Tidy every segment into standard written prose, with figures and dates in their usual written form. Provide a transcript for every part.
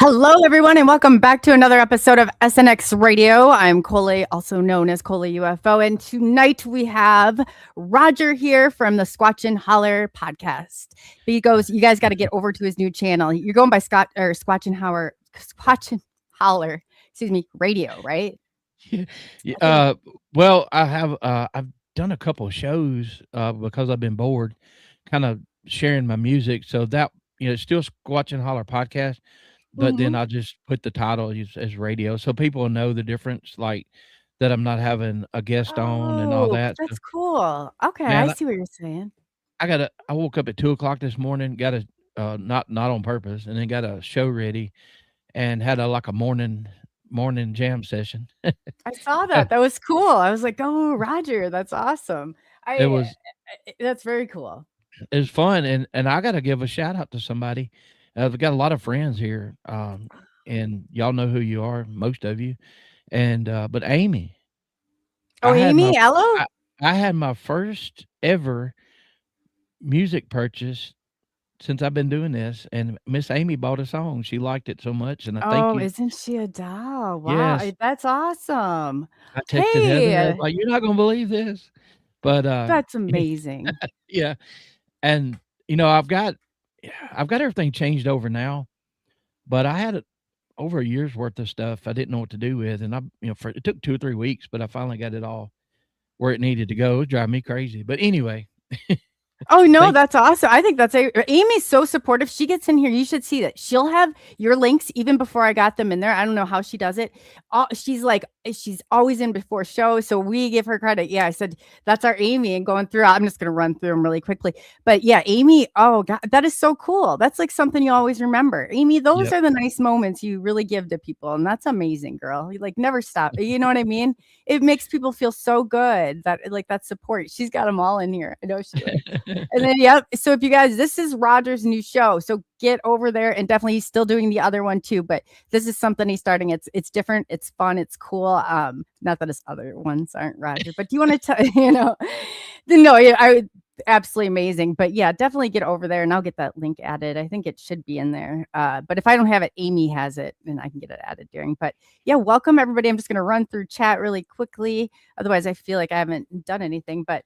Hello, everyone, and welcome back to another episode of SNX Radio. I'm Coley, also known as ColeyUFO, and tonight we have Roger here from the Squatchin Holler podcast. He goes, you guys got to get over to his new channel. You're going by Squatchin Holler, excuse me, radio, right? Well, I've done a couple of shows because I've been bored, kind of sharing my music. So that it's still Squatchin Holler podcast. But then I just put the title as radio, so people know the difference, like that I'm not having a guest on and all that. That's cool. Okay, Man, I see what you're saying. I woke up at 2:00 this morning, got a not on purpose, and then got a show ready, and had a morning jam session. I saw that. That was cool. I was like, "Oh, Roger, that's awesome." That's very cool. It was fun, and I got to give a shout out to somebody. I've got a lot of friends here, and y'all know who you are, most of you, and but Amy. Oh, Amy, hello. I had my first ever music purchase since I've been doing this, and Miss Amy bought a song. She liked it so much, and I thank you. Isn't she a doll? Wow, Yes. that's awesome. I texted Heather, I was Hey, like, "You're not gonna believe this." But, that's amazing. yeah, and, I've got everything changed over now, but I had over a year's worth of stuff I didn't know what to do with, and it took 2 or 3 weeks, but I finally got it all where it needed to go. It was driving me crazy, but anyway. Oh, no, that's awesome. I think Amy's so supportive. She gets in here. You should see that. She'll have your links even before I got them in there. I don't know how she does it. She's always in before shows, so we give her credit. Yeah, I said, that's our Amy, and going through, I'm just going to run through them really quickly. But yeah, Amy, oh God, that is so cool. That's like something you always remember. Amy, those are the nice moments you really give to people, and that's amazing, girl. You never stop. You know what I mean? It makes people feel so good that that support. She's got them all in here. I know she would. And then, yep. So if you guys, this is Roger's new show. So get over there, and definitely he's still doing the other one too. But this is something he's starting. It's different. It's fun. It's cool. Not that his other ones aren't, Roger. But do you want to tell? No, I would. Absolutely amazing. But yeah, definitely get over there, and I'll get that link added. I think it should be in there. But if I don't have it, Amy has it, and I can get it added during. But yeah, welcome everybody. I'm just going to run through chat really quickly. Otherwise, I feel like I haven't done anything. But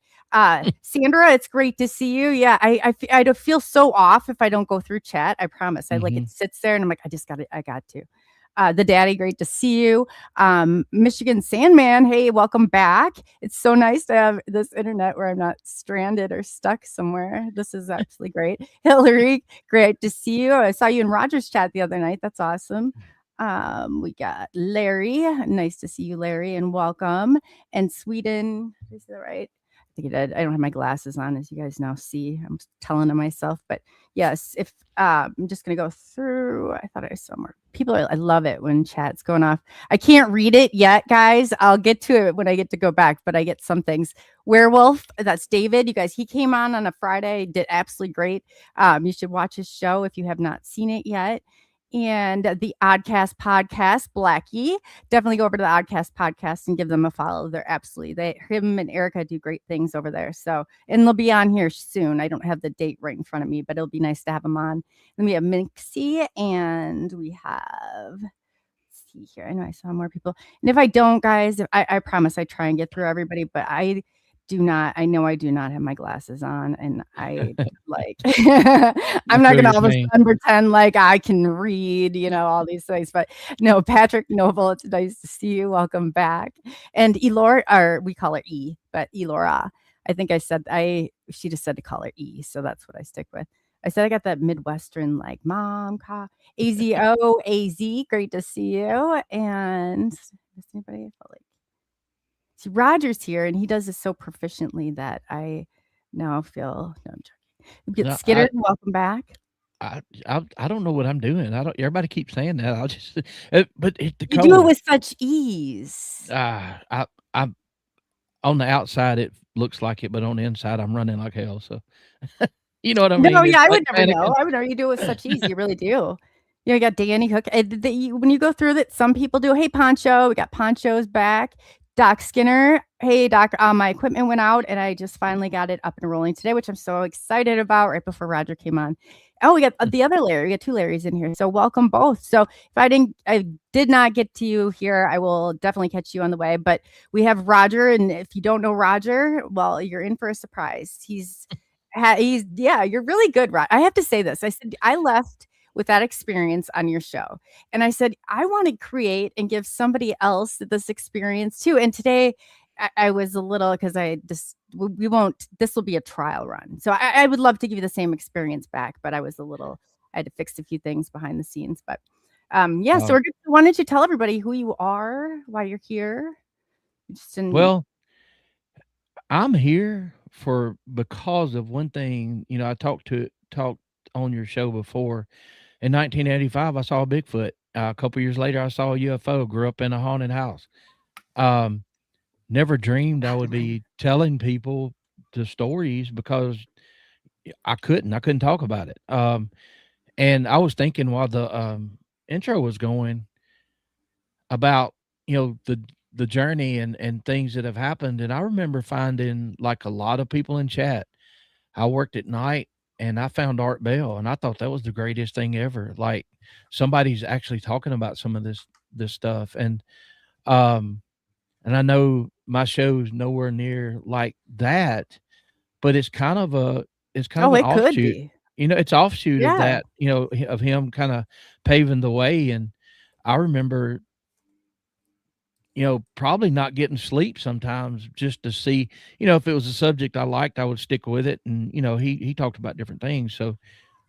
Sandra, it's great to see you. Yeah, I feel so off if I don't go through chat. I promise. It sits there, and I'm like, I got to. The daddy, great to see you. Michigan Sandman, hey, welcome back. It's so nice to have this internet where I'm not stranded or stuck somewhere. This is absolutely great. Hillary, great to see you. I saw you in Roger's chat the other night. That's awesome. We got Larry. Nice to see you, Larry, and welcome. And Sweden, is that right? I think I don't have my glasses on, as you guys now see. I'm telling to myself, but yes, if I'm just gonna go through. I thought I saw more people. I love it when chat's going off. I can't read it yet, guys. I'll get to it when I get to go back, but I get some things. Werewolf, that's David. You guys, he came on a Friday, did absolutely great. You should watch his show if you have not seen it yet. And the Oddcast podcast, Blackie, definitely go over to the Oddcast podcast and give them a follow. They're him and Erica do great things over there. So, and they'll be on here soon. I don't have the date right in front of me, but it'll be nice to have them on. Then we have Minxie, and we have, let's see here. I know I saw more people. And if I don't, guys, I promise I try and get through everybody, but I do not have my glasses on, and I I'm not gonna all of a sudden pretend like I can read, all these things. But no, Patrick Noble, it's nice to see you. Welcome back. And Elora, or we call her E, but Elora, I think she just said to call her E, so that's what I stick with. I said I got that Midwestern mom, AZO, AZ, great to see you. And is anybody I felt like see, Roger's here, and he does this so proficiently that I now feel. No, I'm joking. Get Skidder, welcome back. I don't know what I'm doing. Everybody keeps saying that. I'll just, but you do it with such ease. I'm on the outside. It looks like it, but on the inside, I'm running like hell. So, you know what I mean? No, yeah, I would never know. I would know you do it with such ease. You really do. You got Danny Hook. When you go through that, some people do. Hey, Poncho, we got Poncho's back. Doc Skinner, Hey, doc, my equipment went out and I just finally got it up and rolling today, which I'm so excited about right before Roger came on. Oh, we got the other Larry. We got 2 Larrys in here. So welcome both. So if I did not get to you here, I will definitely catch you on the way. But we have Roger, and if you don't know Roger, well, you're in for a surprise. Yeah, you're really good, Rod. I have to say this. I said I left with that experience on your show. And I said, I want to create and give somebody else this experience too. And today I was a little because I just we won't. This will be a trial run, so I would love to give you the same experience back. But I was a little. I had to fix a few things behind the scenes, but yeah. So Uh, we're good. Why don't you tell everybody who you are, why you're here? Just in. well, I'm here because of one thing, I talked on your show before. In 1985, I saw a Bigfoot. A couple years later, I saw a UFO. Grew up in a haunted house. Um, Never dreamed I would be telling people the stories because I couldn't talk about it. And I was thinking while the intro was going about, the journey and things that have happened. And I remember finding like a lot of people in chat. I worked at night and I found Art Bell and I thought that was the greatest thing ever. Like somebody's actually talking about some of this stuff. Um and I know my show's nowhere near like that, but it's kind of Oh, an it could offshoot. be. It's offshoot of Yeah. that, of him kinda paving the way. And I remember, probably not getting sleep sometimes just to see, if it was a subject I liked, I would stick with it. And, he talked about different things. So,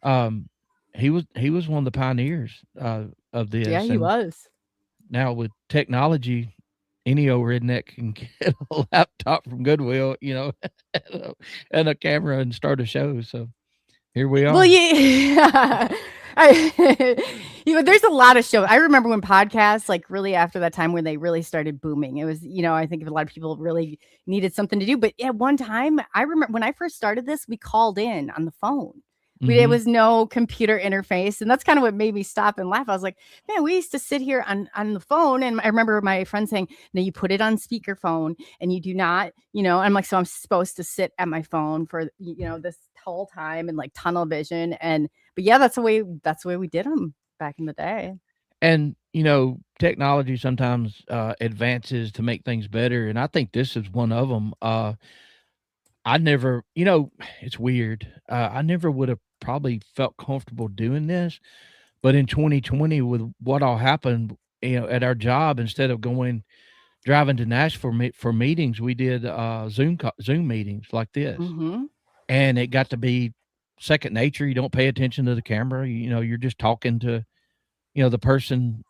um, he was one of the pioneers, of Yeah, this. he And was. now with technology, any old redneck can get a laptop from Goodwill, and a camera and start a show. So here we Well, are. yeah. I there's a lot of shows. I remember when podcasts, like, really after that time when they really started booming. It was, I think a lot of people really needed something to do. But at one time, I remember when I first started this, we called in on the phone. There Mhm. was no computer interface, and that's kind of what made me stop and laugh. I was like, "Man, we used to sit here on the phone." And I remember my friend saying, "No, you put it on speakerphone, and you do not." I'm like, "So I'm supposed to sit at my phone for this whole time and like tunnel vision." And but yeah, that's the way we did them back in the day. And, technology sometimes, advances to make things better, and I think this is one of them. I never it's weird. I never would have probably felt comfortable doing this, but in 2020 with what all happened, at our job, instead of driving to Nashville for meetings, we did, Zoom meetings like this, Mhm. and it got to be second nature. You don't pay attention to the camera. You're just talking to, the person,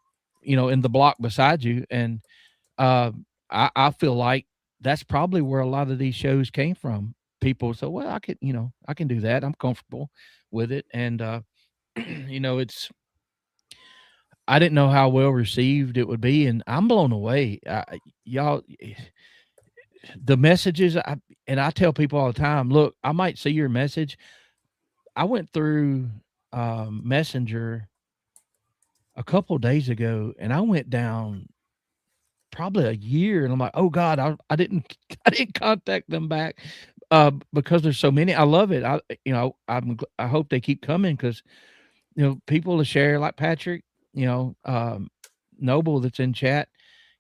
in the block beside you. And I feel like that's probably where a lot of these shows came from. People say, "Well, I can do that. I'm comfortable with it." And it's I didn't know how well received it would be, and I'm blown away. Y'all, the messages, and I tell people all the time, look, I might see your message. I went through Messenger a couple days ago, and I went down probably a year, and I'm like, "Oh god, I didn't I didn't contact them back," because there's so many. I love it. I hope they keep coming because people to share like Patrick, Noble that's in chat,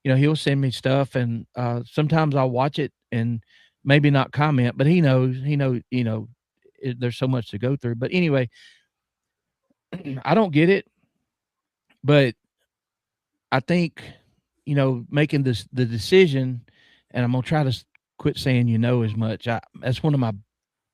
he'll send me stuff, and sometimes I'll watch it and maybe not comment, but there's so much to go through. But anyway, I don't get it, but I think, making the decision, and I'm gonna try to quit saying as much. That's one of my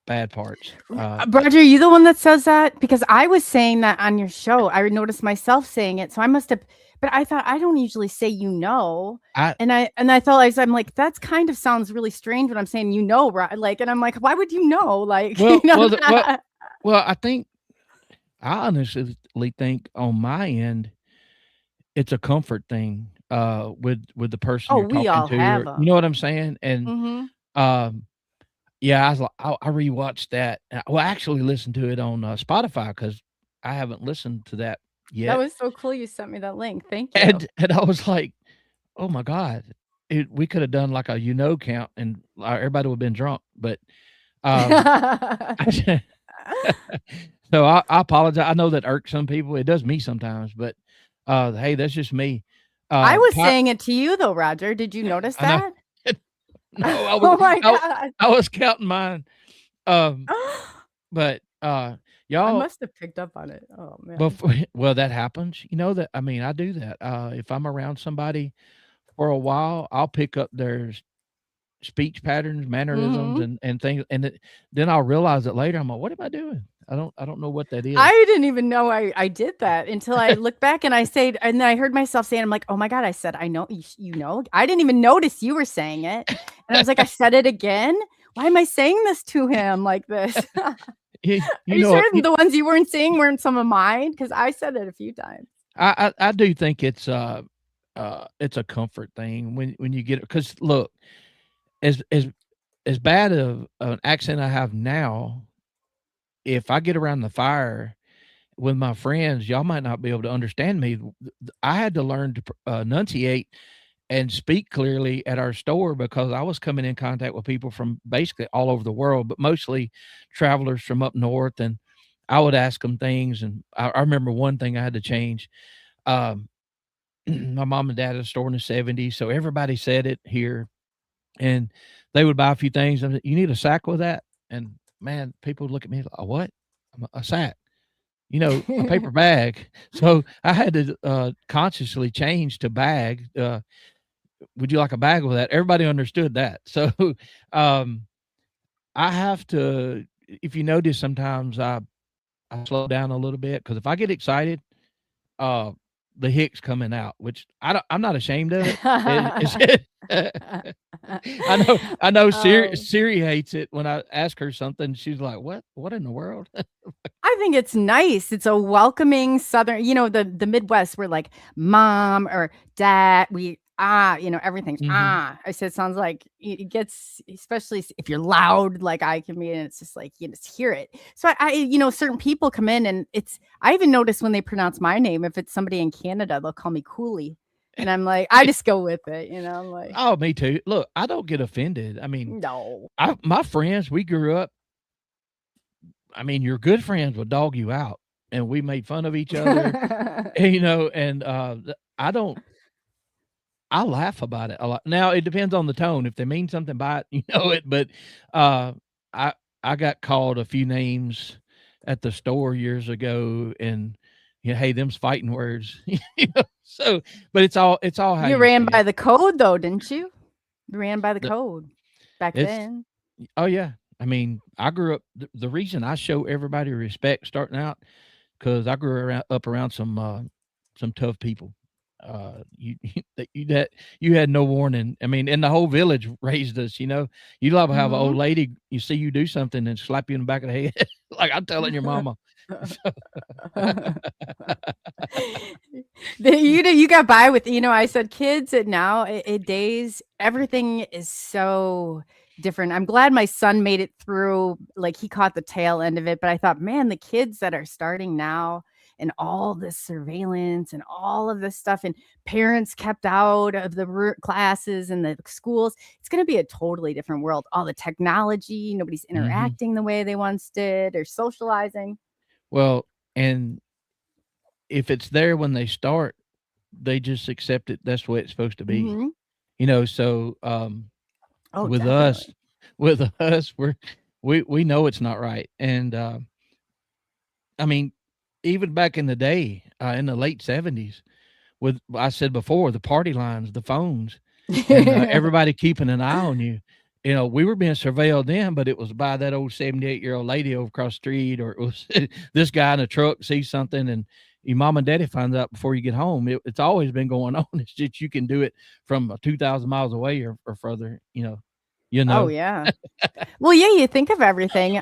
bad parts. Roger, are you the one that says that? Because I was saying that on your show. I noticed myself saying it, so I must have. But I thought I don't usually say I and I felt like I'm like that's kind of sounds really strange when I'm saying right? Like, and I'm like, why would you know? Like, well, that? I think I honestly think on my end, it's a comfort thing, with the person Oh, you're we talking all to, have or you know them. what I'm saying? And Hmm. um, yeah, I was like, I rewatched that. Well, I actually listened to it on Spotify because I haven't listened to that That yet. was so cool. You sent me that link. Thank you. And I was like, "Oh my god." we could have done like a count, and everybody would have been drunk. But so I apologize. I know that irks some people. It does me sometimes, but hey, that's just me. I was saying it to you though, Roger. Did you notice that? No, I was. Oh my God. I was counting mine. But y'all, I must have picked up on it. Oh man. Well, that happens. You know that. I mean, I do that. If I'm around somebody for a while, I'll pick up their speech patterns, mannerisms, and things, and then I'll realize it later. I'm like, what am I doing? I don't know what that is. I didn't even know I did that until I looked back and I said, and then I heard myself saying, I'm like, oh my God, I said, I know, you know, I didn't even notice you were saying it. And I was like, I said it again. Why am I saying this to him like this? Are you sure the ones you weren't saying weren't some of mine? Because I said it a few times. I do think it's a comfort thing when you get it. Because look, as bad of an accent I have now, if I get around the fire with my friends, y'all might not be able to understand me. I had to learn to enunciate and speak clearly at our store because I was coming in contact with people from basically all over the world, but mostly travelers from up north. And I would ask them things. And I remember one thing I had to change. My mom and dad had a store in the 70s, so everybody said it here. And they would buy a few things. And you need a sack with that? And man, people would look at me like, what? A sack, a paper bag. So I had to consciously change to bag. Would you like a bag with that? Everybody understood that. So I have to, if you notice, sometimes I slow down a little bit because if I get excited, the hick's coming out, which I'm not ashamed of it. I know Siri hates it when I ask her something. She's like, what in the world? I think it's nice. It's a welcoming Southern, the Midwest, we're like mom or dad. Everything's I said, it sounds like it gets, especially if you're loud, like I can be, and it's just like, you just hear it. So I certain people come in and I even notice when they pronounce my name, if it's somebody in Canada, they'll call me Coley. And I'm like, I just go with it, I'm like, oh, me too. Look, I don't get offended. I mean, no, my friends, we grew up. I mean, your good friends would dog you out, and we made fun of each other, and I laugh about it a lot. Now it depends on the tone. If they mean something by it, you know it. But I got called a few names at the store years ago, and hey, them's fighting words. So, but it's all how you ran by the code, though, didn't you? You ran by the code back then. Oh yeah. I mean, I grew up. The reason I show everybody respect starting out, because I grew up around some tough people. You had no warning. I mean, and the whole village raised us. You love to have an old lady. You see you do something and slap you in the back of the head, like I'm telling your mama. You got by with, I said kids days, everything is so different. I'm glad my son made it through, like he caught the tail end of it, but I thought, man, the kids that are starting now and all this surveillance and all of this stuff, and parents kept out of the classes and the schools, it's going to be a totally different world. All the technology, nobody's interacting the way they once did or socializing. Well, and if it's there when they start, they just accept it. That's the way it's supposed to be. So with definitely. us, we know it's not right. And I mean, even back in the day, in the late 70s, with, I said before, the party lines, the phones, and everybody keeping an eye on you. We were being surveilled then, but it was by that old 78-year-old lady over across the street, or it was this guy in a truck sees something, and your mom and daddy finds out before you get home. It's always been going on. It's just you can do it from 2,000 miles away or further. Oh yeah. Well, yeah, you think of everything.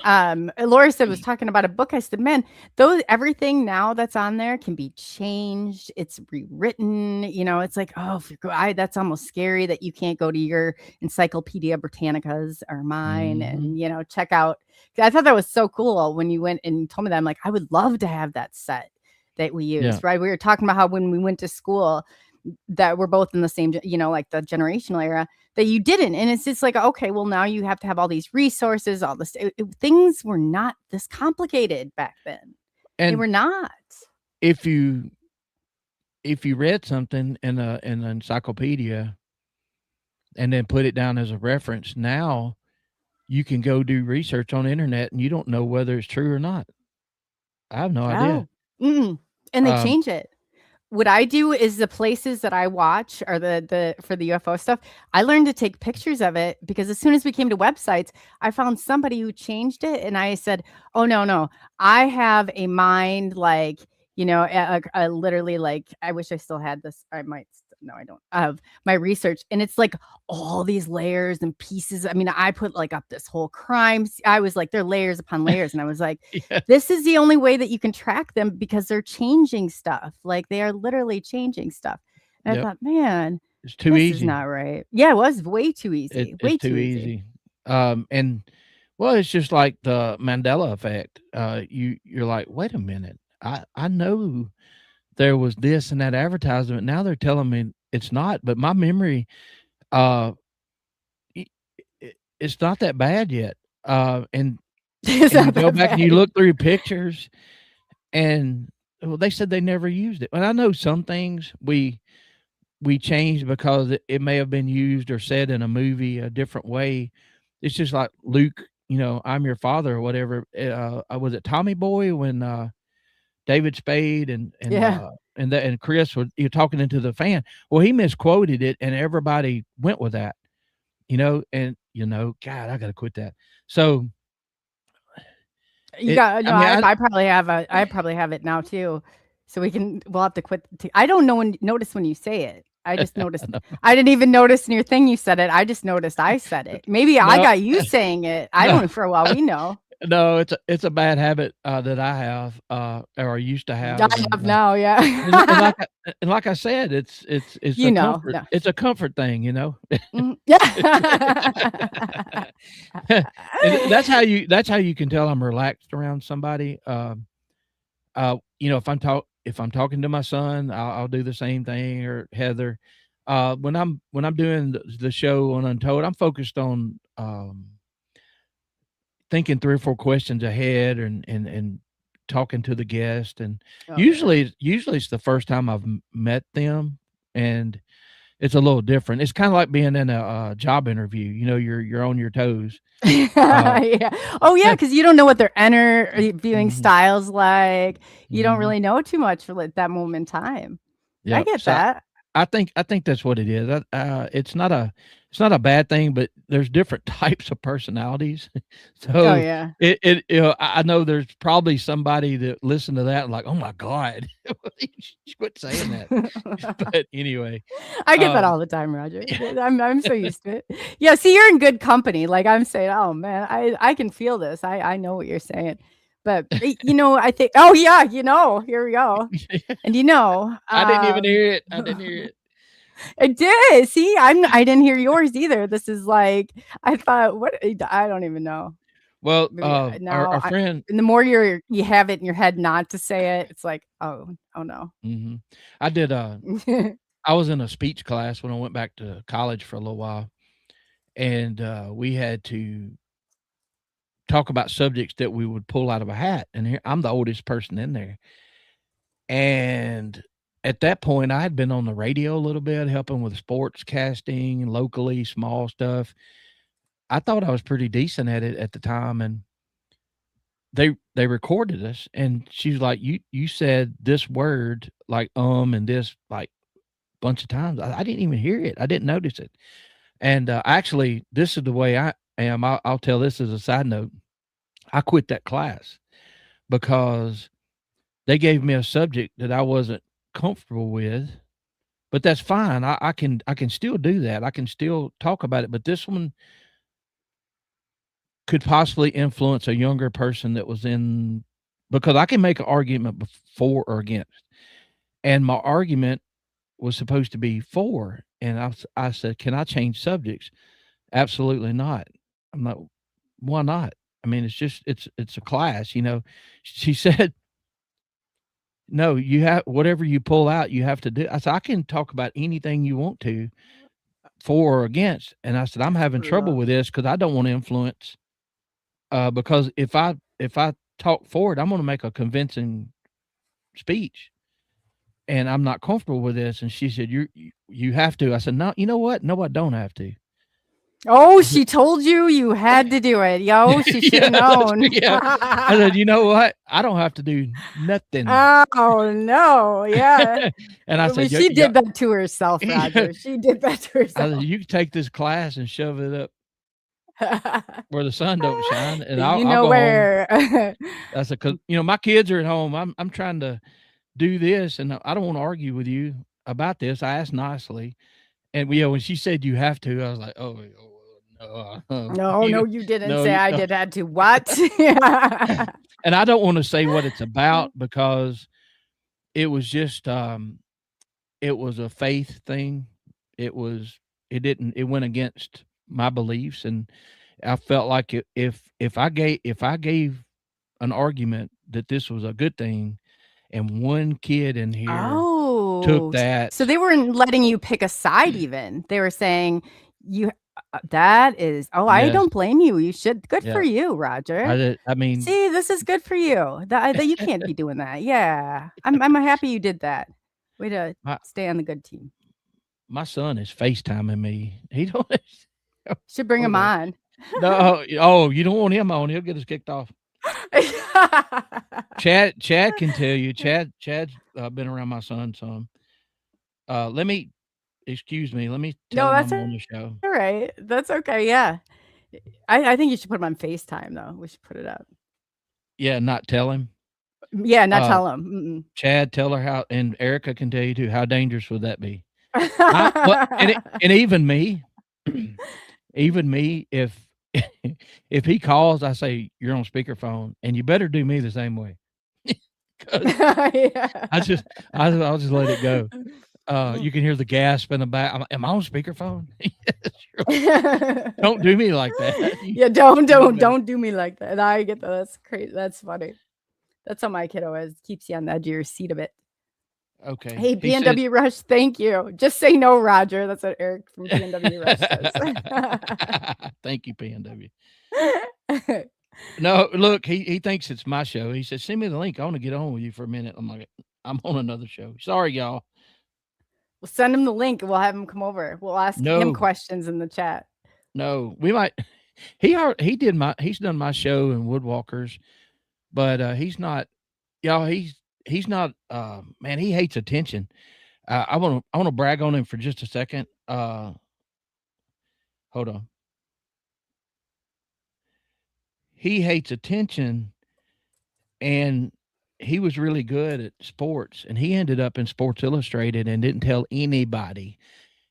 Laura said, was talking about a book. I said, man, everything now that's on there can be changed. It's rewritten. It's like, that's almost scary that you can't go to your Encyclopedia Britannicas or mine and check out. I thought that was so cool when you went and told me that. I'm like, I would love to have that set that we use. Right? We were talking about how when we went to school, that were both in the same, like the generational era, that you didn't. And it's just like, okay, well, now you have to have all these resources, all this. Things were not this complicated back then. They were And not. if you read something in an encyclopedia and then put it down as a reference, now you can go do research on the internet and you don't know whether it's true or not. I have no idea. And they change it. What I do is the places that I watch are the for the UFO stuff. I learned to take pictures of it because as soon as we came to websites, I found somebody who changed it, and I said, "Oh no, I have a mind like literally like I wish I still had this. I might. No, I don't have my research, and it's like all these layers and pieces. I mean, I put like up this whole crime. I was like, they're layers upon layers, and I was like, Yeah. this is the only way that you can track them because they're changing stuff. Like they are literally changing stuff. And I Yep. thought, man, It's too this is easy. not right. Yeah, it was way too easy. It's Way too too easy. easy. And well, it's just like the Mandela effect. You're like, wait a minute. I know there was this and that advertisement. Now they're telling me it's not, but my memory, uh, i it's not that bad yet. And It's you not go that back and you bad. look through pictures and, well, they said they never used it. And I know some things we changed because it may have been used or said in a movie a different way. It's just like Luke, I'm your father or whatever. Was it Tommy Boy when, David Spade Yeah. and Chris were you're talking into the fan? Well, he misquoted it and everybody went with that, and, God, I gotta quit that. So, You got no, I mean, I probably have it now too. So we'll have to quit. I don't notice when you say it. I just noticed. no, I didn't even notice in your thing you said it. I just noticed I said it. Maybe I no, got you saying it. I no. don't know for a while. We know. No, it's a bad habit, that I have, or used to I have, have now, yeah. and like I said, it's You a know, comfort no. it's a comfort thing, Yeah. And that's how you can tell I'm relaxed around somebody, if I'm talking to my son, I'll do the same thing, or Heather. When I'm doing the show on Untold, I'm focused on, thinking 3 or 4 questions ahead and talking to the guest, and Oh, yeah. usually it's the first time I've met them, and it's a little different. It's kinda like being in a job interview, you're on your toes. Uh Yeah. Oh, yeah, because you don't know what their viewing Mhm, style's like. You don't mhm. really know too much for, like, that moment in time. I Yep, get so that. I think that's what it is. It's not a bad thing, but there's different types of personalities. Oh, So yeah. I know there's probably somebody that listened to that and like, "Oh my god, quit saying that." But anyway, I get that um, all the time, Roger. I'm so used to it. Yeah, see, you're in good company. Like, I'm saying, "Oh, man, I can feel this. I know what you're saying." But, I think oh, yeah, here we go. And, I didn't even hear it. I didn't hear it. I did. See, I didn't hear yours either. This is like I thought what I don't even know. Well, Maybe our now our friend and the more you have it in your head not to say it, it's like, oh no. mhm. I did, I was in a speech class when I went back to college for a little while, and, we had to talk about subjects that we would pull out of a hat, and here I'm the oldest person in there, and at that point, I had been on the radio a little bit, helping with sports casting, locally, small stuff. I thought I was pretty decent at it at the time, and they recorded us, and she's like, "You said this word, like, and this, like, bunch of times." I didn't even hear it. I didn't notice it, and, actually, this is the way I am. I'll tell this as a side note. I quit that class because they gave me a subject that I wasn't comfortable with, but that's fine. I can still do that. I can still talk about it, but this one could possibly influence a younger person that was in because I can make an argument for or against, and my argument was supposed to be for, and I said, "Can I change subjects?" "Absolutely not." I'm like, "Why not?" I mean, it's just it's a class, you know? She said no, you have whatever you pull out, you have to do. I said, I can talk about anything you want to, for or against. And I said, I'm having trouble with this because I don't want to influence. Because if I talk for it, I'm going to make a convincing speech, and I'm not comfortable with this. And she said, you have to. I said, no, you know what? No, I don't have to. Oh, she told you had to do it. Yo, she should have known. I said, you know what? I don't have to do nothing. Oh no, yeah. And I said, she did that to herself, Roger. She did that to herself. I said, you can take this class and shove it up where the sun don't shine, and I'll go where. Home. I said, because my kids are at home. I'm trying to do this, and I don't want to argue with you about this. I asked nicely, and when she said you have to, I was like, oh no, no, you didn't say I did had to. What? And I don't want to say what it's about because it was just it was a faith thing. It went against my beliefs, and I felt like if I gave an argument that this was a good thing, and one kid in here took that, so they weren't letting you pick a side. Even they were saying that is. Oh, yes. I don't blame you. You should. Good for you, Roger. I mean, see, this is good for you. That you can't be doing that. Yeah, I'm happy you did that. Way to stay on the good team. My son is FaceTiming me. He don't. Should bring him on. No, oh, you don't want him on. He'll get us kicked off. Chad can tell you. Chad's been around my son some. Excuse me. Let me tell him I'm on the show. All right. That's okay. Yeah. I think you should put him on FaceTime, though. We should put it up. Yeah, not tell him. Yeah, not tell him. Mm-mm. Chad, tell her how, and Erica can tell you too. How dangerous would that be? And even me, if he calls, I say you're on speakerphone, and you better do me the same way. Yeah. I'll just let it go. You can hear the gasp in the back. Am I on speakerphone? Don't do me like that. Yeah, don't do me like that. I get that. That's crazy. That's funny. That's how my kiddo is. Keeps you on the edge of your seat a bit. Okay. Hey, PNW Rush, thank you. Just say no, Roger. That's what Eric from PNW Rush says. Thank you, PNW. No, look, he thinks it's my show. He said, send me the link. I want to get on with you for a minute. I'm like, I'm on another show. Sorry, y'all. We'll send him the link. We'll have him come over. We'll ask him questions in the chat. No, we might. He's done my show in Woodwalkers, but he's not, y'all. He's not. Man, he hates attention. I want to brag on him for just a second. Hold on. He hates attention, and he was really good at sports, and he ended up in Sports Illustrated and didn't tell anybody.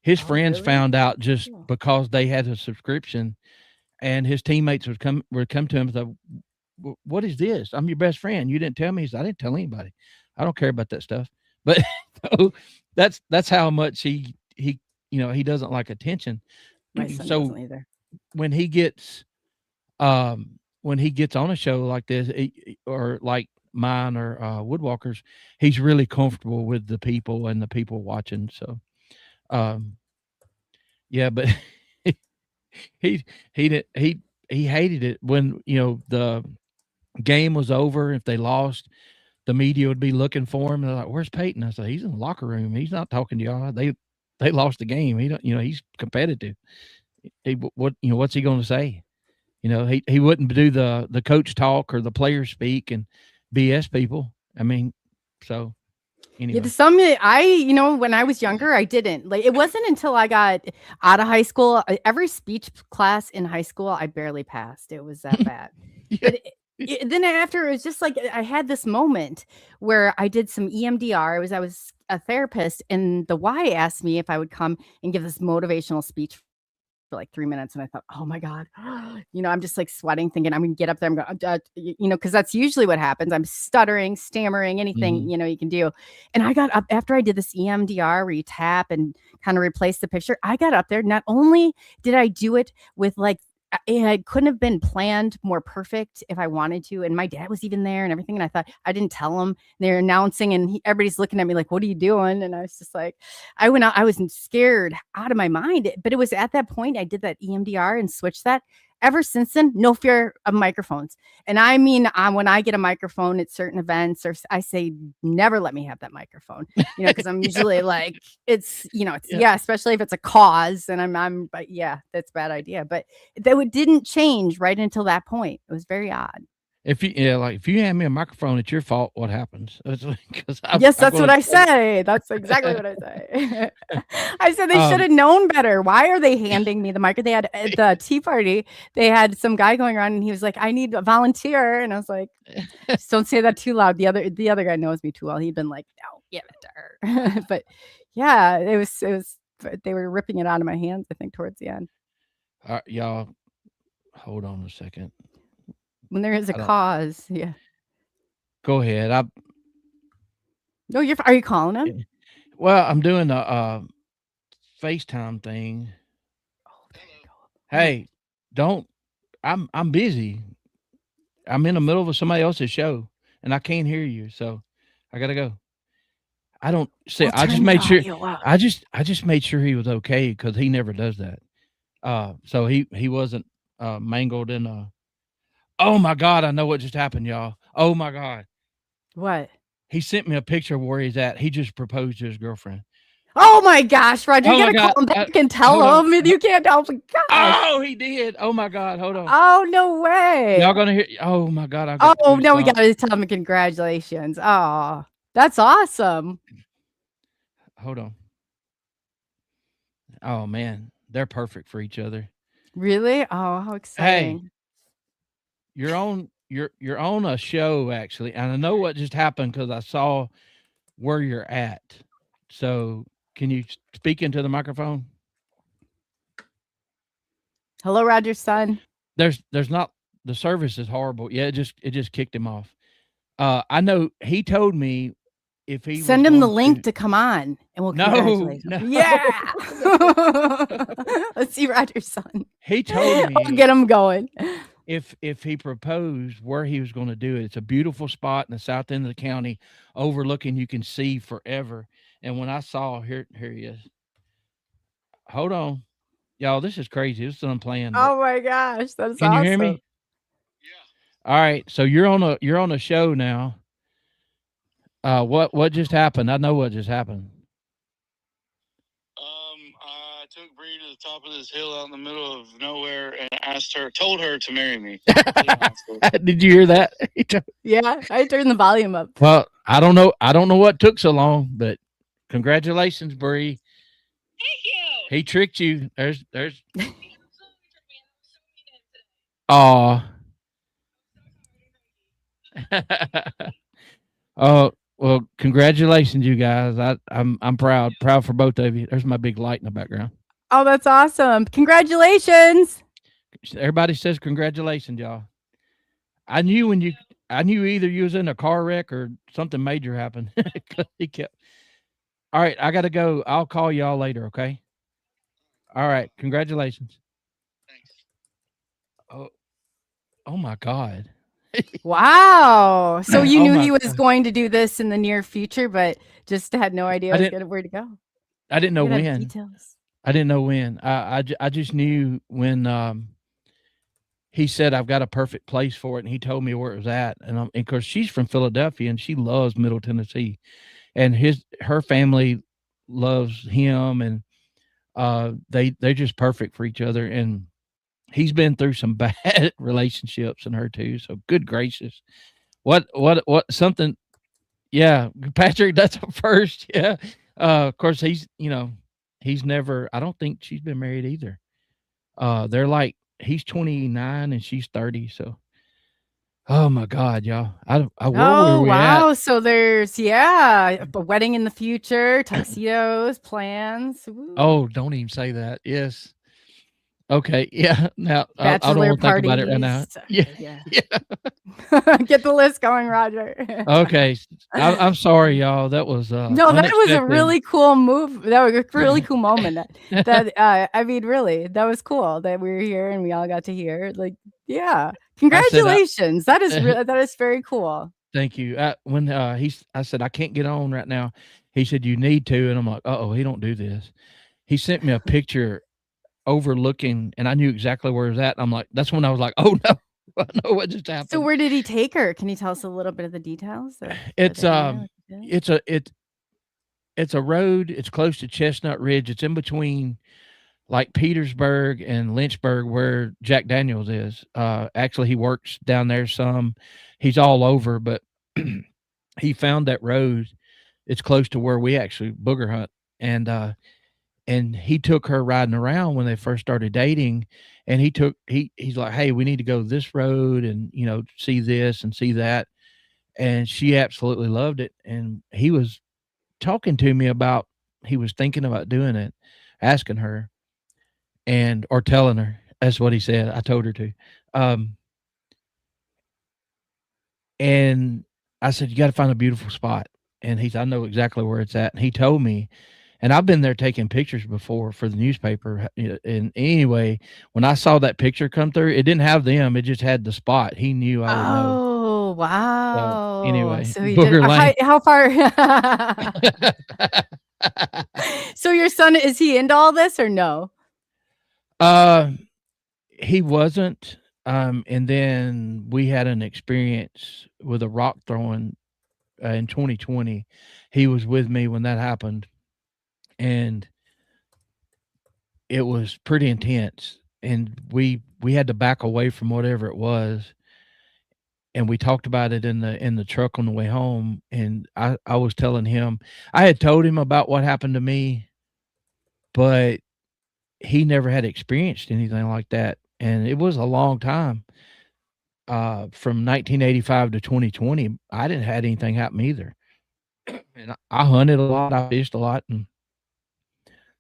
His friends found out just because they had a subscription, and his teammates would come to him and say, what is this? I'm your best friend. You didn't tell me. He said, I didn't tell anybody. I don't care about that stuff. But that's how much he doesn't like attention. My son doesn't either. When he gets on a show like this, or like mine or Woodwalkers, he's really comfortable with the people and the people watching. So yeah, but he hated it when the game was over. If they lost, the media would be looking for him. They're like, where's Peyton? I said, he's in the locker room. He's not talking to y'all. They lost the game. He don't, he's competitive. What's he going to say? He wouldn't do the coach talk or the players speak and BS people. I mean, so anyway. Yeah, when I was younger, I didn't. Like, it wasn't until I got out of high school. Every speech class in high school, I barely passed. It was that bad. Yeah. But then after, it was just like I had this moment where I did some EMDR. I was a therapist, and the Y asked me if I would come and give this motivational speech for like 3 minutes, and I thought, oh my God, I'm just like sweating, thinking I'm gonna get up there. I'm going, because that's usually what happens. I'm stuttering, stammering, anything you can do. And I got up after I did this EMDR where you tap and kind of replace the picture. I got up there. Not only did I do it with like it couldn't have been planned more perfect if I wanted to. And my dad was even there and everything. And I thought, I didn't tell him. They're announcing and everybody's looking at me like, what are you doing? And I was just like, I went out, I was scared out of my mind. But it was at that point I did that EMDR and switched that. Ever since then, no fear of microphones. And I mean, when I get a microphone at certain events, or I say, never let me have that microphone, because I'm usually like, it's, especially if it's a cause and but yeah, that's a bad idea. But it didn't change right until that point. It was very odd. If you hand me a microphone, it's your fault. What happens? Yes, that's what I say. That's exactly what I say. I said they should have known better. Why are they handing me the mic? They had at the tea party, they had some guy going around and he was like, I need a volunteer. And I was like, just don't say that too loud. The other guy knows me too well. He'd been like, no, give it to her. But yeah, it was, they were ripping it out of my hands, I think, towards the end. Y'all, hold on a second. When there is a cause, yeah. Go ahead. No, are you calling him? Well, I'm doing a FaceTime thing. Oh, there you go. Hey, I'm busy. I'm in the middle of somebody else's show and I can't hear you, so I gotta go. I don't say. I just made sure. I just made sure he was okay because he never does that. So he wasn't mangled in. Oh my God! I know what just happened, y'all. Oh my God! What? He sent me a picture of where he's at. He just proposed to his girlfriend. Oh my gosh, Roger! You gotta call him back and tell him. You can't tell him. Oh, he did. Oh my God! Hold on. Oh no way! Y'all gonna hear? Oh my God! No, we gotta tell him congratulations. Oh, that's awesome. Hold on. Oh man, they're perfect for each other. Really? Oh, how exciting! Hey, you're on a show actually, and I know what just happened because I saw where you're at. So, can you speak into the microphone? Hello, Roger's son. There's not, the service is horrible. Yeah, it just kicked him off. I know he told me if he send him the link to come on and we'll congratulate him. No. Yeah. Let's see Roger's son. He told me I'll get him going. If he proposed where he was going to do it, it's a beautiful spot in the south end of the county, overlooking, you can see forever. And when I saw here he is. Hold on, y'all. This is crazy. This is unplanned. Oh my gosh, that's can awesome. You hear me? Yeah. All right. So you're on a show now. What just happened? I know what just happened. I took Bree to the top of this hill out in the middle of nowhere and told her to marry me. Did you hear that? Yeah, I turned the volume up. Well, I don't know what took so long, but congratulations, Bree. Thank you. He tricked you. There's. Oh. Oh. Well, congratulations, you guys. I'm proud for both of you. There's my big light in the background. Oh, that's awesome. Congratulations. Everybody says congratulations, y'all. I knew either you was in a car wreck or something major happened. He kept. All right, I got to go. I'll call y'all later, okay? All right, congratulations. Thanks. Oh my God. Wow. So you knew he was going to do this in the near future, but just had no idea where to go. I didn't know when. Details. I didn't know when. I just knew when he said, I've got a perfect place for it. And he told me where it was at. And of course she's from Philadelphia and she loves Middle Tennessee, and her family loves him. And they're just perfect for each other. And he's been through some bad relationships and her too. So good gracious. What something. Yeah. Patrick, that's a first. Yeah. Of course he's never, I don't think she's been married either. They're like, he's 29 and she's 30. So, oh my God, y'all. Wow. So there's, a wedding in the future, tuxedos, plans. Woo. Oh, don't even say that. Yes. Okay. Yeah. Now I don't want to think about it right now. Yeah. Get the list going, Roger. Okay, I'm sorry, y'all. That was no, that was a unexpected. really cool move. That was a really cool moment. I mean, really, that was cool that we were here and we all got to hear. Like, yeah, congratulations. That is very cool. Thank you. When I said I can't get on right now. He said you need to, and I'm like, oh, he don't do this. He sent me a picture overlooking, and I knew exactly where it was at. I'm like, that's when I was like, oh no, I know what just happened. So where did he take her? Can you tell us a little bit of the details? It's a road. It's close to Chestnut Ridge. It's in between like Petersburg and Lynchburg, where Jack Daniels is. Actually, he works down there some. He's all over, but he found that road. It's close to where we actually booger hunt, and he took her riding around when they first started dating, and he's like, hey, we need to go this road and see this and see that, and she absolutely loved it. And he was talking to me about he was thinking about doing it, asking her or telling her. That's what he said. I told her to. And I said, you got to find a beautiful spot. And he said, I know exactly where it's at. And he told me, and I've been there taking pictures before for the newspaper. And anyway, when I saw that picture come through, it didn't have them. It just had the spot. He knew I would know. Oh, wow. So, anyway, so he did, how far? So your son, is he into all this or no? He wasn't. And then we had an experience with a rock throwing in 2020. He was with me when that happened, and it was pretty intense. And we had to back away from whatever it was. And we talked about it in the truck on the way home. And I was telling him, I had told him about what happened to me, but he never had experienced anything like that. And it was a long time. From 1985 to 2020, I didn't have anything happen either. And I hunted a lot, I fished a lot. And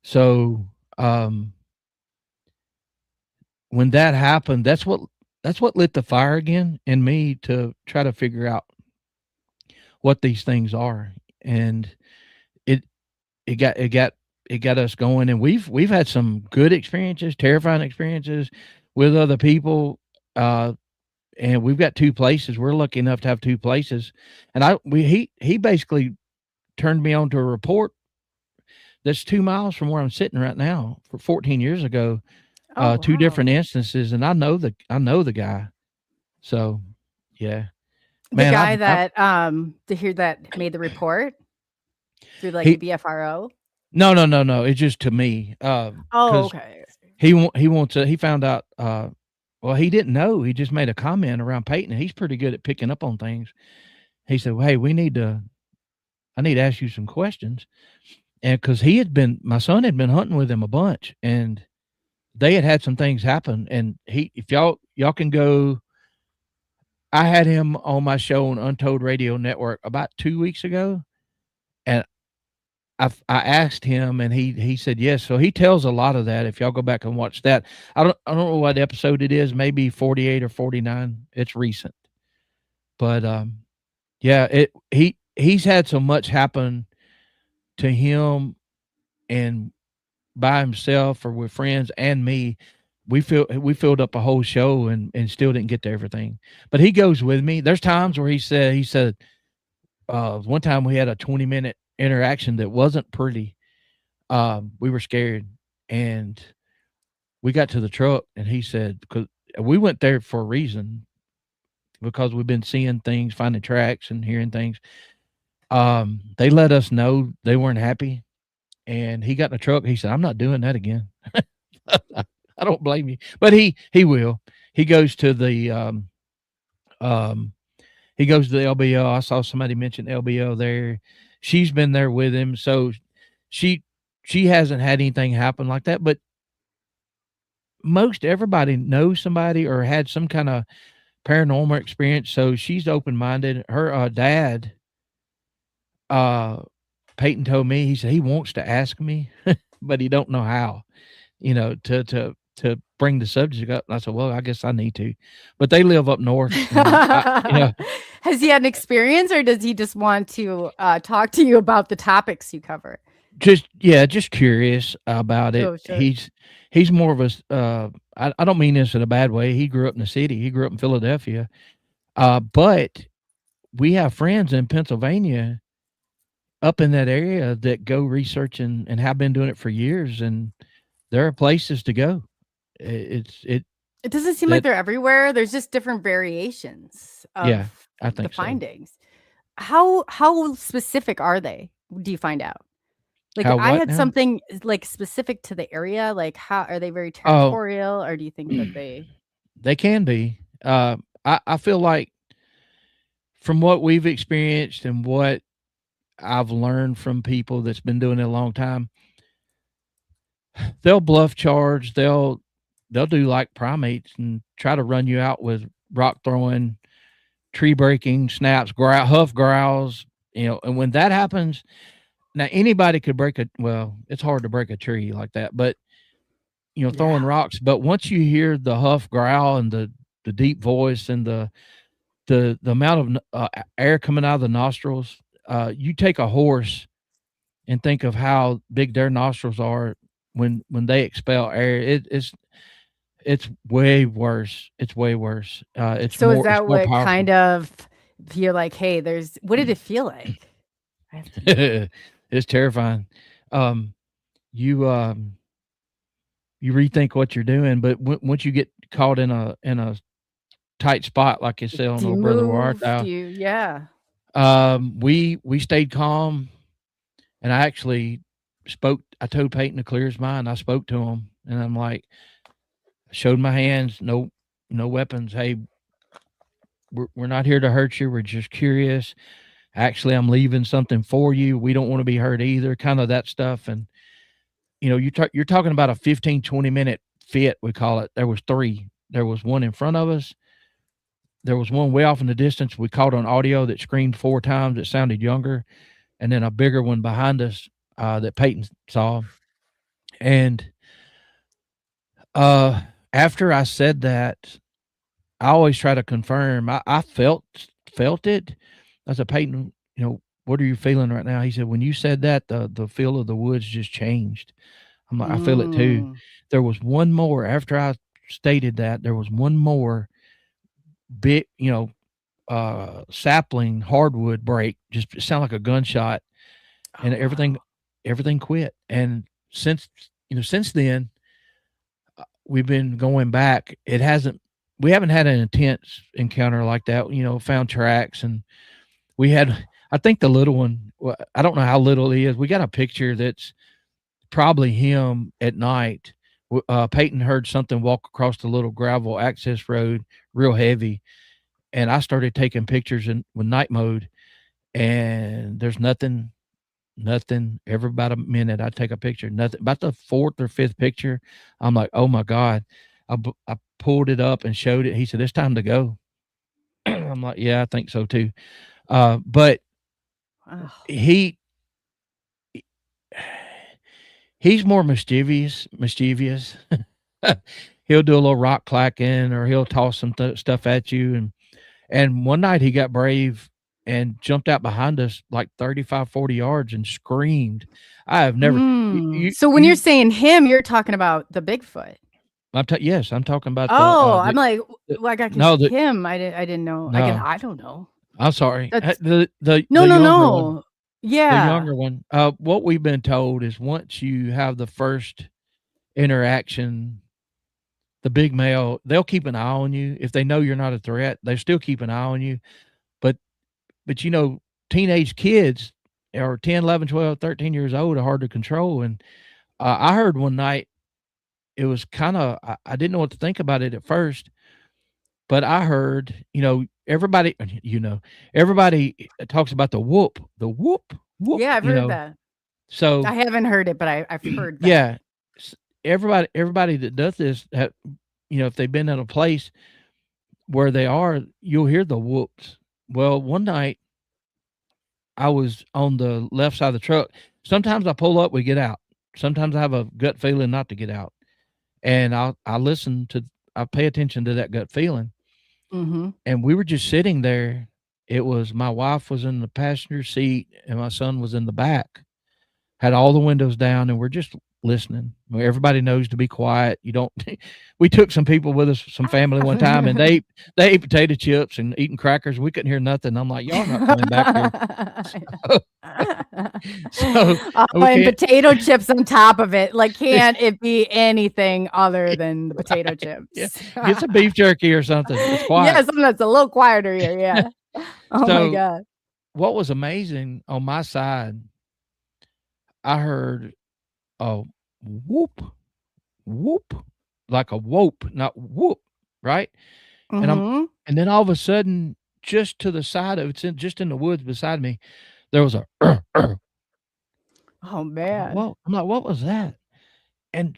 so, when that happened, that's what lit the fire again in me to try to figure out what these things are. And it got us going. And we've had some good experiences, terrifying experiences with other people. And we've got 2 places. We're lucky enough to have 2 places. And he basically turned me on to a report that's 2 miles from where I'm sitting right now for 14 years ago. 2 different instances. And I know the guy. So yeah. The guy that made the report through like the BFRO. No. It's just to me. Okay. He found out, well, he didn't know. He just made a comment around Peyton, and he's pretty good at picking up on things. He said, well, hey, I need to ask you some questions. And cause my son had been hunting with him a bunch, and they had some things happen. And if y'all can go, I had him on my show on Untold Radio Network about 2 weeks ago. And I asked him, and he said yes. So he tells a lot of that. If y'all go back and watch that, I don't know what episode it is, maybe 48 or 49. It's recent, but yeah, he's had so much happen to him, and by himself or with friends and me. We filled up a whole show and still didn't get to everything. But he goes with me. There's times where he said one time we had a 20-minute interaction that wasn't pretty. We were scared, and we got to the truck, and he said, because we went there for a reason, because we've been seeing things, finding tracks and hearing things. They let us know they weren't happy, and he got in the truck. He said, I'm not doing that again. I don't blame you, but he will. He goes to the LBO. I saw somebody mention LBO there. She's been there with him. So she hasn't had anything happen like that, but most everybody knows somebody or had some kind of paranormal experience. So she's open-minded. Her dad, Peyton told me, he said he wants to ask me, but he don't know how, to to bring the subject up. And I said, well, I guess I need to, but they live up north. And has he had an experience, or does he just want to talk to you about the topics you cover? Just curious about it. Oh, sure. He's more of a, I don't mean this in a bad way. He grew up in the city. He grew up in Philadelphia. But we have friends in Pennsylvania up in that area that go researching and have been doing it for years. And there are places to go. It doesn't seem like they're everywhere. There's just different variations of I think the findings. How specific are they? Do you find out? Like I had something like specific to the area. Like how are they very territorial, or do you think that they can be? I feel like from what we've experienced and what I've learned from people that's been doing it a long time, they'll bluff charge. They'll do like primates and try to run you out with rock throwing, tree breaking, snaps, huff growls, and when that happens, now anybody could it's hard to break a tree like that, but throwing rocks. But once you hear the huff growl and the deep voice and the amount of air coming out of the nostrils, you take a horse and think of how big their nostrils are when they expel air. It's way worse. It's way worse. Is that what powerful. Kind of you're like, hey, what did it feel like? It's terrifying. You rethink what you're doing, but once you get caught in a tight spot, like you say on Old Brother Wartow, we stayed calm, and I actually I told Peyton to clear his mind. I spoke to him, and I'm like, showed my hands, no weapons. Hey, we're not here to hurt you. We're just curious. Actually, I'm leaving something for you. We don't want to be hurt either. Kind of that stuff. And, you're talking about a 15, 20-minute fit, we call it. There was 3. There was one in front of us. There was one way off in the distance. We caught on audio that screamed 4 times. It sounded younger. And then a bigger one behind us that Peyton saw. And after I said that, I always try to confirm. I felt it. I said, Peyton, what are you feeling right now? He said, when you said that, the feel of the woods just changed. I'm like, I feel it too. There was one more after I stated that. There was one more big, sapling hardwood break. Just sound like a gunshot, and everything quit. And since then, we've been going back. We haven't had an intense encounter like that. Found tracks, and we had. I think the little one. I don't know how little he is. We got a picture that's probably him at night. Peyton heard something walk across the little gravel access road, real heavy, and I started taking pictures with night mode, and there's nothing. Every about a minute, I take a picture. Nothing. About the 4th or 5th picture, I'm like, oh my God. I pulled it up and showed it. He said, it's time to go. I'm like, yeah, I think so too. But he's more mischievous. He'll do a little rock clacking, or he'll toss some stuff at you. And one night he got brave and jumped out behind us like 35, 40 yards and screamed. I have never. So when you're saying him, you're talking about the Bigfoot. Yes, I'm talking about. I'm like, I got him. I didn't know. No. I don't know. I'm sorry. The younger one, yeah, the younger one. What we've been told is once you have the first interaction, the big male, they'll keep an eye on you. If they know you're not a threat, they still keep an eye on you. But teenage kids are 10, 11, 12, 13 years old are hard to control. And I heard one night, it was kind of, I didn't know what to think about it at first, but I heard, everybody talks about the whoop. Yeah, I've heard that. So I haven't heard it, but I've heard that. Yeah. Everybody that does this, if they've been in a place where they are, you'll hear the whoops. Well, one night I was on the left side of the truck. Sometimes I pull up, we get out. Sometimes I have a gut feeling not to get out. and I pay attention to that gut feeling. And we were just sitting there. It was my wife was in the passenger seat and my son was in the back, had all the windows down, and we're just listening. Everybody knows to be quiet. You don't. We took some people with us, some family one time, and they ate potato chips and eating crackers. We couldn't hear nothing. I'm like, y'all not coming back here. And potato chips on top of it. Like, can't it be anything other than the potato chips? Yeah. Get some beef jerky or something. It's quiet. Yeah, something that's a little quieter here. Yeah. Oh my God. What was amazing on my side, I heard a whoop, whoop, like a whoop, not whoop, right? And then all of a sudden, just to the side of just in the woods beside me, there was a Oh man. Well, I'm like, what was that? And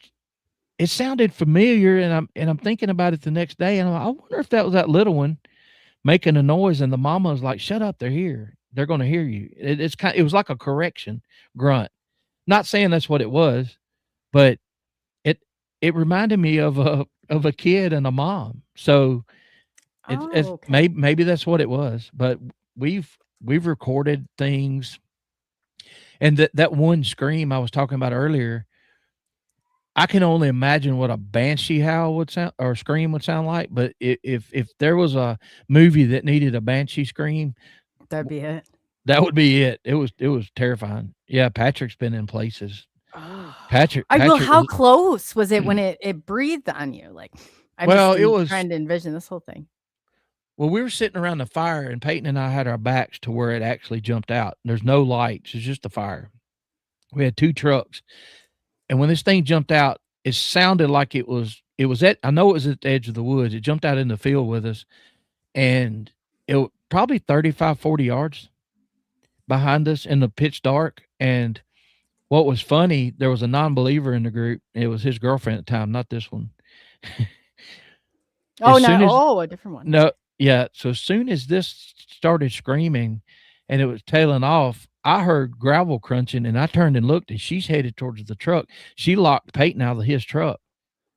it sounded familiar, and I'm thinking about it the next day, and I'm like, I wonder if that was that little one making a noise, and the mama was like, "Shut up, they're here. They're gonna hear you." It was like a correction grunt. Not saying that's what it was, but it reminded me of a kid and a mom. So maybe that's what it was. But we've recorded things, and that one scream I was talking about earlier, I can only imagine what a banshee howl would sound or scream would sound like. But if there was a movie that needed a banshee scream, that'd be it. That would be it. It was terrifying. Yeah, Patrick's been in places. Oh. Patrick how close was it when it breathed on you? Like, it was trying to envision this whole thing. Well, we were sitting around the fire, and Peyton and I had our backs to where it actually jumped out. There's no lights; it's just the fire. We had 2 trucks, and when this thing jumped out, it sounded like it was at. I know it was at the edge of the woods. It jumped out in the field with us, and it probably 35, 40 yards behind us in the pitch dark. And what was funny, there was a non-believer in the group. It was his girlfriend at the time, not this one. A different one. No, yeah. So as soon as this started screaming and it was tailing off, I heard gravel crunching, and I turned and looked, and she's headed towards the truck. She locked Peyton out of his truck.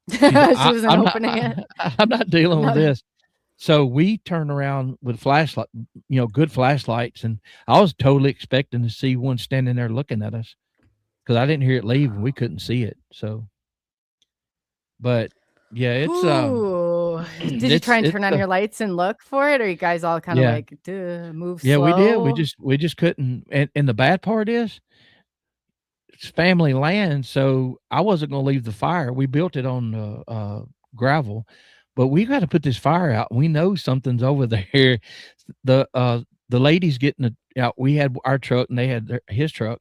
She wasn't opening it. I'm not dealing with this. So we turned around with flashlight, good flashlights, and I was totally expecting to see one standing there looking at us, because I didn't hear it leave and we couldn't see it. So, but yeah, it's Did you try and turn on your lights and look for it, or you guys all kind of like move slow? Yeah, we did. We just couldn't. And the bad part is, it's family land, so I wasn't going to leave the fire. We built it on gravel, but we got to put this fire out. We know something's over there. The ladies getting out. We had our truck, and they had his truck,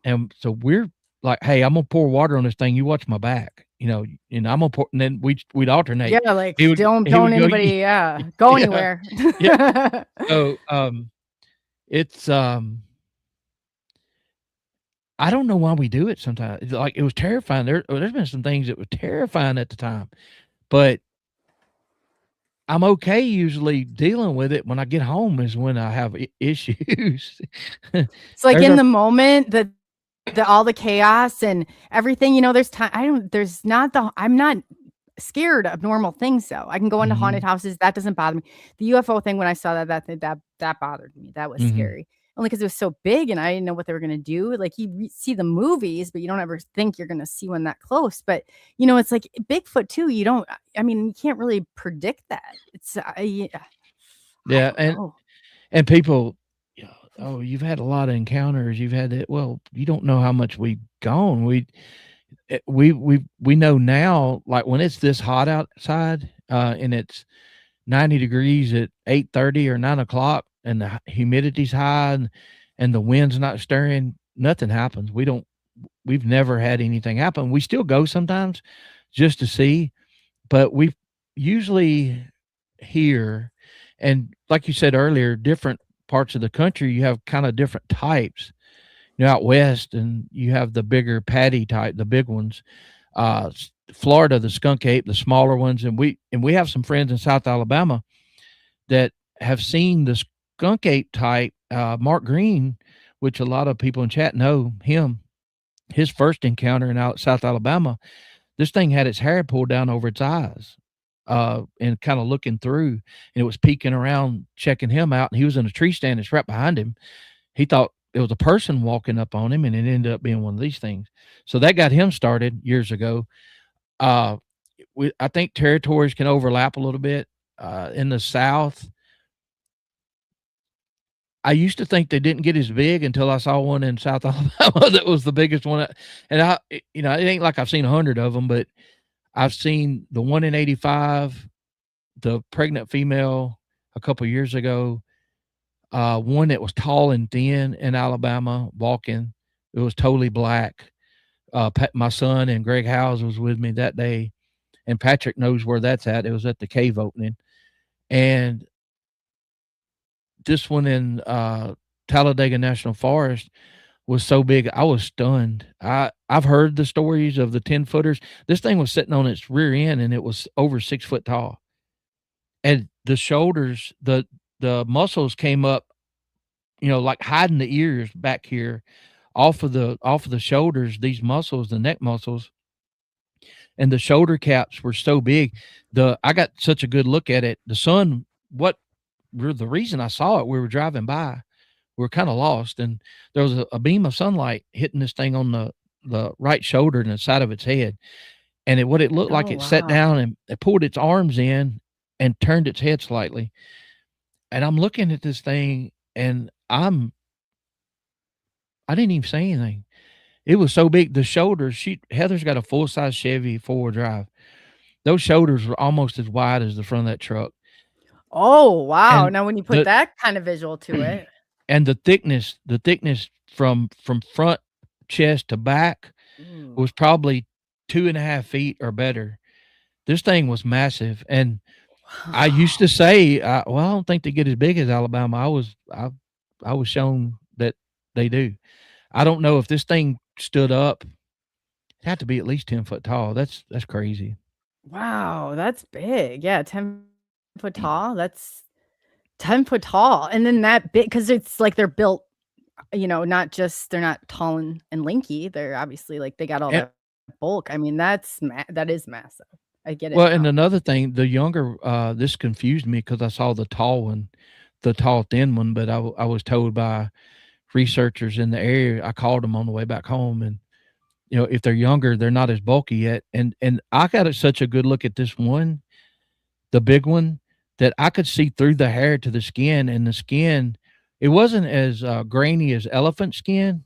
and so we're like, "Hey, I'm gonna pour water on this thing. You watch my back, and I'm gonna pour." And then we'd alternate. Yeah, like don't anybody, go anywhere. Yeah. So it's I don't know why we do it sometimes. It's like, it was terrifying. There's been some things that were terrifying at the time, but I'm okay usually dealing with it. When I get home is when I have issues. It's like in the moment that all the chaos and everything, there's time. I'm not scared of normal things, though. I can go into haunted houses. That doesn't bother me. The UFO thing, when I saw that bothered me. That was scary. Only because it was so big and I didn't know what they were going to do. Like, you see the movies, but you don't ever think you're going to see one that close. But, it's like Bigfoot too. You can't really predict that. It's, yeah. And people, oh, you've had a lot of encounters. You've had it. Well, you don't know how much we've gone. We know now, like when it's this hot outside, and it's 90 degrees at 8:30 or 9 o'clock, and the humidity's high, and the wind's not stirring, nothing happens. We've never had anything happen. We still go sometimes just to see, but we usually hear, and like you said earlier, different parts of the country, you have kind of different types. Out west, and you have the bigger patty type, the big ones. Florida, the skunk ape, the smaller ones, and we have some friends in South Alabama that have seen the skunk ape type. Mark Green, which a lot of people in chat know him, his first encounter in South Alabama, this thing had its hair pulled down over its eyes, and kind of looking through, and it was peeking around, checking him out. And he was in a tree stand that's right behind him. He thought it was a person walking up on him, and it ended up being one of these things. So that got him started years ago. I think territories can overlap a little bit. In the South, I used to think they didn't get as big until I saw one in South Alabama that was the biggest one. And it ain't like I've seen 100 of them, but I've seen the one in 85, the pregnant female a couple years ago, one that was tall and thin in Alabama walking. It was totally black. My son and Greg Howes was with me that day, and Patrick knows where that's at. It was at the cave opening. And this one in Talladega National Forest was so big, I was stunned. I've heard the stories of the 10-footers. This thing was sitting on its rear end, and it was over 6 foot tall. And the shoulders, the muscles came up, like hiding the ears back here off of the shoulders, these muscles, the neck muscles, and the shoulder caps were so big. I got such a good look at it. The sun, the reason I saw it, we were driving by, we were kind of lost, and there was a beam of sunlight hitting this thing on the right shoulder and the side of its head. And what it looked like, it sat down and it pulled its arms in and turned its head slightly. And I'm looking at this thing, and I didn't even say anything. It was so big. The shoulders, Heather's got a full-size Chevy 4-wheel drive. Those shoulders were almost as wide as the front of that truck. Oh, wow. Now, when you put that kind of visual to it. And the thickness from front chest to back was probably 2.5 feet or better. This thing was massive. And I used to say, I don't think they get as big as Alabama. I was shown that they do. I don't know if this thing stood up. It had to be at least 10 foot tall. That's crazy. Wow, that's big. Yeah, 10 foot tall. That's 10 foot tall. And then that big, because it's like they're built, they're not tall and lanky. They're obviously like they got all that bulk. I mean, that is massive. I get it. Well, and another thing, the younger, this confused me because I saw the tall one, the tall, thin one, but I was told by researchers in the area, I called them on the way back home, and if they're younger, they're not as bulky yet. And I got such a good look at this one, the big one, that I could see through the hair to the skin, and the skin, it wasn't as grainy as elephant skin,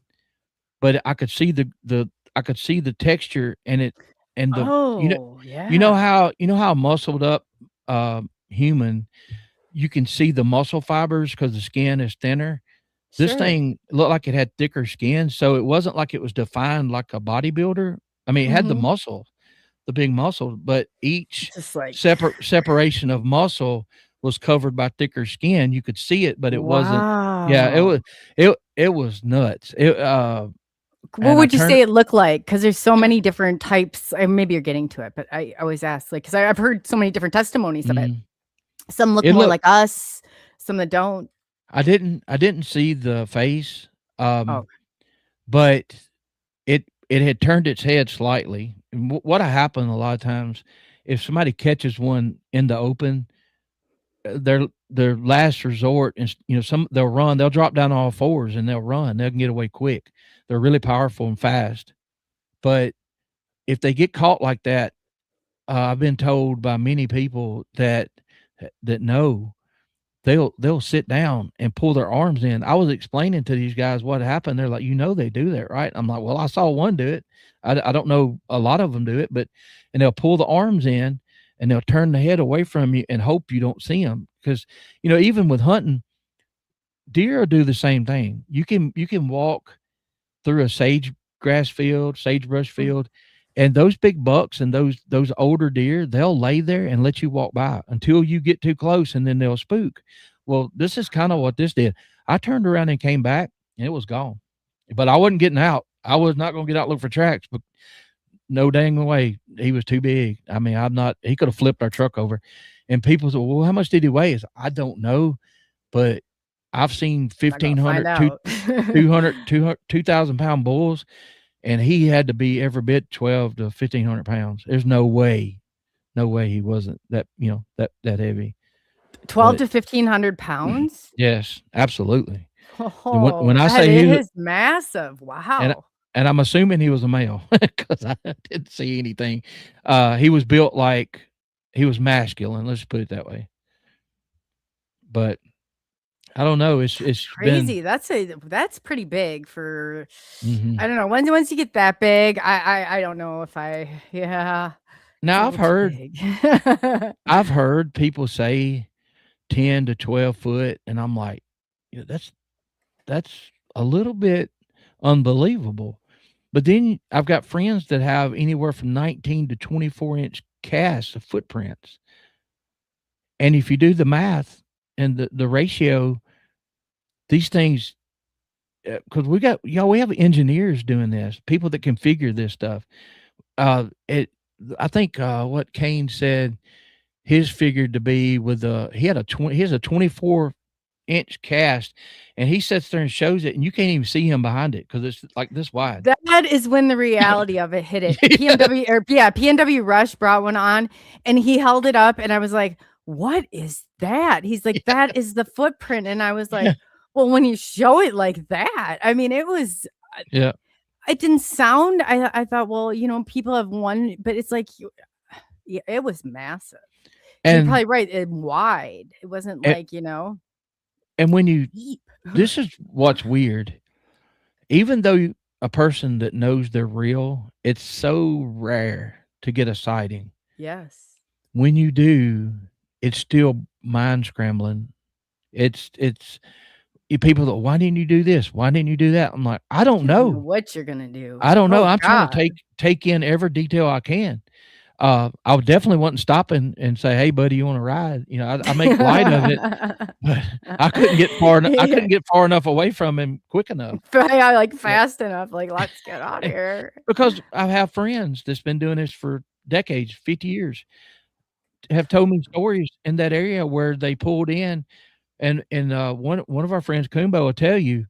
but I could see the texture and it, and the, you know how muscled up human, you can see the muscle fibers because the skin is thinner. This thing looked like it had thicker skin, so it wasn't like it was defined like a bodybuilder. I mean, it had the muscle, the big muscle, but each separation of muscle was covered by thicker skin. You could see it, but it wasn't. Yeah, it was nuts. What would you say it looked like? Because there's so many different types. Maybe you're getting to it, but I always ask, because I've heard so many different testimonies of it. Some look more like us, some that don't. I didn't see the face, but it had turned its head slightly. And what happened a lot of times, if somebody catches one in the open, their last resort is, they'll drop down on all fours and they'll run. They can get away quick. They're really powerful and fast. But if they get caught like that, I've been told by many people that know, they'll sit down and pull their arms in. I was explaining to these guys what happened. They're like, they do that, right? I'm like, well, I saw one do it. I don't know, a lot of them do it, and they'll pull the arms in and they'll turn the head away from you and hope you don't see them. Because, even with hunting, deer will do the same thing. You can walk through a sagebrush field, and those big bucks and those older deer, they'll lay there and let you walk by until you get too close, and then they'll spook. Well, this is kind of what this did. I turned around and came back, and it was gone. But I wasn't getting out. I was not going to get out and look for tracks, but no dang way. He was too big. I mean, he could have flipped our truck over. And people said, well, how much did he weigh? I don't know, but I've seen 1,500, 2,000 pound bulls. and he had to be every bit 12 to 1,500 pounds. There's no way he wasn't that, that heavy. 12 to 1,500 pounds. Yes, absolutely. Oh, when I that say he is massive. Wow. and I'm assuming he was a male because I didn't see anything. He was built like he was masculine. Let's put it that way. But I don't know. It's crazy. Been, that's pretty big for. Mm-hmm. I don't know. Once you get that big, I don't know if I. Yeah. Now I've heard people say 10 to 12 foot, and I'm like, that's a little bit unbelievable. But then I've got friends that have anywhere from 19 to 24-inch casts of footprints. And if you do the math and the ratio, these things, because we have engineers doing this, people that can figure this stuff. I think what Kane said, his figured to be he has a 24-inch cast, and he sits there and shows it, and you can't even see him behind it because it's like this wide. That is when the reality of it hit it. PNW Rush brought one on, and he held it up, and I was like, what is that? He's like, that is the footprint. And I was like, well, when you show it like that, I mean, it was, it didn't sound, I thought, well, people have one, but it's like, it was massive. And you're probably right. It wide. It wasn't like, And when this is what's weird. Even though a person that knows they're real, it's so rare to get a sighting. Yes. When you do, it's still mind scrambling. It's people that, why didn't you do this? Why didn't you do that? I'm like, I don't know what you're gonna do. I don't know. I'm trying to take in every detail I can. I would definitely want to stop and say, hey buddy, you want to ride? I make light of it, but I couldn't get far enough. I couldn't get far enough away from him quick enough. Fast enough. Like, let's get out of here. Because I have friends that's been doing this for decades, 50 years, have told me stories in that area where they pulled in, and one of our friends, Kumbo, will tell you,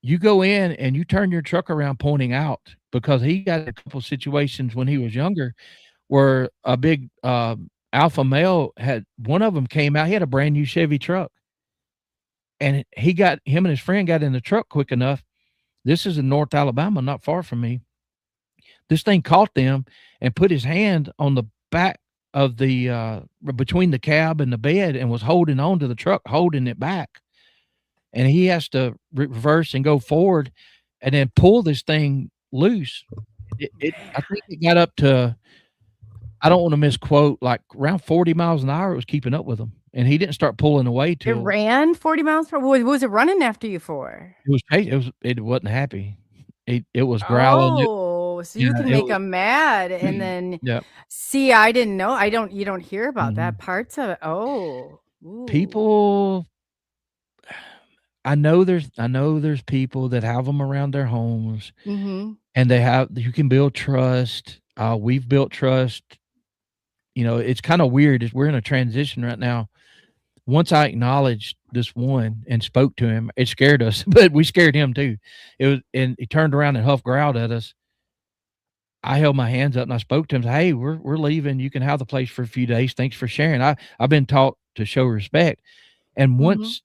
you go in and you turn your truck around pointing out, because he got a couple situations when he was younger where a big alpha male one of them came out. He had a brand new Chevy truck, and him and his friend got in the truck quick enough. This is in North Alabama, not far from me. This thing caught them and put his hand on the back of the between the cab and the bed and was holding on to the truck, holding it back. And he has to reverse and go forward and then pull this thing loose. I think it got up to, I don't want to misquote, like around 40 miles an hour. It was keeping up with him, and he didn't start pulling away till it ran 40 miles per hour. What was it running after you for? It wasn't happy. It was growling. Oh, so you can make them mad, and then see, I didn't know. You don't hear about that parts of it. Oh, people. I know there's people that have them around their homes, and you can build trust. We've built trust. It's kind of weird. We're in a transition right now. Once I acknowledged this one and spoke to him, it scared us, but we scared him too. And he turned around and huff growled at us. I held my hands up and I spoke to him. Said, hey, we're leaving. You can have the place for a few days. Thanks for sharing. I've been taught to show respect. And once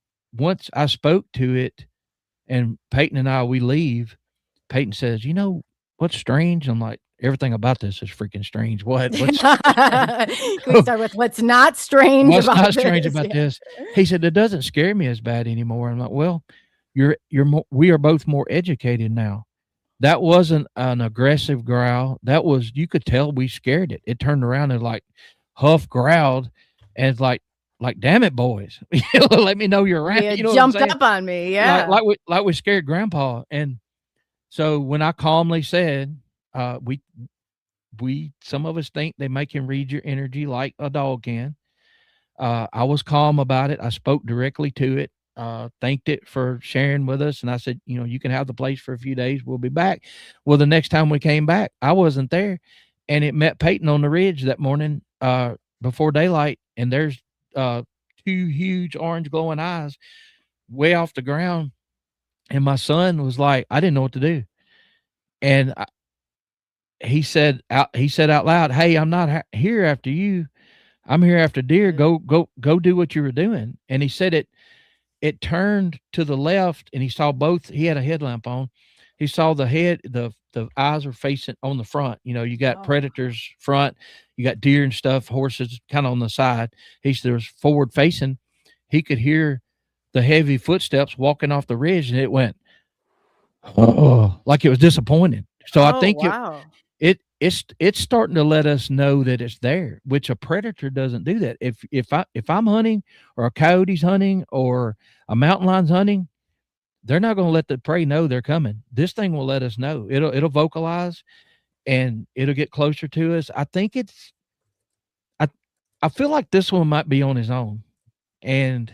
I spoke to it, and Peyton and I, we leave, Peyton says, what's strange? I'm like, everything about this is freaking strange. What's Can we start with what's not strange what's about not this? strange about this? He said, it doesn't scare me as bad anymore. I'm like, well, we are both more educated now. That wasn't an aggressive growl. That was, you could tell we scared it. It turned around and like huff growled, and it's like, damn it, boys, let me know you're around. Yeah, jumped up on me. Yeah. Like we scared grandpa. And so when I calmly said, some of us think they can read your energy like a dog can. I was calm about it. I spoke directly to it, thanked it for sharing with us. And I said, you can have the place for a few days. We'll be back. Well, the next time we came back, I wasn't there, and it met Peyton on the ridge that morning, before daylight. And there's, 2 huge orange glowing eyes way off the ground. And my son was like, I didn't know what to do. And he said out loud, "Hey, I'm not here after you. I'm here after deer. Go do what you were doing." And he said it turned to the left, and he saw both. He had a headlamp on. He saw the head, the eyes are facing on the front. You know, you got predators front, you got deer and stuff, horses kind of on the side. He said there was forward facing. He could hear the heavy footsteps walking off the ridge, and it went, oh, like it was disappointed. So I think it's starting to let us know that it's there, which a predator doesn't do that. If I'm hunting, or a coyote's hunting, or a mountain lion's hunting, they're not going to let the prey know they're coming. This thing will let us know. It'll vocalize, and it'll get closer to us. I think I feel like this one might be on his own, and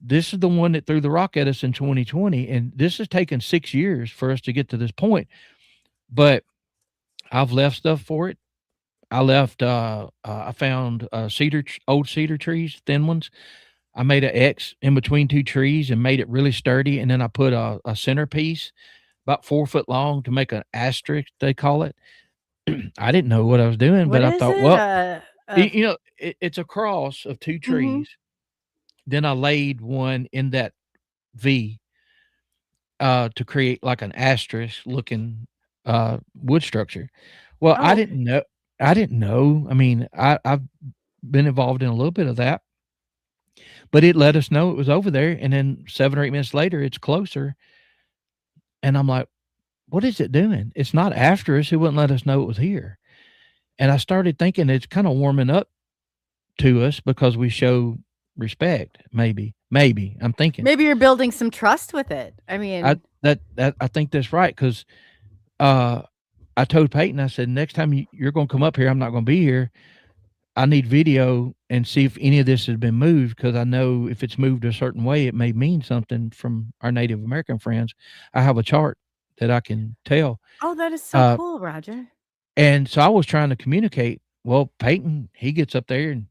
this is the one that threw the rock at us in 2020, and this has taken 6 years for us to get to this point. But I've left stuff for it. I left, I found old cedar trees, thin ones. I made an X in between 2 trees and made it really sturdy. And then I put a centerpiece about 4 foot long to make an asterisk, they call it. I didn't know what I was doing, but I thought, well, you know, it's a cross of 2 trees. Then I laid one in that V to create like an asterisk looking wood structure. Well, I didn't know. I mean, I've been involved in a little bit of that, but it let us know it was over there. And then 7 or 8 minutes later, it's closer. And I'm like, what is it doing? It's not after us. It wouldn't let us know it was here. And I started thinking it's kind of warming up to us because we show respect. Maybe I'm thinking maybe you're building some trust with it. I mean, I think that's right. Cause, I told Peyton, I said, next time you're going to come up here, I'm not going to be here. I need video and see if any of this has been moved, because I know if it's moved a certain way, it may mean something from our Native American friends. I have a chart that I can tell. Oh, that is so cool, Roger. And so I was trying to communicate. Well, Peyton, he gets up there, and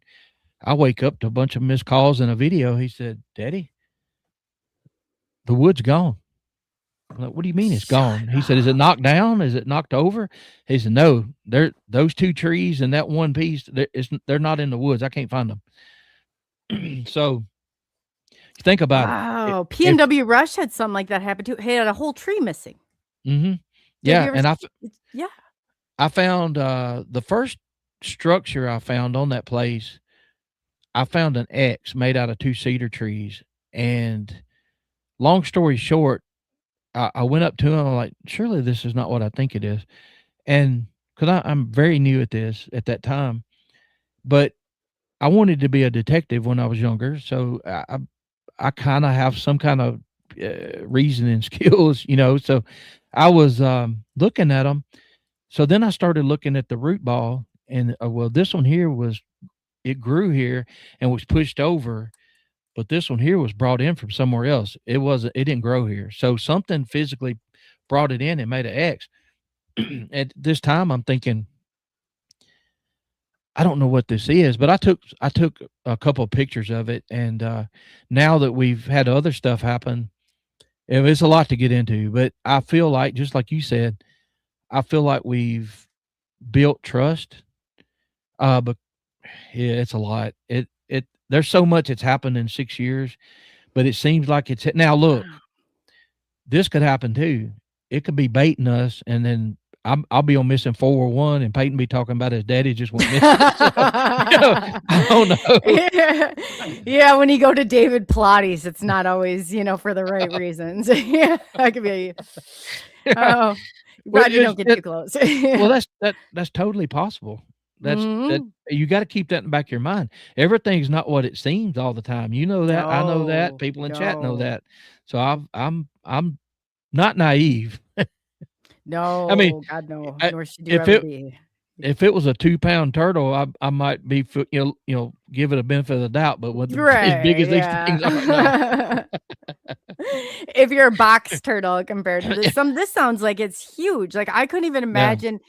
I wake up to a bunch of missed calls and a video. He said, Daddy, the wood's gone. I'm like, what do you mean it's gone? He said, is it knocked down? Is it knocked over? He said, no, those 2 trees and that one piece, they're not in the woods. I can't find them. So think about it. Wow. P&W Rush had something like that happen too. He had a whole tree missing. Mm-hmm. Yeah. And yeah, I found the first structure I found on that place, I found an X made out of 2 cedar trees. And long story short, I went up to him. I'm like, surely this is not what I think it is. And because I'm very new at this at that time, but I wanted to be a detective when I was younger. So I kind of have some kind of reasoning skills, you know. So I was looking at them. So then I started looking at the root ball, and well, this one here it grew here and was pushed over. But this one here was brought in from somewhere else. It didn't grow here. So something physically brought it in and made an X. At this time, I'm thinking, I don't know what this is, but I took a couple of pictures of it. And now that we've had other stuff happen, it's a lot to get into, but I feel like, just like you said, I feel like we've built trust. But yeah, it's a lot. There's so much that's happened in 6 years, but it seems like it's now. Look, this could happen too. It could be baiting us, and then I'll be on missing 411, and Peyton be talking about his daddy just went missing. So, you know, I don't know. Yeah, when you go to David Pilates, it's not always, you know, for the right reasons. Yeah, that could be. Oh, glad you don't get too close. Well, that's totally possible. That you got to keep that in the back of your mind. Everything's not what it seems all the time. You know that. I know that. People in chat know that. So I'm not naive. No, I mean, God no. Nor should you ever be. If it was a 2-pound turtle, I might be, you know, give it a benefit of the doubt. But with as big as these things are, no. If you're a box turtle compared to this, this sounds like it's huge. Like I couldn't even imagine.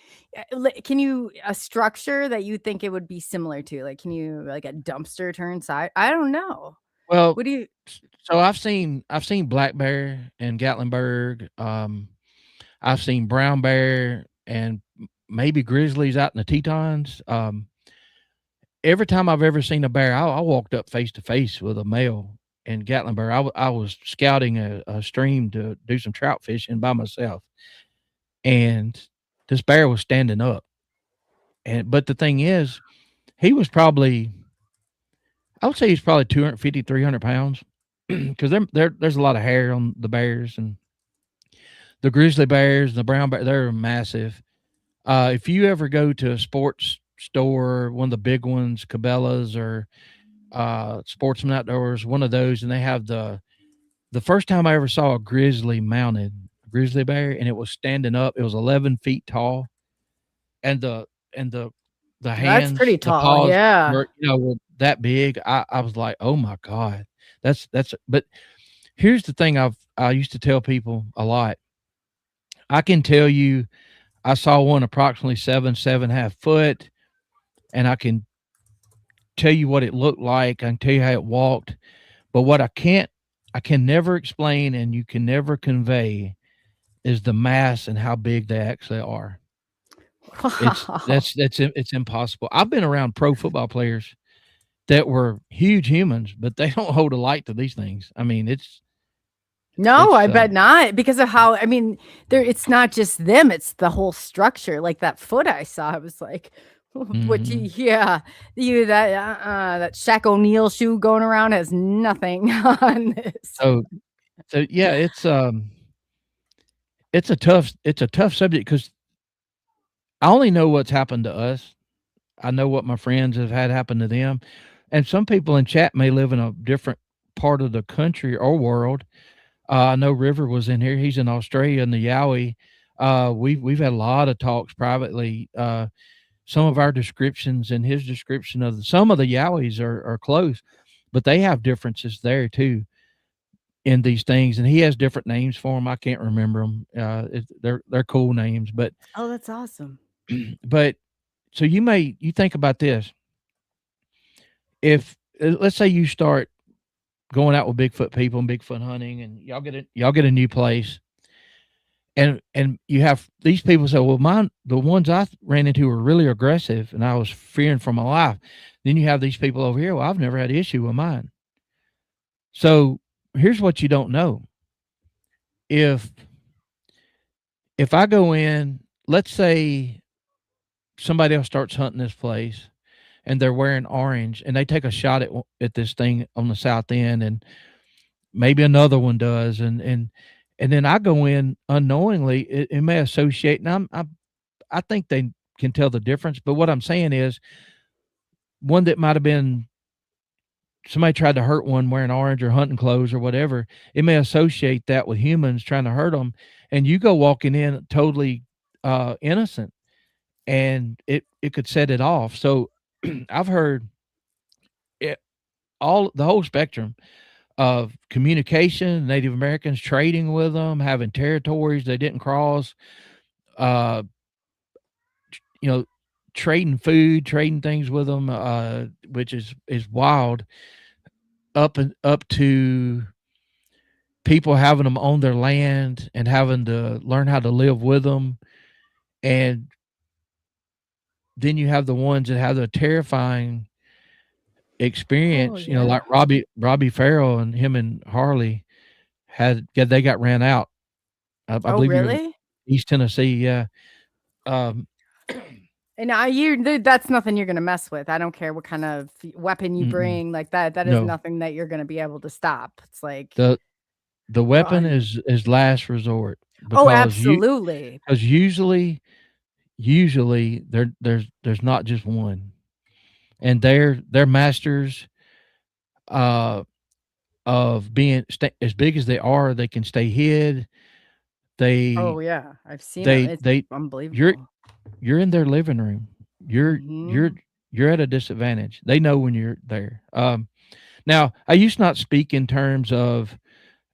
Can you a structure that you think it would be similar to? Like, can you like a dumpster turn side? I don't know. Well, what do you? So I've seen black bear and Gatlinburg. I've seen brown bear and maybe grizzlies out in the Tetons. Every time I've ever seen a bear, I walked up face to face with a male in Gatlinburg. I was scouting a stream to do some trout fishing by myself, and this bear was standing up. But the thing is, he was probably, I would say he's probably 250, 300 pounds, because there's a lot of hair on the bears, and the grizzly bears and the brown bear, they're massive. If you ever go to a sports store, one of the big ones, Cabela's or Sportsman Outdoors, one of those, and they have the first time I ever saw a grizzly mounted grizzly bear, and it was standing up. It was 11 feet tall, and the That's hands, pretty the tall. paws Yeah. were that big. I was like, oh my God, that's. But here's the thing: I used to tell people a lot. I can tell you, I saw one approximately 7.5 foot, and I can tell you what it looked like. I can tell you how it walked, but what I can never explain, and you can never convey, is the mass and how big they actually are. Wow. It's impossible. I've been around pro football players that were huge humans, but they don't hold a light to these things. I mean, No, I bet not, because of how, I mean, it's not just them, it's the whole structure. Like that foot I saw, I was like, what that Shaq O'Neal shoe going around has nothing on this. So yeah, it's a tough subject, because I only know what's happened to us. I know what my friends have had happen to them, and some people in chat may live in a different part of the country or world. I know River was in here. He's in Australia in the Yowie. We've had a lot of talks privately. Some of our descriptions and his description of some of the Yowies are close, but they have differences there too in these things. And he has different names for them. I can't remember them. They're cool names, but oh, that's awesome. But so you think about this. If let's say you start going out with Bigfoot people and Bigfoot hunting, and y'all get a new place, and you have these people say, well, the ones I ran into were really aggressive and I was fearing for my life. Then you have these people over here, well, I've never had an issue with mine. So here's what you don't know. If I go in, let's say somebody else starts hunting this place and they're wearing orange, and they take a shot at this thing on the south end, and maybe another one does, and then I go in unknowingly, it may associate, and I think they can tell the difference. But what I'm saying is, one that might have been somebody tried to hurt one wearing orange or hunting clothes or whatever, it may associate that with humans trying to hurt them, and you go walking in totally innocent, and it could set it off. So I've heard the whole spectrum of communication, Native Americans trading with them, having territories they didn't cross, trading food, trading things with them, which is wild, up to people having them on their land and having to learn how to live with them. And then you have the ones that have the terrifying experience, like Robbie Farrell and him and Harley they got ran out. I believe really? You're in East Tennessee. Yeah. And that's nothing you're going to mess with. I don't care what kind of weapon you bring, like that is nothing that you're going to be able to stop. It's like the weapon is last resort. Oh, absolutely. Because usually there's not just one, and they're masters of being as big as they are. They can stay hid. Oh yeah, I've seen it. It's unbelievable. You're in their living room. You're at a disadvantage. They know when you're there. Now I used to not speak in terms of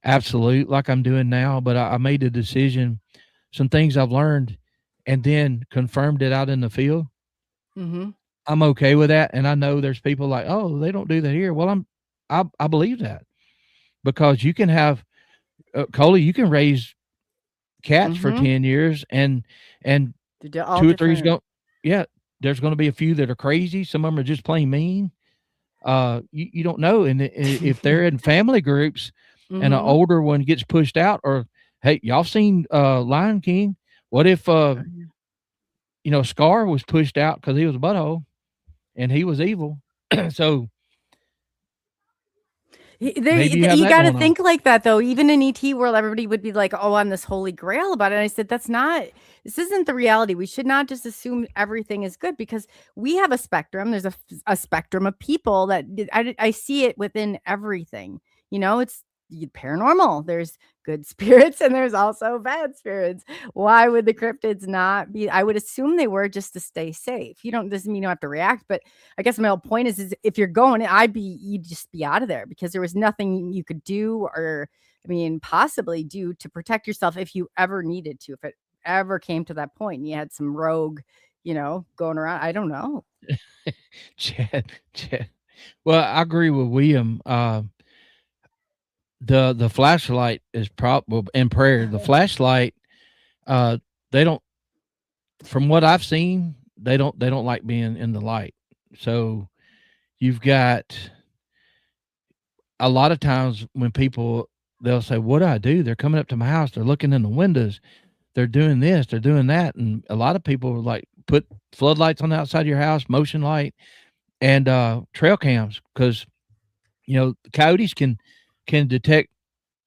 absolute like I'm doing now, but I made a decision, some things I've learned, and then confirmed it out in the field. I'm okay with that. And I know there's people like, oh, they don't do that here. Well, I believe that, because you can have Coley, you can raise cats for 10 years, and two or three's going, there's going to be a few that are crazy. Some of them are just plain mean. You don't know. And if they're in family groups and an older one gets pushed out, or, hey, y'all seen Lion King? What if, Scar was pushed out because he was a butthole and he was evil? So maybe you got to think like that, though. Even in ET world, everybody would be like, oh, I'm this holy grail about it. And I said, this isn't the reality. We should not just assume everything is good, because we have a spectrum. There's a spectrum of people that I see it within everything. It's paranormal. There's good spirits and there's also bad spirits. Why would the cryptids not be? I would assume they were, just to stay safe. Doesn't mean you don't have to react, but I guess my whole point is if you're going, you'd just be out of there, because there was nothing you could do, or possibly do, to protect yourself if you ever needed to, if it ever came to that point and you had some rogue, going around. I don't know. Chad. Well, I agree with William. The flashlight is probably in prayer. The flashlight, they don't, from what I've seen, they don't like being in the light. So you've got a lot of times when people, they'll say, what do I do? They're coming up to my house. They're looking in the windows. They're doing this, they're doing that. And a lot of people like put floodlights on the outside of your house, motion light, and trail cams, because, coyotes can detect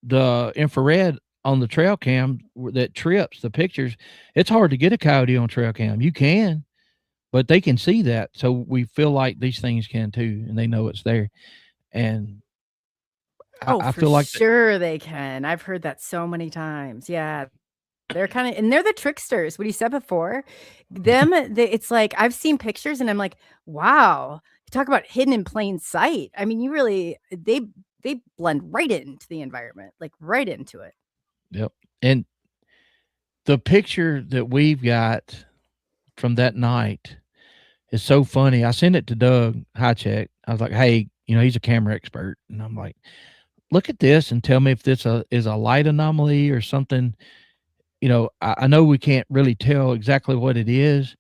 the infrared on the trail cam that trips the pictures. It's hard to get a coyote on trail cam. You can, but they can see that. So we feel like these things can too, and they know it's there. And I feel like sure they can. I've heard that so many times. Yeah. They're and they're the tricksters. What you said before, it's like, I've seen pictures and I'm like, wow, you talk about hidden in plain sight. You really, they blend right into the environment, like right into it. Yep. And the picture that we've got from that night is so funny. I sent it to Doug Highcheck. I was like, hey, he's a camera expert. And I'm like, look at this and tell me if this is a light anomaly or something. I know we can't really tell exactly what it is,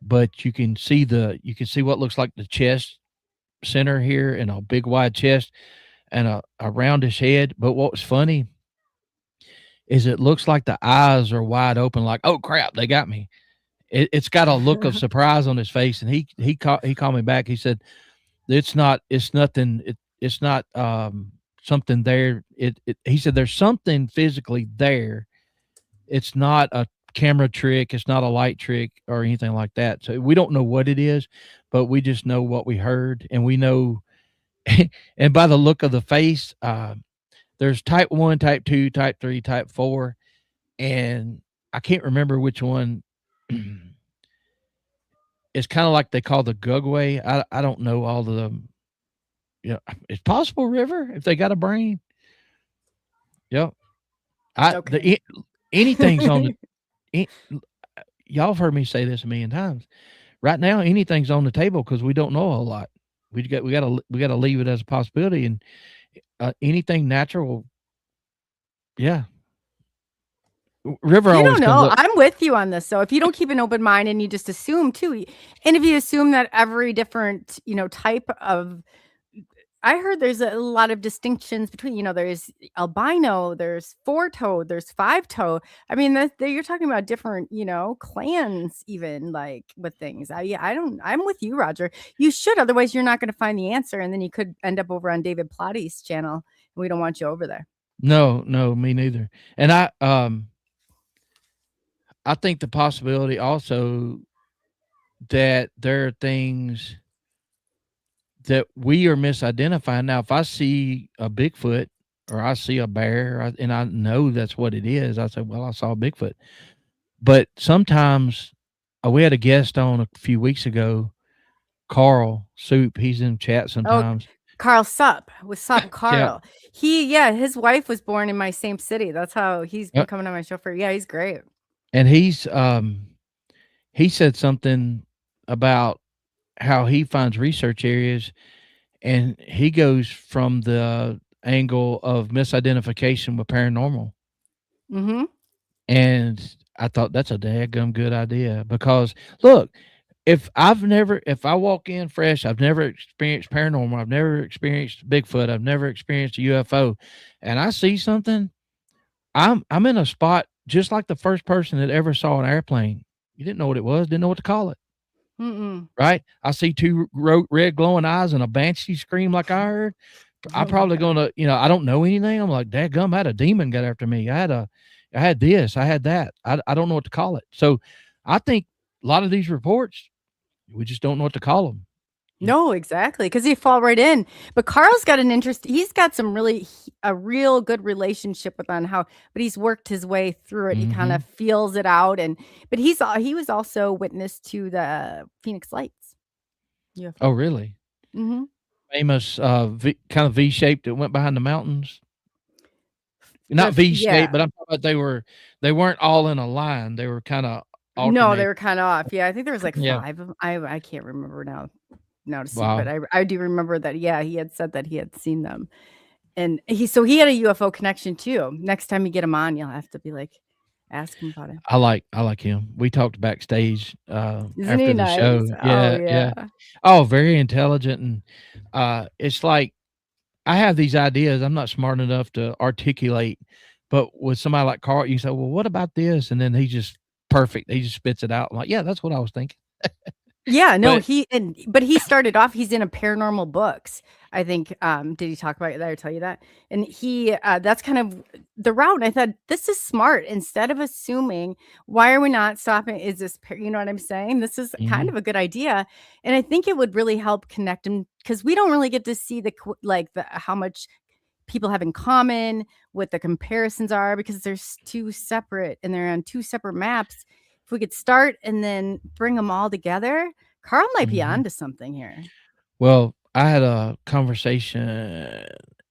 but you can see what looks like the chest center here, and a big wide chest and a roundish head. But what was funny is it looks like the eyes are wide open, like, oh crap, they got me. It's got a look of surprise on his face. And he called me back. He said, it's not something there. He said, there's something physically there. It's not a camera trick. It's not a light trick or anything like that. So we don't know what it is, but we just know what we heard, and we know, and by the look of the face, there's type 1, type 2, type 3, type 4. And I can't remember which one. It's kind of like they call the Gugway. I don't know all of them. It's possible, River, if they got a brain. Yep. Anything's on the, y'all have heard me say this a million times. Right now, anything's on the table because we don't know a lot. We got to leave it as a possibility, and anything natural. Yeah. River, you don't know. I'm with you on this. So if you don't keep an open mind and you just assume too, and if you assume that every different type of, I heard there's a lot of distinctions between, there's albino, there's 4-toed, there's 5-toe. You're talking about different, clans, even, like, with things. I'm with you, Roger. You should, otherwise you're not going to find the answer. And then you could end up over on David Plotty's channel. And we don't want you over there. No, me neither. And I think the possibility also that there are things that we are misidentifying. Now, if I see a Bigfoot or I see a bear and I know that's what it is, I say, well, I saw a Bigfoot. But sometimes we had a guest on a few weeks ago, Carl Soup. He's in chat sometimes. Oh, Carl Sup. What's up, Carl? Yeah. His wife was born in my same city. That's how he's been coming on my show for. Yeah, he's great. And he said something about how he finds research areas, and he goes from the angle of misidentification with paranormal. Mm-hmm. And I thought that's a daggum good idea because look, if I walk in fresh, I've never experienced paranormal, I've never experienced Bigfoot, I've never experienced a UFO, and I see something, I'm in a spot just like the first person that ever saw an airplane. You didn't know what it was, didn't know what to call it. Right? I see two red glowing eyes and a banshee scream like I heard. I'm probably gonna, I don't know anything. I'm like, dadgum, I had a demon get after me. I had this, I had that. I don't know what to call it. So I think a lot of these reports, we just don't know what to call them. No, exactly, because they fall right in. But Carl's got he's got some a real good relationship with but he's worked his way through it. He kind of feels it out. But he was also witness to the Phoenix Lights UFO. Oh, really? Mm-hmm. Famous, kind of V-shaped that went behind the mountains. Not V-shaped, but I'm talking about they weren't all in a line. They were kind of no, they were kind of off. Yeah, I think there was like 5 of them. I can't remember now to see, but I do remember that. Yeah, he had said that he had seen them, and he had a UFO connection too. Next time you get him on, you'll have to be like, ask him about it. I like him. We talked backstage Isn't after he the nice? show. Yeah. Oh, very intelligent, and it's like I have these ideas. I'm not smart enough to articulate, but with somebody like Carl, you say, "Well, what about this?" And then he's just perfect. He just spits it out. I'm like, yeah, that's what I was thinking. Yeah, no, but he started off, he's in a paranormal books. I think, did he talk about that or tell you that? And he, that's kind of the route. And I thought, this is smart. Instead of assuming, why are we not stopping? Is this, you know what I'm saying? This is kind of a good idea. And I think it would really help connect him because we don't really get to see how much people have in common, what the comparisons are, because there's two separate and they're on two separate maps. If we could start and then bring them all together, Carl might be onto something here. Well, I had a conversation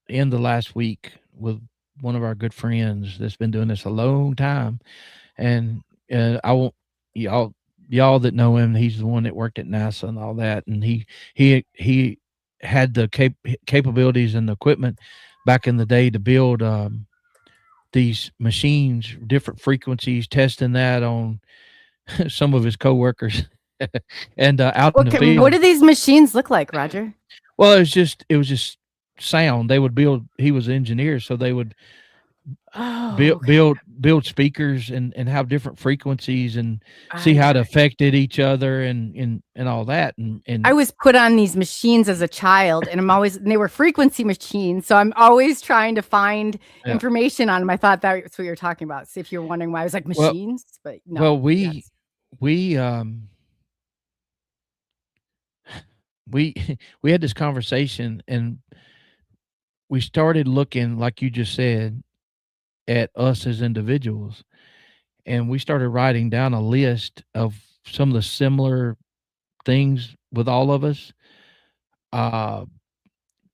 in the last week with one of our good friends that's been doing this a long time, and I won't y'all that know him. He's the one that worked at NASA and all that, and he had the capabilities and the equipment back in the day to build these machines, different frequencies, testing that on some of his coworkers and out in the field. What do these machines look like, Roger? Well, it was just sound. They would build. He was an engineer, so they would build speakers and have different frequencies and see how it affected each other and all that. And I was put on these machines as a child, and they were frequency machines, so I'm always trying to find information on them. I thought that's what you're talking about. So if you're wondering why I was like machines, but no. Well, we had this conversation and we started looking, like you just said, at us as individuals, and we started writing down a list of some of the similar things with all of us,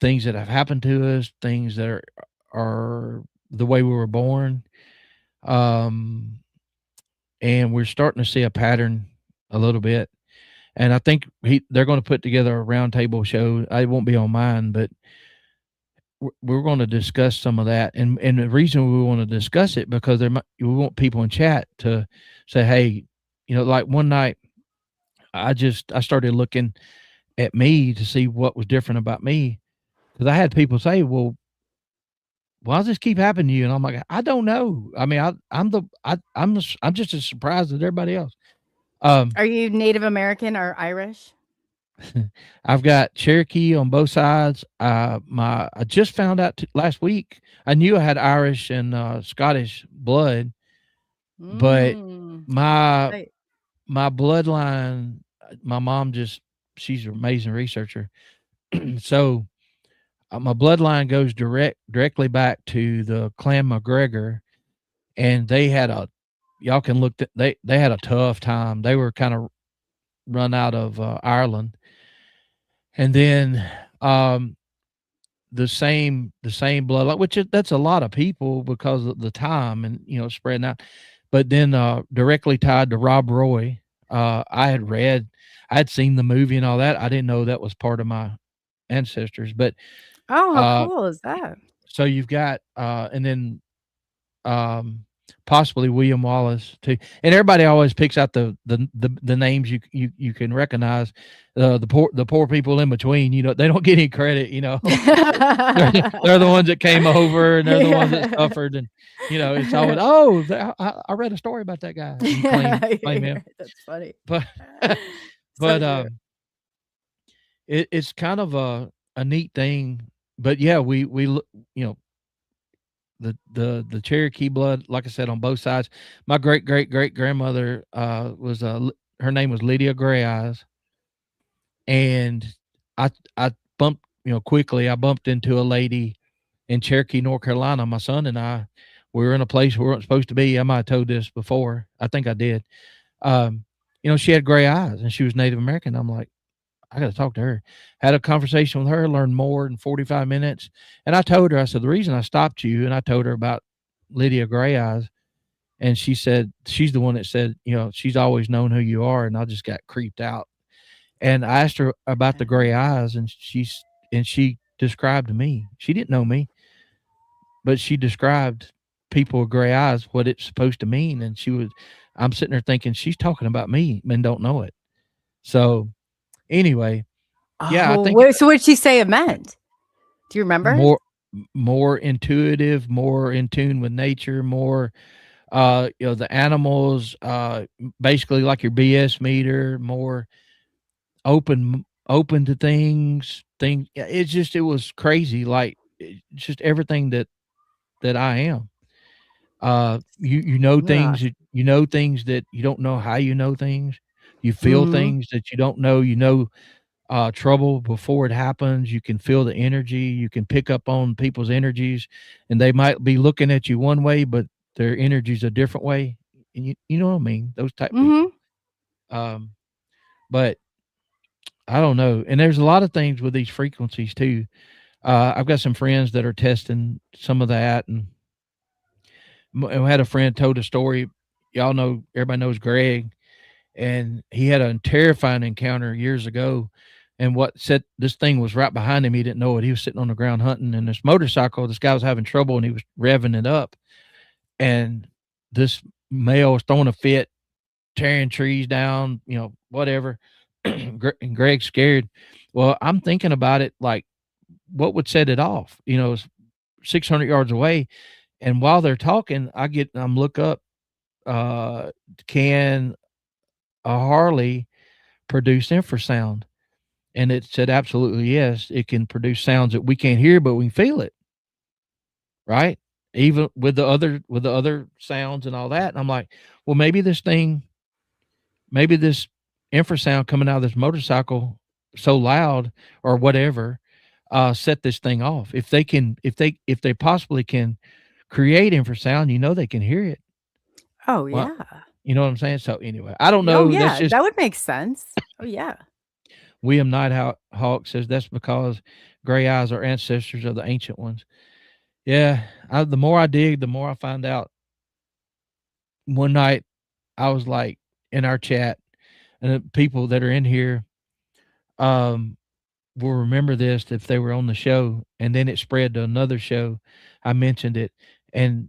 things that have happened to us, things that are the way we were born, and we're starting to see a pattern a little bit. And I think they're going to put together a roundtable show. I won't be on mine, but we're going to discuss some of that. And the reason we want to discuss it because we want people in chat to say, hey, like one night I started looking at me to see what was different about me. Cause I had people say, well, why does this keep happening to you? And I'm like, I don't know. I mean, I'm just as surprised as everybody else. Are you Native American or Irish? I've got Cherokee on both sides. I just found out last week. I knew I had Irish and Scottish blood, but my bloodline, my mom she's an amazing researcher. So my bloodline goes directly back to the Clan McGregor, and they had y'all can look at, they had a tough time. They were kind of run out of Ireland. And then the same blood, which that's a lot of people because of the time and spreading out. But then directly tied to Rob Roy, I had seen the movie and all that. I didn't know that was part of my ancestors. But how cool is that? So you've got and then possibly William Wallace too. And everybody always picks out the names you can recognize. The poor people in between, you know, they don't get any credit, you know. they're the ones that came over, and they're the ones that suffered, and you know, it's always, I read a story about that guy. And claim him. That's funny. But it's kind of a neat thing. But yeah, we you know, the Cherokee blood, like I said, on both sides. My great grandmother was her name was Lydia Gray Eyes, and I bumped, you know, quickly I bumped into a lady in Cherokee, North Carolina. My son and I, we were in a place we weren't supposed to be. I might have told this before. I think I did. You know, she had gray eyes and she was Native American. I'm like, I got to talk to her. Had a conversation with her, learned more in 45 minutes. And I told her, I said, the reason I stopped you, and I told her about Lydia Gray Eyes. And she said, she's the one that said, you know, she's always known who you are. And I just got creeped out. And I asked her about the gray eyes, and she described to me. She didn't know me, but she described people with gray eyes, what it's supposed to mean. And I'm sitting there thinking, she's talking about me and don't know it. So anyway, yeah, I think. So what did she say it meant? Do you remember? More intuitive, more in tune with nature, more, you know, the animals, basically like your BS meter, more open to things. It was crazy. Like, just everything that I am. You know things, you know things that you don't know how you know things. You feel things that you don't know. You know, trouble before it happens. You can feel the energy. You can pick up on people's energies, and they might be looking at you one way, but their energy's a different way. And you know what I mean? Those type people. But I don't know. And there's a lot of things with these frequencies too. I've got some friends that are testing some of that, and I had a friend told a story. Y'all know, everybody knows Greg, and he had a terrifying encounter years ago. And what said, this thing was right behind him. He didn't know it. He was sitting on the ground hunting, and this motorcycle, this guy was having trouble, and he was revving it up. And this male was throwing a fit, tearing trees down, you know, whatever. And Greg's scared. Well, I'm thinking about it, like, what would set it off? You know, it's 600 yards away. And while they're talking, I'm look up, can a Harley produce infrasound? And it said, absolutely, yes. It can produce sounds that we can't hear, but we can feel it. Right. Even with the other sounds and all that. And I'm like, well, maybe this infrasound coming out of this motorcycle so loud or whatever, set this thing off. If they possibly can create infrasound, you know, they can hear it. Oh, yeah. You know what I'm saying? So anyway, I don't know. Oh, yeah, that would make sense. Oh, yeah. William Nighthawk says that's because gray eyes are ancestors of the ancient ones. Yeah. The more I dig, the more I find out. One night I was like in our chat, and the people that are in here, will remember this if they were on the show, and then it spread to another show. I mentioned it, and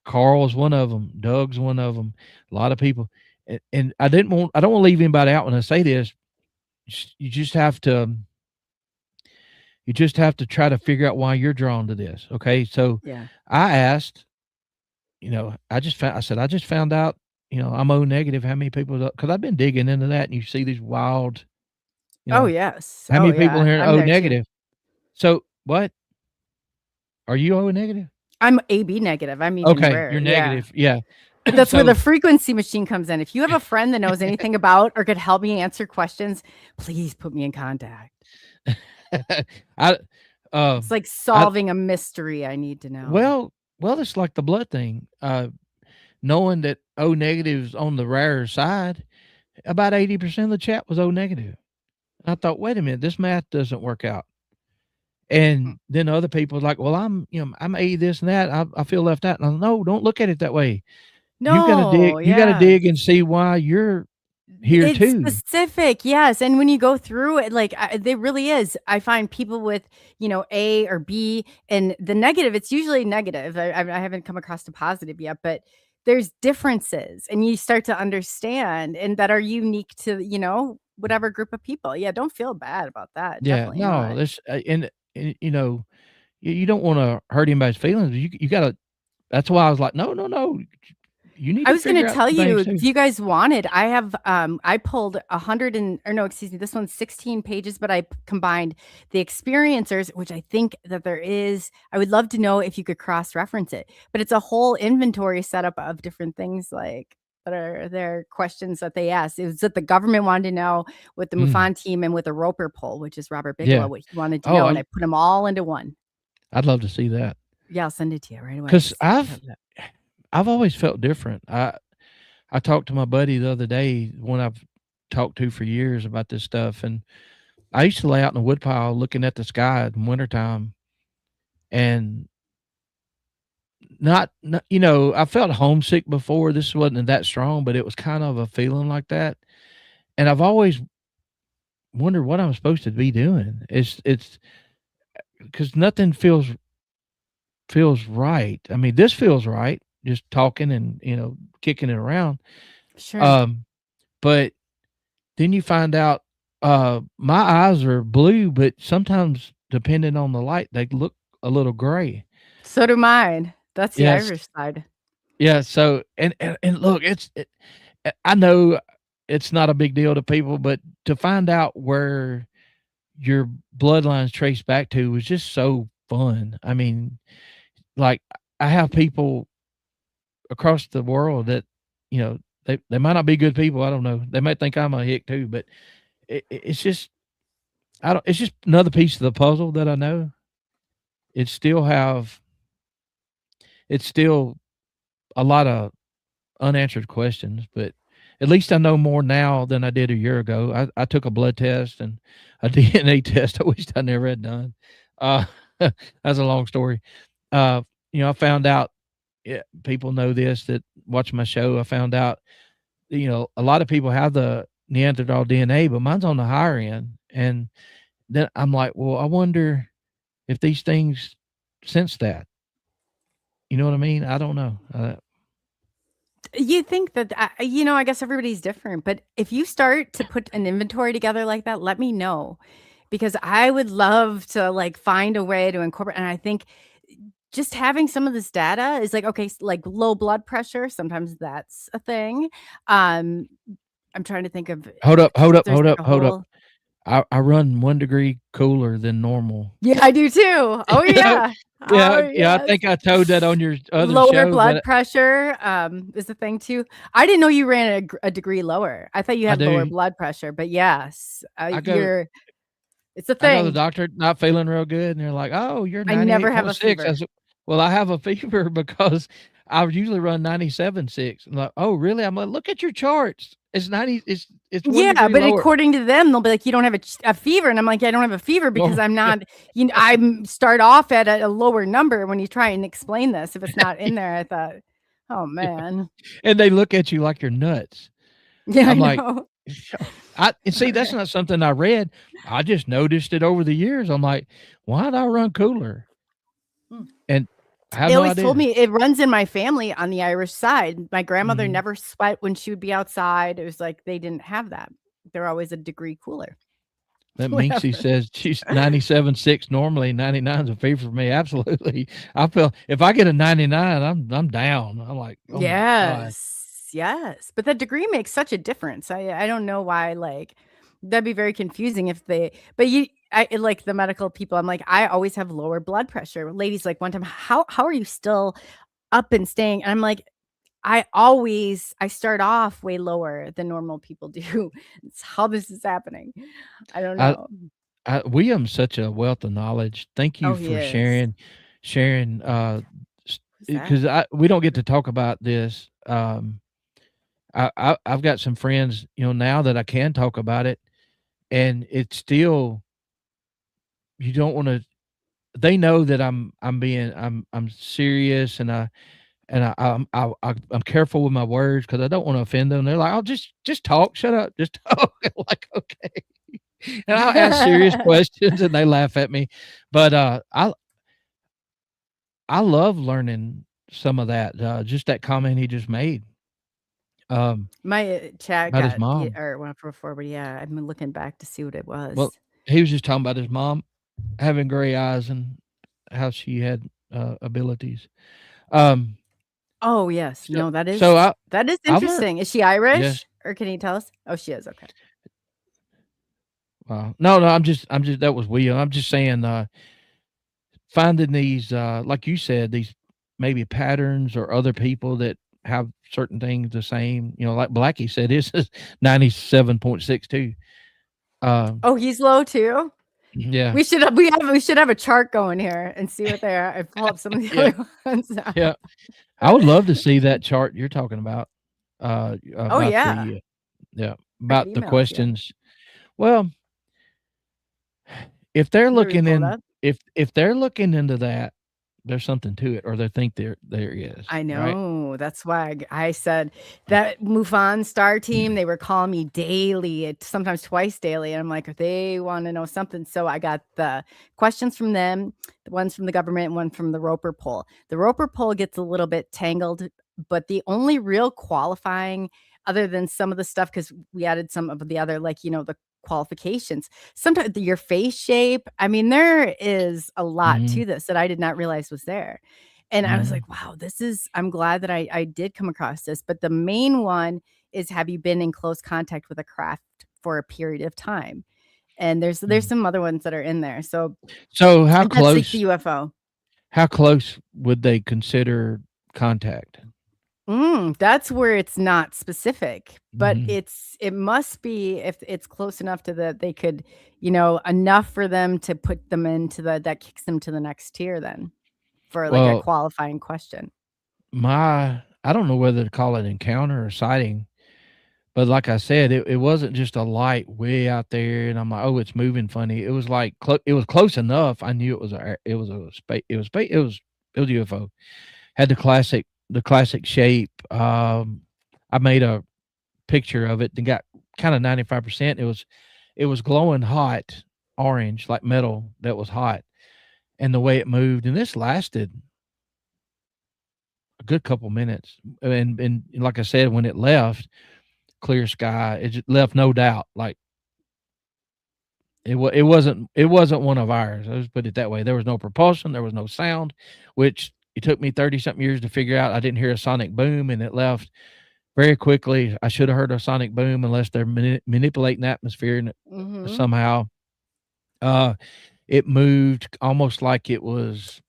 Carl was one of them. Doug's one of them. A lot of people, and I don't want to leave anybody out when I say this. You just have to try to figure out why you're drawn to this. Okay, so yeah. I asked, you know, I just found out, you know, I'm O negative. How many people? Because I've been digging into that, and you see these wild. You know, yes. How many people here are O negative? So what? Are you O negative? I'm AB negative. I'm even okay. rare. You're negative. Yeah. That's where the frequency machine comes in. If you have a friend that knows anything about or could help me answer questions, please put me in contact. It's like solving a mystery. I need to know. Well, it's like the blood thing. Knowing that O negative is on the rarer side, about 80% of the chat was O negative. I thought, wait a minute, this math doesn't work out. And then other people were like, well, I'm A this and that. I feel left out. And no, don't look at it that way. No, you gotta dig and see why you're here too. It's specific. Yes. And when you go through it, like there really is, I find people with, you know, A or B, and the negative, it's usually negative. I haven't come across the positive yet, but there's differences, and you start to understand, and that are unique to, whatever group of people. Yeah, don't feel bad about that. Yeah, Definitely no, not. this you know, you don't want to hurt anybody's feelings. You gotta. That's why I was like, no, no, no. You need I to was gonna figure out tell some things you, too. if you guys wanted, I have I pulled 100 or no, excuse me, this one's 16 pages, but I combined the experiencers, which I think that there is. I would love to know if you could cross-reference it. But it's a whole inventory setup of different things like that are their questions that they asked. It was that the government wanted to know with the Mm, MUFON team and with the Roper poll, which is Robert Bigelow, yeah. what he wanted to Oh, know, and I put them all into one. I'd love to see that Yeah, I'll send it to you right away. because So you have that. I've always felt different. I talked to my buddy the other day, one I've talked to for years about this stuff, and I used to lay out in the woodpile looking at the sky in wintertime, and not, I felt homesick before. This wasn't that strong, but it was kind of a feeling like that. And I've always wondered what I'm supposed to be doing. It's because nothing feels right. I mean, this feels right, just talking and kicking it around. Sure. But then you find out my eyes are blue, but sometimes depending on the light, they look a little gray. So do mine. That's the Yes. Irish side. Yeah. So and look, I know it's not a big deal to people, but to find out where your bloodlines trace back to was just so fun. I mean, like I have people across the world that, they might not be good people. I don't know. They might think I'm a hick too, but it's just, it's just another piece of the puzzle that I know. It's still a lot of unanswered questions, but at least I know more now than I did a year ago. I took a blood test and a DNA test. I wish I never had done. That's a long story. I found out, people know this that watch my show. I found out, a lot of people have the Neanderthal DNA, but mine's on the higher end. And then I'm like, well, I wonder if these things sense that. You know what I mean? I don't know. You think that, I guess everybody's different, but if you start to put an inventory together like that, let me know, because I would love to like find a way to incorporate. And I think just having some of this data is like, okay, like low blood pressure, sometimes that's a thing. I'm trying to think of, Hold up. there's like a whole. I run 1 degree cooler than normal. Yeah, I do too. Oh yeah. Yeah, Oh, yeah. I yes. think I told that on your other Lower show. blood pressure is the thing too. I didn't know you ran a degree lower. I thought you I had lower do. blood pressure, but yes, I go it's a I go to the thing. doctor not feeling real good, and they're like, "Oh, you're I never have a 98.6." I fever. said, "Well, I have a fever because I would usually run 97.6." I'm like, "Oh, really?" I'm like, "Look at your charts. It's 90. It's 1 Yeah, degree but lower." according to them, they'll be like, "You don't have a fever," and I'm like, "I don't have a fever because Well, I'm not." I start off at a lower number when you try and explain this. If it's not in there, I thought, "Oh yeah. man." And they look at you like you're nuts. Yeah, I I'm like, know. and see, that's Okay. not something I read. I just noticed it over the years. I'm like, why'd I run cooler? Hmm. And I have They no always told idea. me it runs in my family on the Irish side. My grandmother Mhm. never sweat when she would be outside. It was like they didn't have that. They're always a degree cooler. That Minxie Whatever. says she's 97.6 normally. 99 is a fever for me. Absolutely. I feel if I get a 99, I'm down. I'm like, oh my God. Yes. But that degree makes such a difference. I don't know why, like, that'd be very confusing if they, but like the medical people, I'm like, I always have lower blood pressure. Ladies, like one time, how are you still up and staying? And I'm like, I start off way lower than normal people do. It's how this is happening. I don't I, know. William's such a wealth of knowledge. Thank you Oh, he for is. sharing, What's that? because we don't get to talk about this. I've got some friends, now that I can talk about it, and it's still, you don't want to, they know that I'm serious, and I'm careful with my words because I don't want to offend them. They're like, "Oh, just talk, shut up, just talk." I'm like, okay. And I'll ask serious questions, and they laugh at me. But I love learning some of that, just that comment he just made. My chat About his got mom. or went for forward. Yeah, I've been looking back to see what it was. Well, he was just talking about his mom having gray eyes and how she had abilities. Oh yes, So, no, that is so I I've learned. interesting. Is she Yes. Irish, or can you tell us? Oh, she is. Okay. Wow. No, I'm just that was William. I'm just saying, finding these, like you said, these maybe patterns or other people that have certain things the same. You know, like Blackie said, this is 97.62. Oh, he's low too. Yeah. We should have a chart going here and see what they are. I pull up some of the Yeah. other ones now. Yeah. I would love to see that chart you're talking about. Oh About yeah, the I about could the email it to you. questions. Well, if they're Here, we looking pull it in, up. if they're looking into that, there's something to it, or they think there is. I Right? know. That's why I said that MUFON Star Team, they were calling me daily, sometimes twice daily. And I'm like, they want to know something. So I got the questions from them, the ones from the government, and one from the Roper poll. The Roper poll gets a little bit tangled, but the only real qualifying, other than some of the stuff, because we added some of the other, like, the qualifications, sometimes your face shape. I mean, there is a lot Mhm. to this that I did not realize was there. And I was Mhm. like, wow, I'm glad that I did come across this. But the main one is, have you been in close contact with a craft for a period of time? And there's Mm. some other ones that are in there. So So how that's like the close UFO. would they consider contact? That's where it's not specific, but Mhm. it must be, if it's close enough to that they could, enough for them to put them into that kicks them to the next tier then, for like a Well, qualifying question. I don't know whether to call it encounter or sighting, but like I said, it wasn't just a light way out there, and I'm like, "Oh, it's moving funny." It was like it was close enough. I knew it was it was UFO. Had the classic shape. I made a picture of it and got kind of 95%. It was glowing hot, orange, like metal that was hot, and the way it moved, and this lasted a good couple minutes. And like I said, when it left, clear sky, it just left no doubt. Like it wasn't one of ours. Let's put it that way. There was no propulsion, there was no sound, which it took me 30 something years to figure out. I didn't hear a sonic boom, and it left very quickly. I should have heard a sonic boom unless they're manipulating the atmosphere and somehow. It moved almost like it was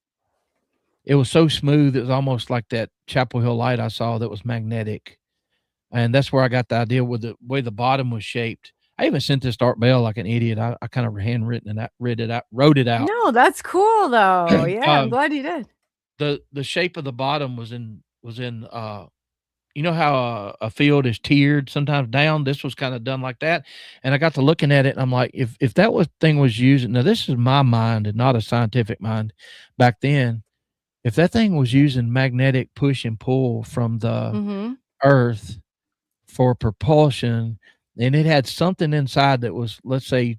so smooth. It was almost like that Chapel Hill light I saw that was magnetic. And that's where I got the idea with the way the bottom was shaped. I even sent this to Art Bell like an idiot. I kind of handwritten and wrote it out. No, that's cool though. Yeah, I'm glad you did. The shape of the bottom was in you know how a field is tiered sometimes down. This was kind of done like that, and I got to looking at it, and I'm like, if that thing was using, now this is my mind and not a scientific mind back then. If that thing was using magnetic push and pull from the earth for propulsion, and it had something inside that was, let's say,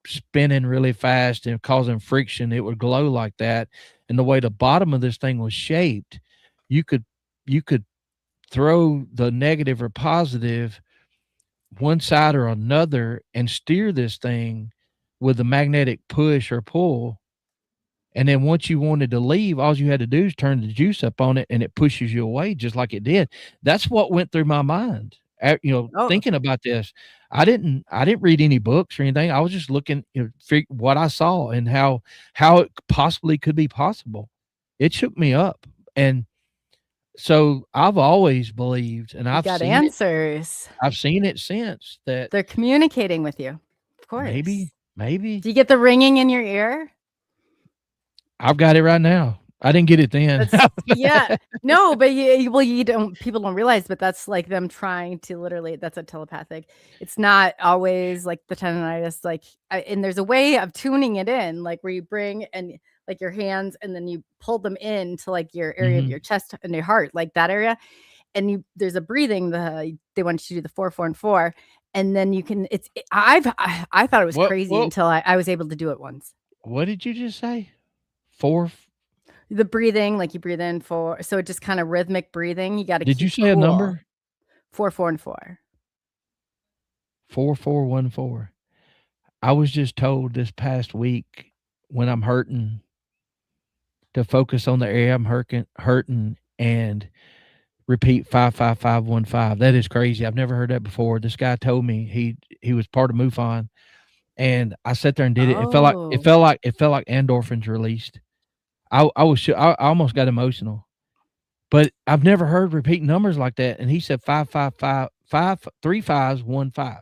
spinning really fast and causing friction, it would glow like that. And the way the bottom of this thing was shaped, you could throw the negative or positive one side or another and steer this thing with a magnetic push or pull. And then once you wanted to leave, all you had to do is turn the juice up on it and it pushes you away just like it did. That's what went through my mind. Oh, Thinking about this, I didn't read any books or anything. I was just looking what I saw and how it possibly could be possible. It shook me up. And so I've always believed, and you I've got seen it. answers. I've seen it since that They're communicating with you. Of course. maybe Do you get the ringing in your ear? I've got it right now. I didn't get it then. Yeah. No, but you don't, people don't realize, but that's like them trying to literally, that's a telepathic. It's not always like the tendonitis, like, and there's a way of tuning it in, like where you bring and like your hands and then you pull them in to like your area of your chest and your heart, like that area. And there's a breathing, they want you to do the 4, 4, and 4. And then you can, I thought it was crazy until I was able to do it once. What did you just say? 4? The breathing, like you breathe in 4, so it just kind of rhythmic breathing. You got to Did you keep say a cool. number? 4, 4, and 4. 4414. I was just told this past week when I'm hurting to focus on the area I'm hurting and repeat 55515. That is crazy. I've never heard that before. This guy told me he was part of MUFON, and I sat there and did it. It felt Oh. like endorphins released. I almost got emotional, but I've never heard repeat numbers like that. And he said 555 53515,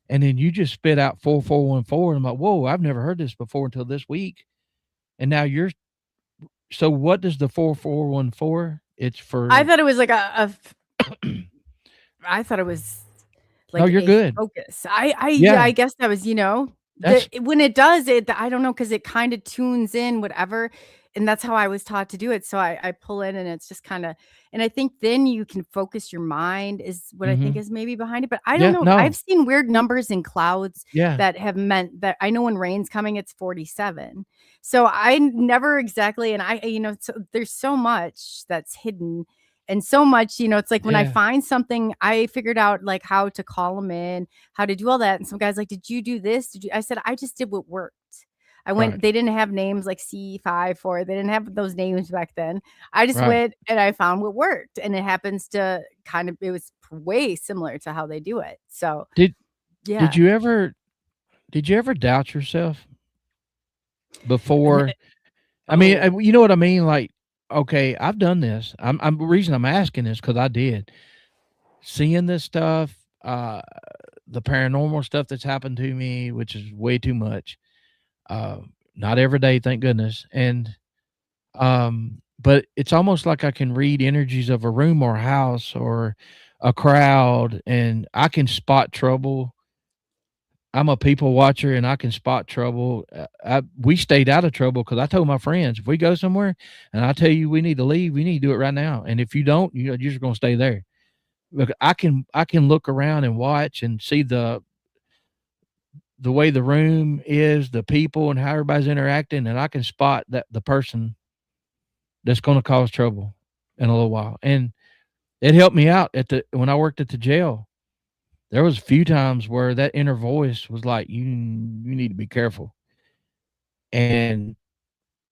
and then you just spit out 4414. And I'm like, whoa, I've never heard this before until this week. And now you're so what does the 4414? It's for. I thought it was like I thought it was like No, you're good. focus. I guess that was, That's when it does it, I don't know, because it kind of tunes in whatever, and that's how I was taught to do it. So I pull in, and it's just kind of, and I think then you can focus your mind is what I think is maybe behind it. But I don't know. no. I've seen weird numbers in clouds Yeah. that have meant that I know when rain's coming, it's 47. So I never exactly, and so there's so much that's hidden. And so much, it's like when I find something, I figured out like how to call them in, how to do all that. And some guys like, did you do this? I said, I just did what worked. I went, they didn't have names like C5 for it. They didn't have those names back then. I just went and I found what worked. And it happens to it was way similar to how they do it. So did you ever doubt yourself before? I mean, you know what I mean? Like, okay, I've done this. The reason I'm asking is because I did. Seeing this stuff, the paranormal stuff that's happened to me, which is way too much. Not every day, thank goodness. And but it's almost like I can read energies of a room or a house or a crowd, and I can spot trouble. I'm a people watcher, and I can spot trouble. We stayed out of trouble because I told my friends, if we go somewhere and I tell you we need to leave, we need to do it right now. And if you don't, you're just going to stay there. Look, I can look around and watch and see the way the room is, the people, and how everybody's interacting, and I can spot that the person that's going to cause trouble in a little while. And it helped me out when I worked at the jail. There was a few times where that inner voice was like, you need to be careful. And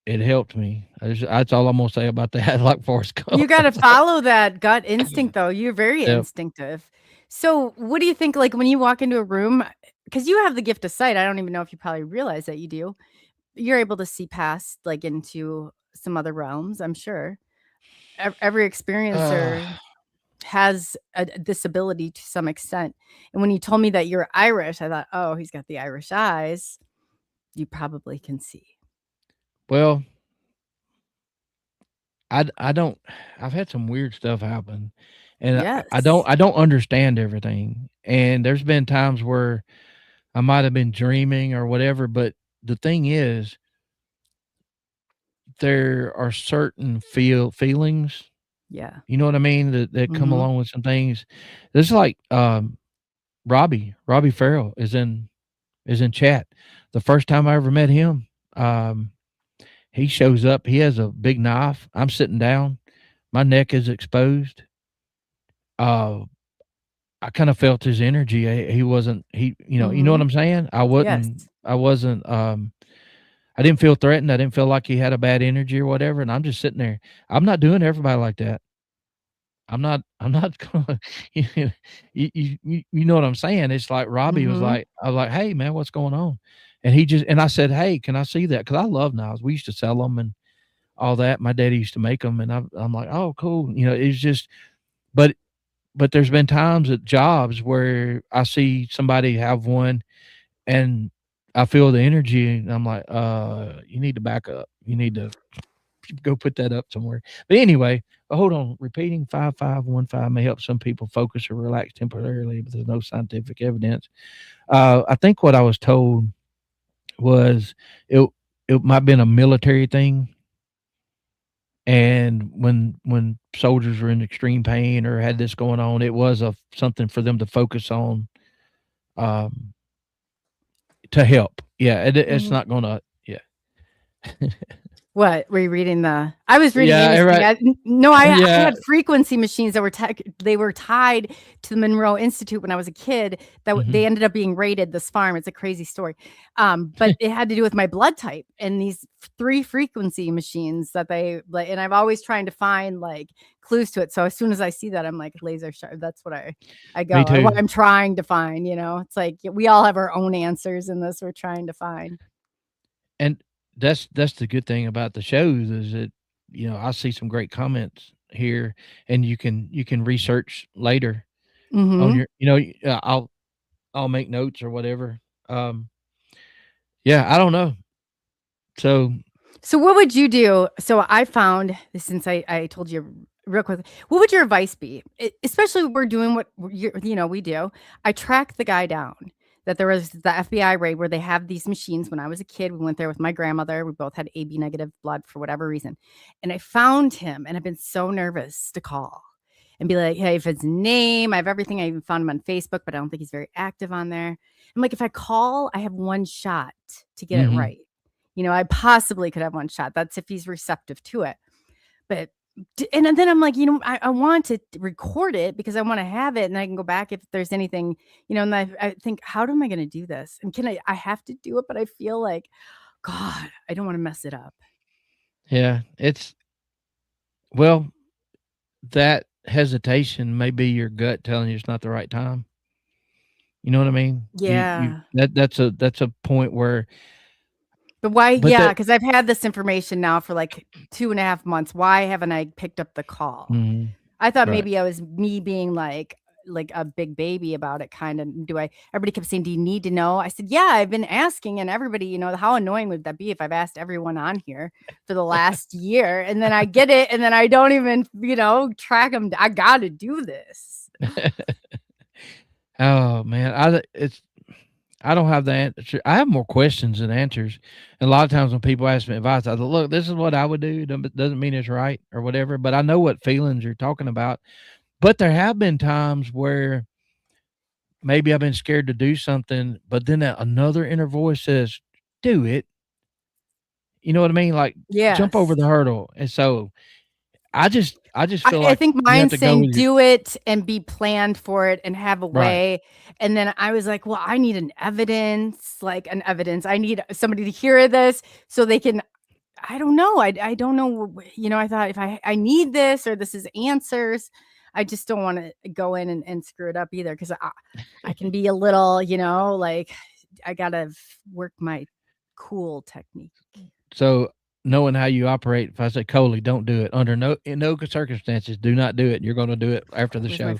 it helped me. That's all I'm going to say about that. Like Forrest Gump. You got to follow that gut instinct, though. You're very instinctive. So what do you think, like when you walk into a room, because you have the gift of sight, I don't even know if you probably realize that you do. You're able to see past, like, into some other realms, I'm sure. Every experiencer has this ability to some extent. And when you told me that you're Irish, I thought, oh, he's got the Irish eyes. You probably can see. Well, I've had some weird stuff happen, and I don't understand everything. And there's been times where I might have been dreaming or whatever, but the thing is, there are certain feelings. Yeah. You know what I mean? That come along with some things. This is like Robbie Farrell is in chat. The first time I ever met him, he shows up. He has a big knife. I'm sitting down. My neck is exposed. I kind of felt his energy. He wasn't. You know what I'm saying? I wasn't. I didn't feel threatened. I didn't feel like he had a bad energy or whatever. And I'm just sitting there. I'm not doing everybody like that. I'm not gonna, you know what I'm saying? It's like Robbie was like, I was like, hey man, what's going on? And I said, hey, can I see that? Cause I love knives. We used to sell them and all that. My daddy used to make them. And I'm like, oh, cool. It's just, but there's been times at jobs where I see somebody have one and I feel the energy and I'm like, you need to back up. You need to go put that up somewhere. But anyway, hold on. Repeating 5515 may help some people focus or relax temporarily, but there's no scientific evidence. I think what I was told was it might have been a military thing. And when soldiers were in extreme pain or had this going on, it was something for them to focus on, to help. Yeah. It's not gonna, yeah. What were you reading? I was reading. Yeah, right. I Yeah. had frequency machines that were they were tied to the Monroe Institute when I was a kid. That they ended up being raided. This farm. It's a crazy story. But it had to do with my blood type and these 3 frequency machines that they like. And I've always trying to find like clues to it. So as soon as I see that, I'm like laser sharp. That's what I go. Me too. What I'm trying to find. It's like we all have our own answers in this. We're trying to find. And that's the good thing about the shows is that, I see some great comments here, and you can research later on your, I'll make notes or whatever. Yeah, I don't know. So what would you do? So I found, since I told you real quick, what would your advice be? Especially we're doing what we do. I tracked the guy down. That there was the FBI raid where they have these machines. When I was a kid, we went there with my grandmother. We both had AB negative blood for whatever reason. And I found him, and I've been so nervous to call and be like, hey, if it's name, I have everything. I even found him on Facebook, but I don't think he's very active on there. I'm like, if I call, I have one shot to get it right. I possibly could have one shot. That's if he's receptive to it. But and then I'm like, I want to record it because I want to have it and I can go back if there's anything, and I think, how am I going to do this? And I have to do it, but I feel like, God, I don't want to mess it up. Yeah, well, that hesitation may be your gut telling you it's not the right time. You know what I mean? Yeah. That's a point where. But why? Yeah, because I've had this information now for like 2.5 months. Why haven't I picked up the call? I thought maybe I was me being like a big baby about it. Kind of. Everybody kept saying, do you need to know? I said, yeah, I've been asking, and everybody, how annoying would that be if I've asked everyone on here for the last year, and then I get it, and then I don't even, track them. I got to do this. Oh man, I don't have the answer. I have more questions than answers. And a lot of times when people ask me advice, I go, look, this is what I would do. Doesn't mean it's right or whatever, but I know what feelings you're talking about. But there have been times where maybe I've been scared to do something, but then another inner voice says, do it. You know what I mean? Like, jump over the hurdle. And so I just feel like I think mine's saying do it and be planned for it and have a way. And then I was like, well, I need an evidence. I need somebody to hear this so they can, I don't know. I don't know. I thought if I need this or this is answers, I just don't want to go in and screw it up either. Cause I can be a little, like I got to work my cool technique. So knowing how you operate, if I say, Coley, don't do it under no circumstances, do not do it. You're going to do it after the show.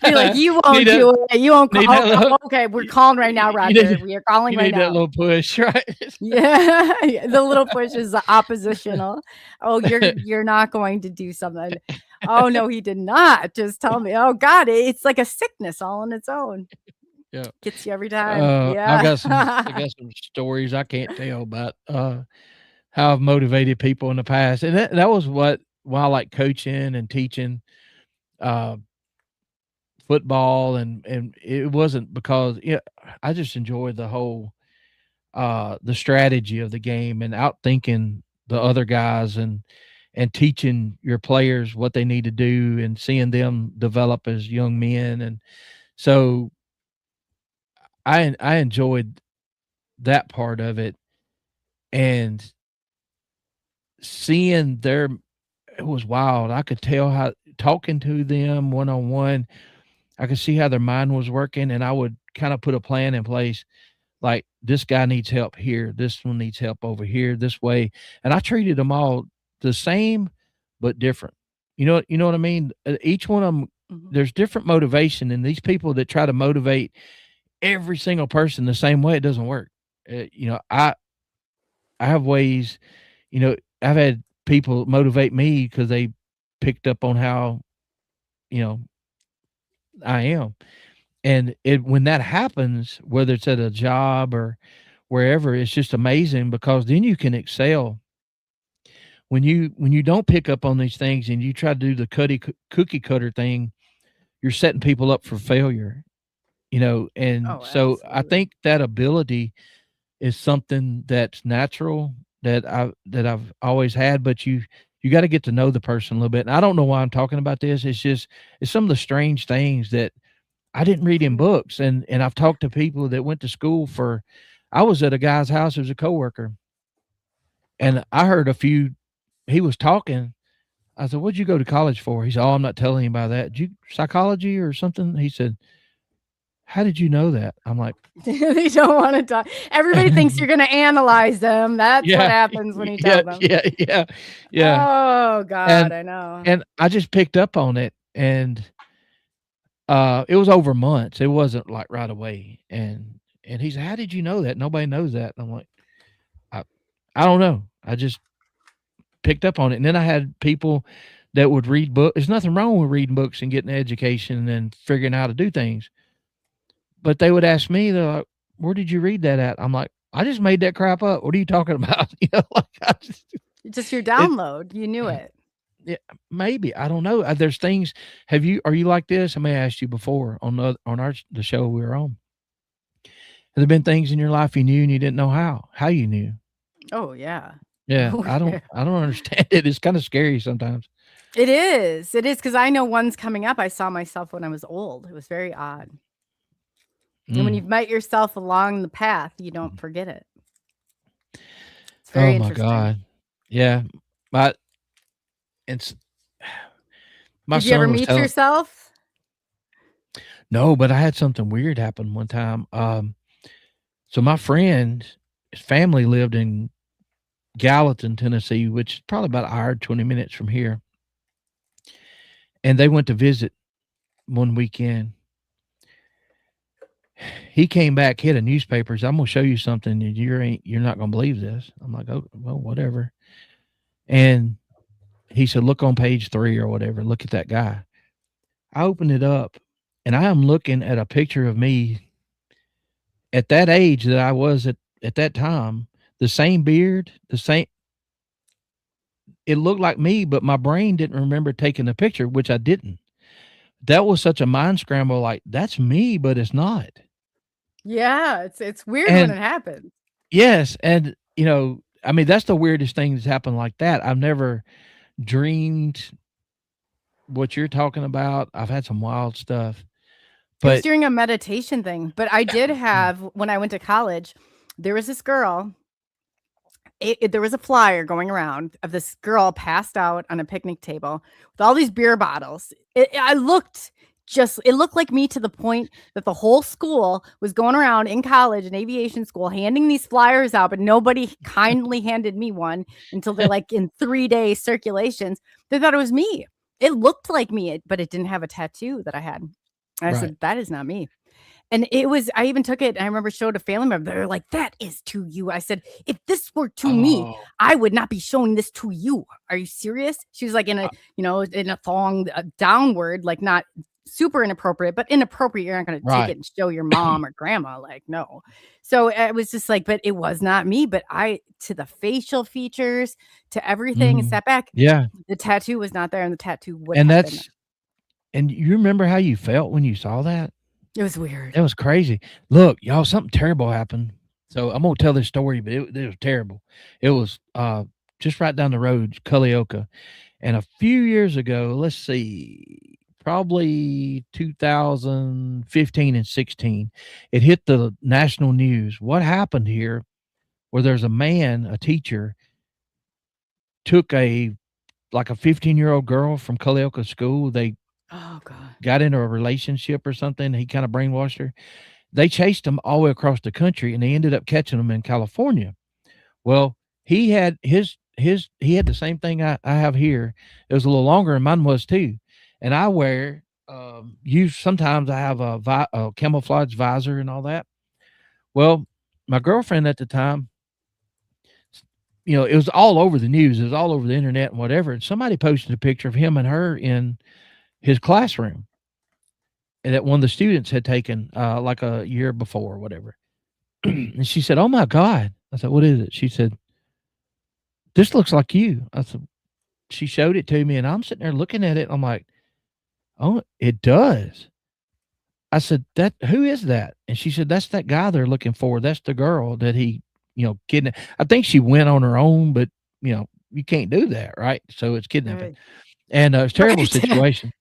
Be like, you won't do it. You won't call. Okay, we're calling right now, Roger. We are calling right now. You need that little push, right? Yeah, the little push is the oppositional. Oh, you're not going to do something. Oh no, he did not. Just tell me. Oh God, it's like a sickness all on its own. Yeah, gets you every time. Yeah, I got some stories I can't tell about how I've motivated people in the past, and that was why I like coaching and teaching football, and it wasn't because I just enjoyed the whole the strategy of the game and outthinking the other guys and teaching your players what they need to do and seeing them develop as young men, and so I enjoyed that part of it, and seeing it was wild. I could tell how talking to them one-on-one, I could see how their mind was working, and I would kind of put a plan in place. Like, this guy needs help here. This one needs help over here, this way. And I treated them all the same, but different. You know what I mean? Each one of them, there's different motivation, and these people that try to motivate every single person the same way, it doesn't work. I have ways, I've had people motivate me because they picked up on how, I am. And when that happens, whether it's at a job or wherever, it's just amazing because then you can excel. When you don't pick up on these things and you try to do the cookie cutter thing, you're setting people up for failure. So absolutely. I think that ability is something that's natural that I've always had, but you got to get to know the person a little bit. And I don't know why I'm talking about this. It's some of the strange things that I didn't read in books. And I've talked to people that went to school I was at a guy's house as a coworker, and I heard he was talking. I said, "What'd you go to college for?" He said, "Oh, I'm not telling anybody that. Did you psychology or something?" He said, "How did you know that?" I'm like, they don't want to talk. Everybody thinks you're going to analyze them. That's what happens when you tell them. Yeah. Oh God, I know. And I just picked up on it, and it was over months. It wasn't like right away. And he said, "How did you know that? Nobody knows that." And I'm like, I don't know. I just picked up on it. And then I had people that would read books. There's nothing wrong with reading books and getting an education and figuring out how to do things. But they would ask me, they're like, "Where did you read that at?" I'm like, "I just made that crap up. What are you talking about?" Like just your download. You knew it. Yeah, maybe. I don't know. There's things. Are you like this? I may have asked you before on the show we were on. Have there been things in your life you knew and you didn't know how you knew? Oh yeah. Yeah. Oh, I don't understand it. It's kind of scary sometimes. It is. Because I know one's coming up. I saw myself when I was old. It was very odd. And when you've met yourself along the path, you don't forget it. It's very interesting. Oh my God. Yeah. Did you ever meet yourself? No, but I had something weird happen one time. So my friend, his family lived in Gallatin, Tennessee, which is probably about an hour, 20 minutes from here. And they went to visit one weekend. He came back, he had a newspaper. I'm going to show you something. You're not going to believe this. I'm like, "Oh, well, whatever." And he said, "Look on page 3 or whatever. Look at that guy." I opened it up, and I am looking at a picture of me at that age that I was at that time. The same beard, it looked like me, but my brain didn't remember taking the picture, which I didn't. That was such a mind scramble. Like, that's me, but it's not. Yeah, it's weird when it happens. Yes, and I mean, that's the weirdest thing that's happened like that. I've never dreamed what you're talking about. I've had some wild stuff. But it was during a meditation thing. But I did have, when I went to college, there was this girl. There was a flyer going around of this girl passed out on a picnic table with all these beer bottles. It looked like me to the point that the whole school was going around in college and aviation school handing these flyers out, but nobody kindly handed me one until they're like in 3-day circulations. They thought it was me. It looked like me, but it didn't have a tattoo that I had. And I said, "That is not me." And I even took it. I remember showed a family member. They're like, "That is to you." I said, "If this were to me, I would not be showing this to you. Are you serious?" She was like in a thong downward, like not super inappropriate, but inappropriate. You're not going to take it and show your mom or grandma. Like, no. So it was just like, but it was not me. But to the facial features, to everything, and step back. Yeah. The tattoo was not there, and the tattoo would have been there. And you remember how you felt when you saw that? It was weird. It was crazy. Look, y'all, something terrible happened. So I'm going to tell this story, but it was terrible. It was just right down the road, ColeyUFO. And a few years ago, let's see, probably 2015 and 16, it hit the national news. What happened here, where there's a teacher, took a 15-year-old girl from ColeyUFO school. They got into a relationship or something. He kind of brainwashed her. They chased him all the way across the country, and they ended up catching him in California. Well, he had he had the same thing I have here. It was a little longer, and mine was too. And I wear sometimes I have a camouflage visor and all that. Well, my girlfriend at the time, it was all over the news. It was all over the internet and whatever. And somebody posted a picture of him and her in his classroom, and that one of the students had taken like a year before or whatever. And she said, "Oh my God." I said, "What is it?" She said, "This looks like you." I said, she showed it to me, and I'm sitting there looking at it. I'm like, "Oh, it does." I said, "Who is that?" And she said, "That's that guy they're looking for. That's the girl that he kidnapped. I think she went on her own, but you can't do that, right? So it's kidnapping. Right. And it's a terrible Right. situation.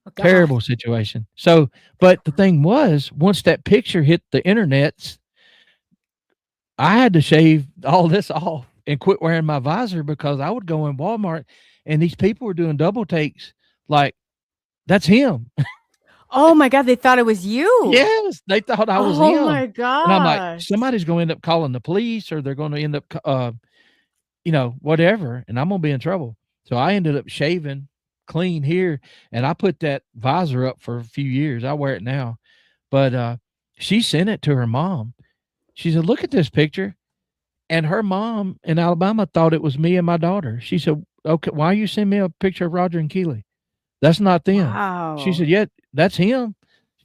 Oh, God. Terrible situation. So, but the thing was, once that picture hit the internets, I had to shave all this off and quit wearing my visor because I would go in Walmart and these people were doing double takes like, that's him. Oh my God, they thought it was you. Yes, they thought I was Oh him. my And I'm like, gosh. somebody's going to end up calling the police or they're going to end up, whatever, and I'm going to be in trouble. So I ended up shaving clean here, and I put that visor up for a few years. I wear it now. But she sent it to her mom. She said, look at this picture. And her mom in Alabama thought it was me and my daughter. She said, okay, why you send me a picture of Roger and Keely? That's not them. Wow. She said, yeah, that's him.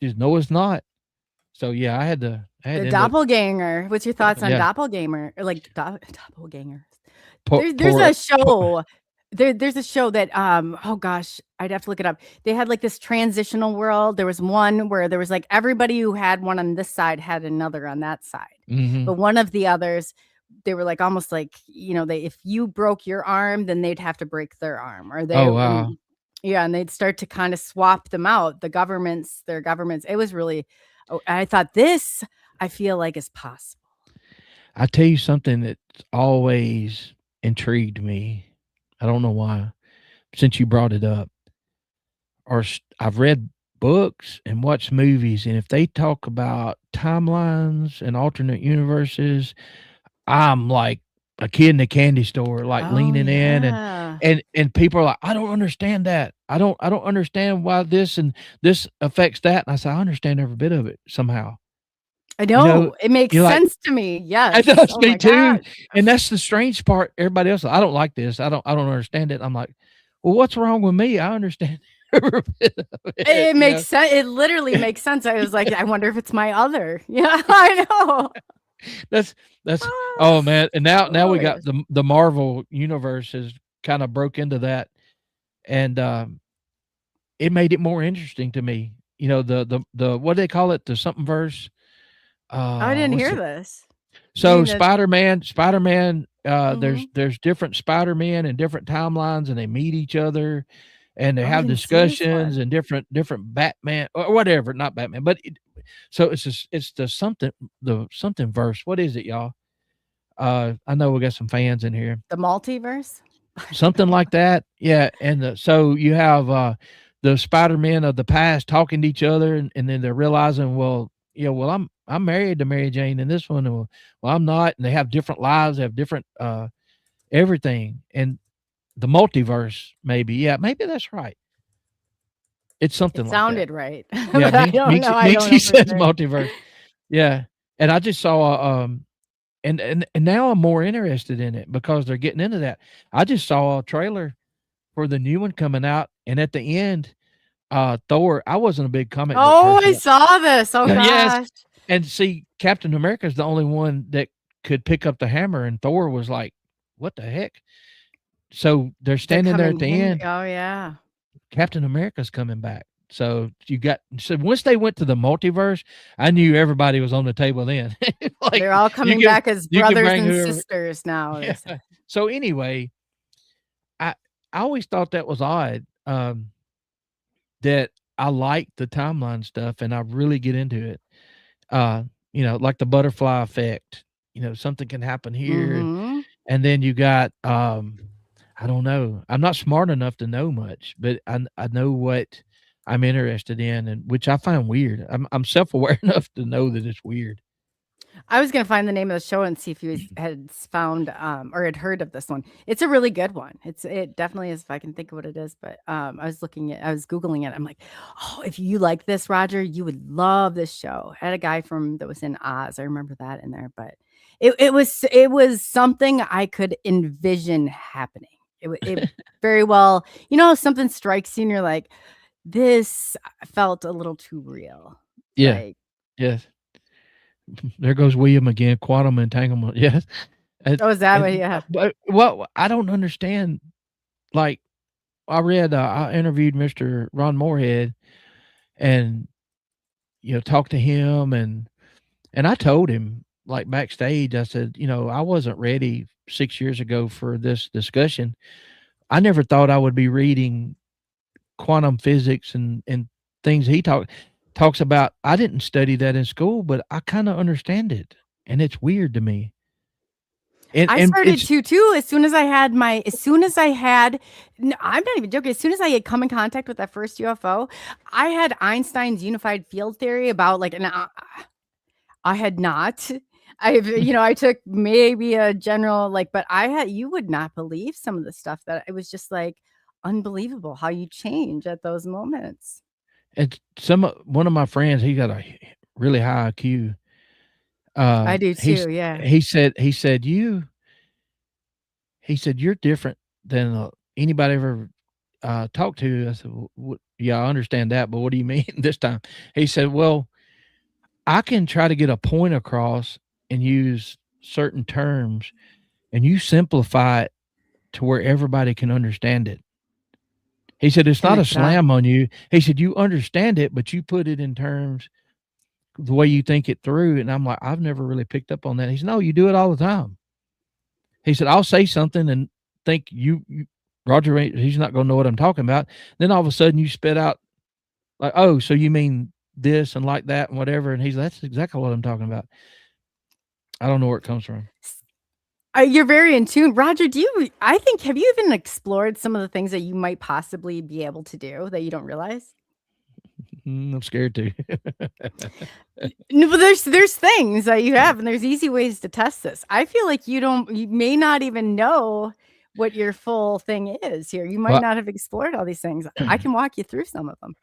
She said, no, it's not. So yeah, I had the doppelganger. What's your thoughts on doppelganger or like doppelgangers? There's a show. There's a show that oh gosh, I'd have to look it up. They had like this transitional world. There was one where there was like everybody who had one on this side had another on that side. Mm-hmm. But one of the others, they were like almost like, if you broke your arm, then they'd have to break their arm, or they and they'd start to kind of swap them out. Their governments. It was really I thought this, I feel like, is possible. I tell you something that's always intrigued me. I don't know why, since you brought it up. Or I've read books and watched movies, and if they talk about timelines and alternate universes, I'm like a kid in a candy store, like leaning in, and people are like, I don't understand that. I don't understand why this and this affects that. And I say, I understand every bit of it somehow. I know, it makes sense to me. Yes, it does me too. God. And that's the strange part. Everybody else, I don't like this. I don't understand it. I'm like, well, what's wrong with me? I understand. It makes sense. It literally makes sense. I was like, I wonder if it's my other. Yeah, I know. That's oh man. And now we got the Marvel universe has kind of broke into that, and it made it more interesting to me. The what do they call it? The something verse. I didn't hear this. So Spider-Man, there's different Spider-Man and different timelines, and they meet each other, and they have discussions and different Batman or whatever, not Batman, but it's the something verse. What is it, y'all? I know we got some fans in here. The multiverse, something like that. Yeah, and so you have the Spider-Man of the past talking to each other, and then they're realizing, I'm married to Mary Jane in this one. Well, I'm not. And they have different lives, they have different everything. And the multiverse, maybe. Yeah, maybe that's right. It's something like that. Sounded right. Yeah, Minxie says multiverse. Yeah. And I just saw and now I'm more interested in it because they're getting into that. I just saw a trailer for the new one coming out, and at the end, Thor, I wasn't a big comic book person. I saw this. Oh gosh. Yes. And see, Captain America is the only one that could pick up the hammer, and Thor was like, what the heck? So they're standing there at the end. Oh yeah. Captain America's coming back. So once they went to the multiverse, I knew everybody was on the table then. Like, they're all coming back as brothers and sisters now. Yeah. So anyway, I always thought that was odd. That I like the timeline stuff and I really get into it. Like the butterfly effect, something can happen here. And then you got, I don't know. I'm not smart enough to know much, but I know what I'm interested in, and which I find weird. I'm self-aware enough to know that it's weird. I was going to find the name of the show and see if you had found or had heard of this one. It's a really good one. It definitely is, if I can think of what it is. But I was Googling it. I'm like, oh, if you like this, Roger, you would love this show. I had a guy that was in Oz. I remember that in there, but it was something I could envision happening. It very well, something strikes you and you're like, this felt a little too real. Yeah. Yes. There goes William again. Quantum entanglement. Yes. Is that what? Yeah. But I don't understand. Like, I interviewed Mr. Ron Moorhead, and talked to him, and I told him, like backstage, I said, I wasn't ready 6 years ago for this discussion. I never thought I would be reading quantum physics and things he talks about. I didn't study that in school, but I kind of understand it, and it's weird to me. I And started it's too. As soon as I had I'm not even joking. As soon as I had come in contact with that first UFO, I had Einstein's unified field theory about like I had not. I took maybe a general but you would not believe some of the stuff that it was just like unbelievable how you change at those moments. and one of my friends, he got a really high IQ. I do He's too. Yeah. he said you're different than anybody ever talked to. I said, yeah, I understand that, but what do you mean this time? He said, well, I can try to get a point across and use certain terms, and you simplify it to where everybody can understand it. He said, it's not a slam on you. He said, you understand it, but you put it in terms the way you think it through. And I'm like, I've never really picked up on that. He said, no, you do it all the time. He said, I'll say something and think Roger, he's not going to know what I'm talking about. Then all of a sudden you spit out like, oh, so you mean this and like that and whatever. And that's exactly what I'm talking about. I don't know where it comes from. You're very in tune. Roger, have you even explored some of the things that you might possibly be able to do that you don't realize? I'm scared to. No, but there's things that you have, and there's easy ways to test this. I feel like you may not even know what your full thing is here. You might not have explored all these things. I can walk you through some of them.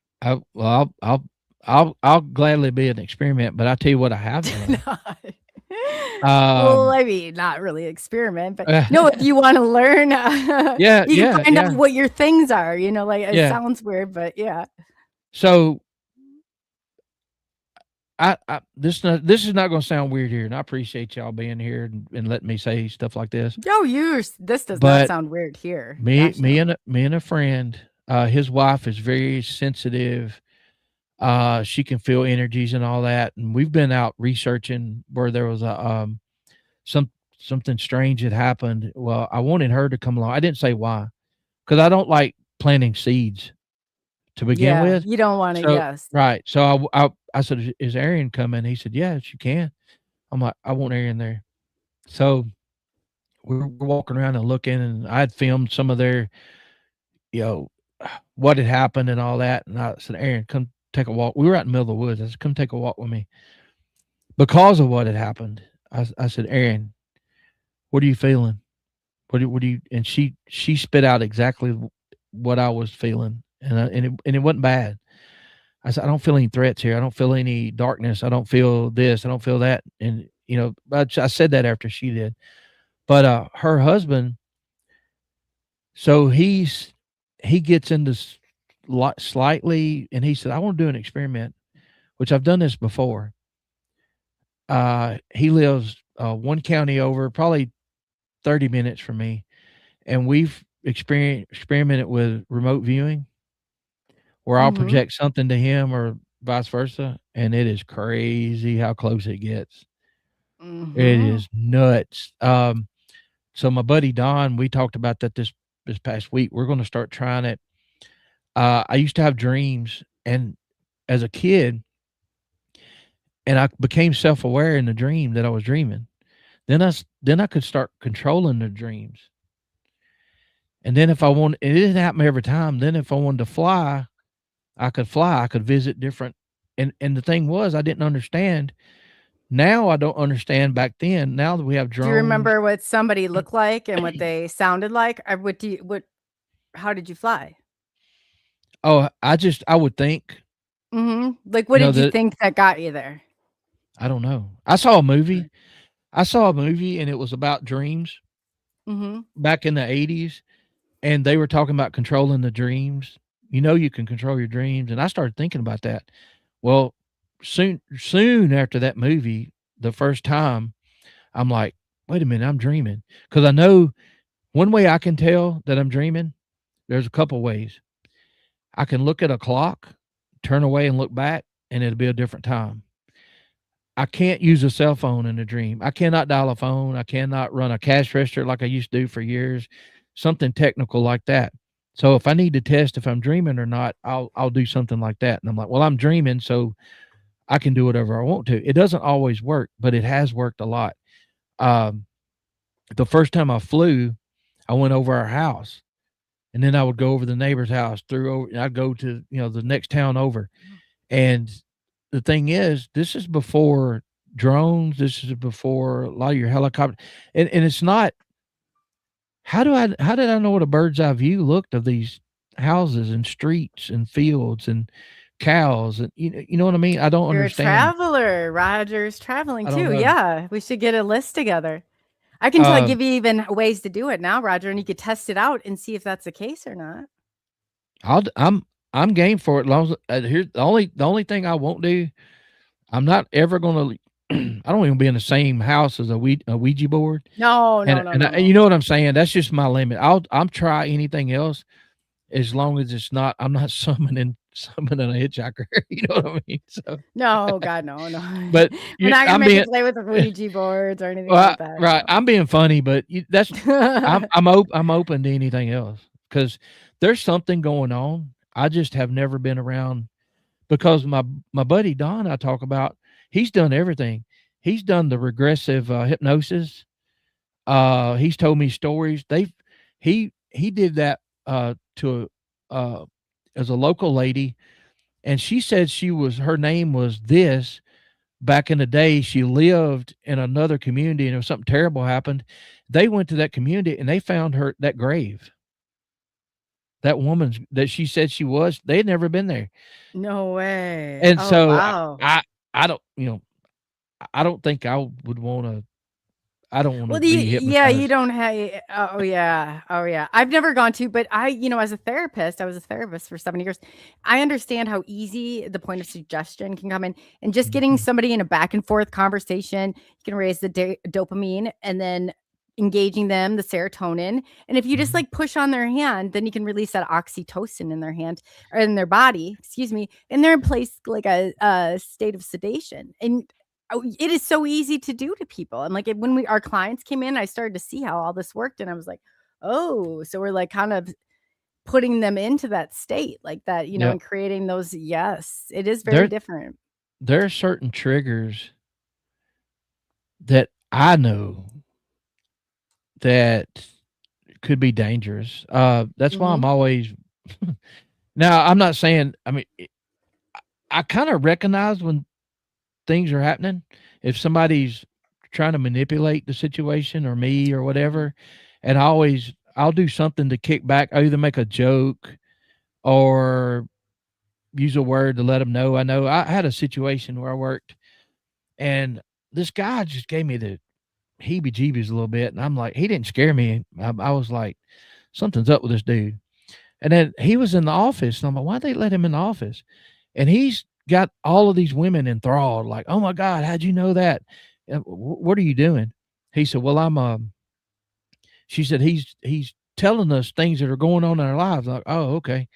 I'll gladly be an experiment, but I'll tell you what I have done. Well, I mean, not really experiment, but no, if you want to learn, you can find out what your things are, it sounds weird, but yeah. So this is not going to sound weird here, and I appreciate y'all being here and letting me say stuff like this. No, this does not sound weird here. Me and a friend, his wife is very sensitive. She can feel energies and all that, and we've been out researching where there was something strange had happened. Well, I wanted her to come along. I didn't say why, because I don't like planting seeds to begin with. You don't want to, yes. Right. So I said, is Arian coming? He said, yes, you can. I'm like, I want Arian there. So we're walking around and looking, and I had filmed some of their, what had happened and all that. And I said, Arian, come take a walk. We were out in the middle of the woods. I said, come take a walk with me. Because of what had happened, I said, Arian, what are you feeling? What do you, and she spit out exactly what I was feeling. And it wasn't bad. I said, I don't feel any threats here. I don't feel any darkness. I don't feel this. I don't feel that. And, I said that after she did. But her husband, so he gets into slightly, and he said, I want to do an experiment, which I've done this before. He lives one county over, probably 30 minutes from me. And we've experimented with remote viewing, where I'll project something to him or vice versa. And it is crazy how close it gets. It is nuts. So my buddy Don, we talked about that this past week. We're going to start trying it. I used to have dreams, and as a kid, and I became self-aware in the dream that I was dreaming. Then I could start controlling the dreams. And then if I want, it didn't happen every time. Then if I wanted to fly, I could fly. I could visit different. And the thing was, I didn't understand. Now I don't understand back then. Now that we have drones. Do you remember what somebody looked like and what they sounded like? Or how did you fly? Oh, I would think. Like, what did you think that got you there? I don't know. I saw a movie. And it was about dreams back in the 80s. And they were talking about controlling the dreams. You can control your dreams. And I started thinking about that. Well, soon after that movie, the first time, I'm like, wait a minute, I'm dreaming. Because I know one way I can tell that I'm dreaming, there's a couple ways. I can look at a clock, turn away and look back, and it'll be a different time. I can't use a cell phone in a dream. I cannot dial a phone. I cannot run a cash register like I used to do for years, something technical like that. So if I need to test if I'm dreaming or not, I'll do something like that. And I'm like, well, I'm dreaming, so I can do whatever I want to. It doesn't always work, but it has worked a lot. The first time I flew, I went over our house, and then I would go over the neighbor's house I'd go to, the next town over. And the thing is, this is before drones. This is before a lot of your helicopter. And it's not, how did I know what a bird's eye view looked of these houses and streets and fields and cows? And you know what I mean? I don't You're understand. a traveler. Roger's traveling too. know. Yeah. We should get a list together. I can give you even ways to do it now, Roger, and you could test it out and see if that's the case or not. I'm game for it. Long as, here's the only thing I won't do. I'm not ever gonna. I don't even be in the same house as a Ouija board. No. You know what I'm saying? That's just my limit. I'll try anything else as long as it's not. I'm not summoning a hitchhiker. You know what I mean? So no, God, no. But we're not gonna make you play with the Ouija boards or anything like that. Right. I'm being funny, but that's I'm open to anything else because there's something going on. I just have never been around because my buddy Don I talk about, he's done everything. He's done the regressive hypnosis. He's told me stories. He did that to as a local lady, and she said her name was this. Back in the day, she lived in another community, and if something terrible happened, they went to that community and they found that grave. That woman's that she said she was, they had never been there. No way. And so wow. I don't, I don't think I would want to. I don't want to be hypnotized. Yeah, you don't have. Oh yeah. I've never gone to, but as a therapist, I was a therapist for 7 years. I understand how easy the point of suggestion can come in, and just getting somebody in a back and forth conversation, you can raise the dopamine, and then engaging them, the serotonin. And if you just like push on their hand, then you can release that oxytocin in their hand or in their body, and they're in place like a state of sedation. And it is so easy to do to people. And like when our clients came in, I started to see how all this worked, and I was like, oh, so we're like kind of putting them into that state like that, and creating those. Yes, it is very different. There are certain triggers that I know that could be dangerous. That's why I'm always now, I'm not saying, I mean, I kind of recognize when things are happening. If somebody's trying to manipulate the situation or me or whatever, and I'll do something to kick back. I'll either make a joke or use a word to let them know. I had a situation where I worked, and this guy just gave me the heebie-jeebies a little bit, and I'm like, he didn't scare me. I was like, something's up with this dude. And then he was in the office, and I'm like, why'd they let him in the office? And he's got all of these women enthralled, like, oh my God, how'd you know that? What are you doing? He said, well, she said, he's telling us things that are going on in our lives. I'm like, oh, okay.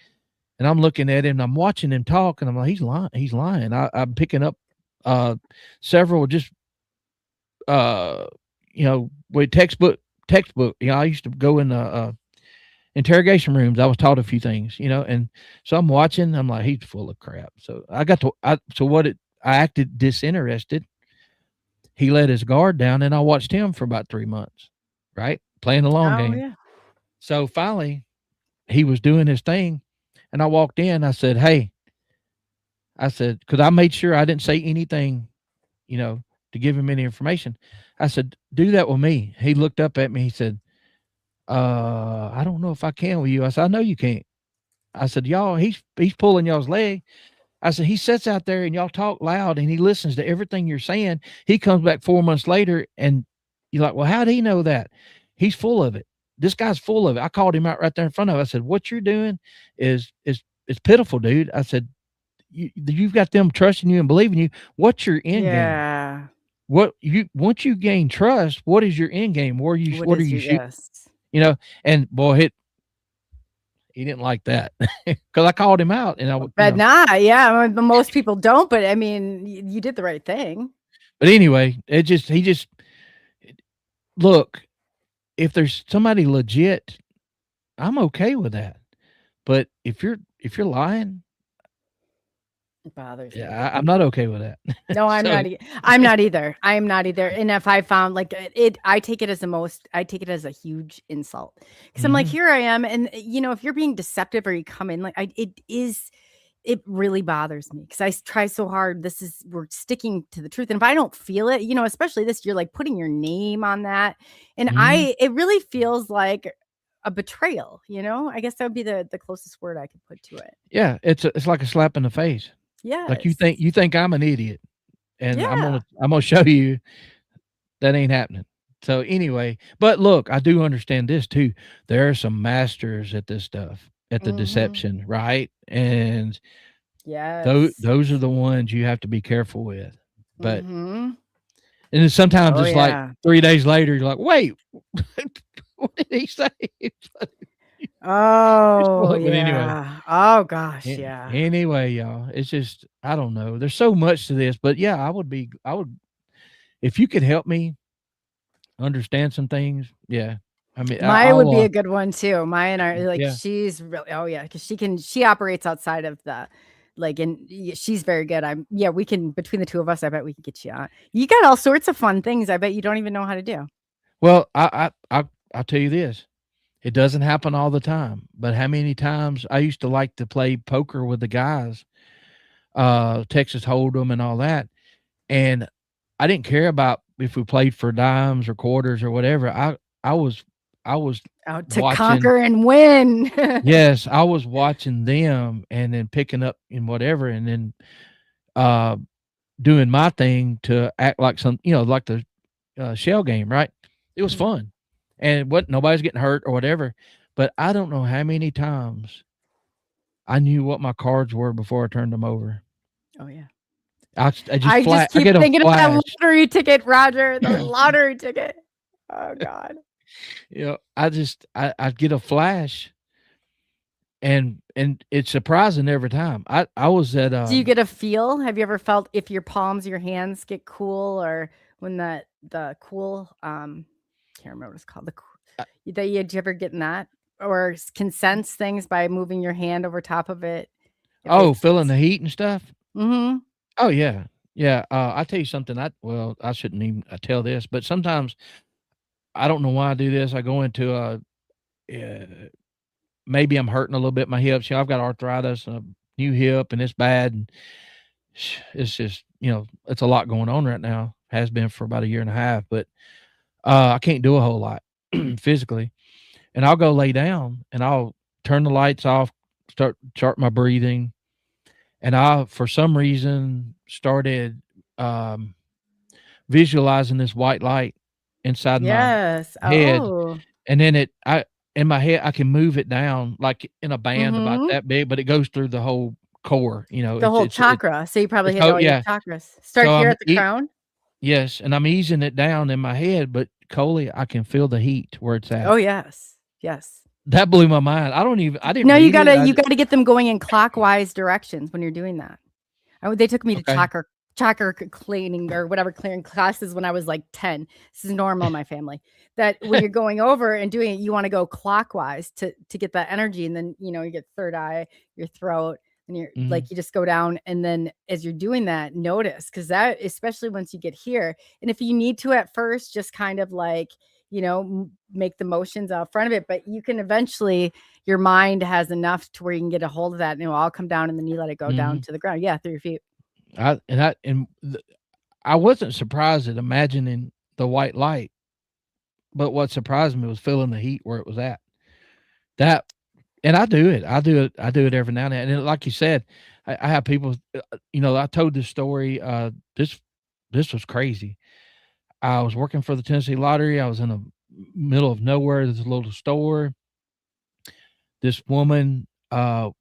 And I'm looking at him, and I'm watching him talk, and I'm like, he's lying. I'm picking up several just with textbook. I used to go in the interrogation rooms. I was taught a few things, and so I'm watching. I'm like, he's full of crap. So I acted disinterested. He let his guard down, and I watched him for about 3 months, right, playing the long game. Yeah. So finally, he was doing his thing, and I walked in. I said, hey, because I made sure I didn't say anything, to give him any information. I said, do that with me. He looked up at me. He said, I don't know if I can with you. I said, I know you can't. I said, y'all, he's pulling y'all's leg. I said, he sits out there and y'all talk loud and he listens to everything you're saying. He comes back 4 months later and you're like, well, how did he know that? He's full of it. This guy's full of it. I called him out right there in front of him. I said, what you're doing is pitiful, dude. I said, you've got them trusting you and believing you. What's your end game? Once you gain trust, what is your end game? What are you shooting? And boy, he didn't like that because I called him out, and but most people don't. But I mean, you did the right thing. But anyway, he just look, if there's somebody legit, I'm okay with that. But if you're lying, It bothers me. yeah, I'm not okay with that. No, I'm not. I'm not either. I am not either. And if I found like it, I take it as I take it as a huge insult because I'm like, here I am, and if you're being deceptive or you come in like, it really bothers me because I try so hard. We're sticking to the truth, and if I don't feel it, especially this, you're like putting your name on that, and it really feels like a betrayal. I guess that would be the closest word I could put to it. Yeah, it's like a slap in the face. Yeah. Like you think I'm an idiot, and Yeah. I'm gonna show you that ain't happening. So anyway, but look, I do understand this too. There are some masters at this stuff, at the deception, right? And those are the ones you have to be careful with. But and then sometimes it's like 3 days later, you're like, wait, what did he say? Oh, but anyway. Oh gosh, yeah. Anyway, y'all, it's just I don't know. There's so much to this, but yeah, I would if you could help me understand some things. Yeah, I mean, Maya would be a good one too. Maya and I like Yeah. she's really because she operates outside of the and she's very good. We can between the two of us. I bet we can get you on. You got all sorts of fun things. I bet you don't even know how to do. Well, I'll tell you this. It doesn't happen all the time, but how many times I used to like to play poker with the guys, Texas Hold'em and all that. And I didn't care about if we played for dimes or quarters or whatever. I was out to conquer and win. Yes, I was watching them and then picking up in whatever, and then doing my thing to act like like the shell game, right? It was fun, and nobody's getting hurt or whatever. But I don't know how many times I knew what my cards were before I turned them over. Oh yeah. I just keep thinking of that lottery ticket, Roger. The lottery ticket. Oh God. I'd get a flash, and it's surprising every time. I was at. Do you get a feel? Have you ever felt if your palms, your hands get cool, or when the cool? Can't remember what it's called. Did you ever get in that, or can sense things by moving your hand over top of it? Feeling the heat and stuff. Mm-hmm. Oh yeah. Yeah. I'll tell you something. I shouldn't even tell this, but sometimes I don't know why I do this. I go into maybe I'm hurting a little bit my hips. I've got arthritis, a new hip, and it's bad. And it's just, it's a lot going on right now. Has been for about a year and a half, but I can't do a whole lot physically. And I'll go lay down and I'll turn the lights off, start my breathing. And I, for some reason, started visualizing this white light inside my head. Oh. And then in my head, I can move it down like in a band about that big, but it goes through the whole core, the whole chakra. So you probably hit all your chakras. Start here at the crown. Yes. And I'm easing it down in my head, but Coley, I can feel the heat where it's at. Oh, yes. Yes. That blew my mind. I didn't. No, you gotta get them going in clockwise directions when you're doing that. They took me to chakra cleaning or whatever clearing classes when I was like 10. This is normal in my family. That when you're going over and doing it, you want to go clockwise to get that energy, and then you get third eye, your throat, and you're like you just go down, and then as you're doing that, notice because that especially once you get here, and if you need to at first, just kind of like. Make the motions out front of it, but you can eventually, your mind has enough to where you can get a hold of that and it'll all come down and then you let it go down to the ground. Yeah. Through your feet. I wasn't surprised at imagining the white light, but what surprised me was feeling the heat where it was at. And I do it. I do it every now and then. And like you said, I have people, I told this story. This was crazy. I was working for the Tennessee Lottery. I was in the middle of nowhere. There's a little store. This woman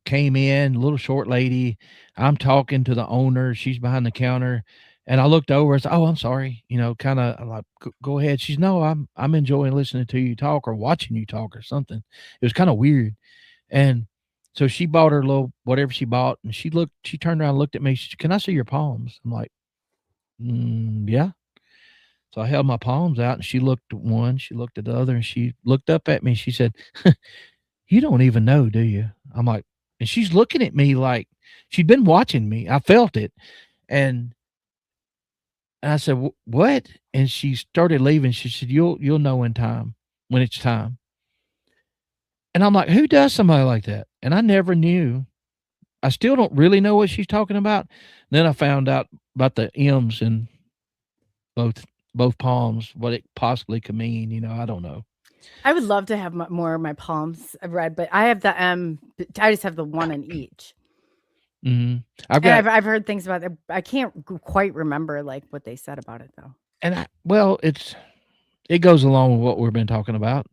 came in, a little short lady. I'm talking to the owner. She's behind the counter. And I looked over and said, "Oh, I'm sorry." Kind of I'm like, "Go ahead." She's, "No, I'm enjoying listening to you talk or watching you talk or something." It was kind of weird. And so she bought her little whatever she bought, and she turned around and looked at me. She said, "Can I see your palms?" I'm like, Yeah. So I held my palms out, and she looked at one, she looked at the other, and she looked up at me, and she said, "You don't even know, do you?" I'm like, and she's looking at me like she'd been watching me. I felt it. And I said, "What?" And she started leaving. She said, "You'll know in time, when it's time." And I'm like, "Who does somebody like that?" And I never knew. I still don't really know what she's talking about. Then I found out about the M's in both both palms, what it possibly could mean. I don't know. I would love to have more of my palms read, but I have the M. I just have the one in each. I've heard things about it. I can't quite remember like what they said about it though. And it goes along with what we've been talking about.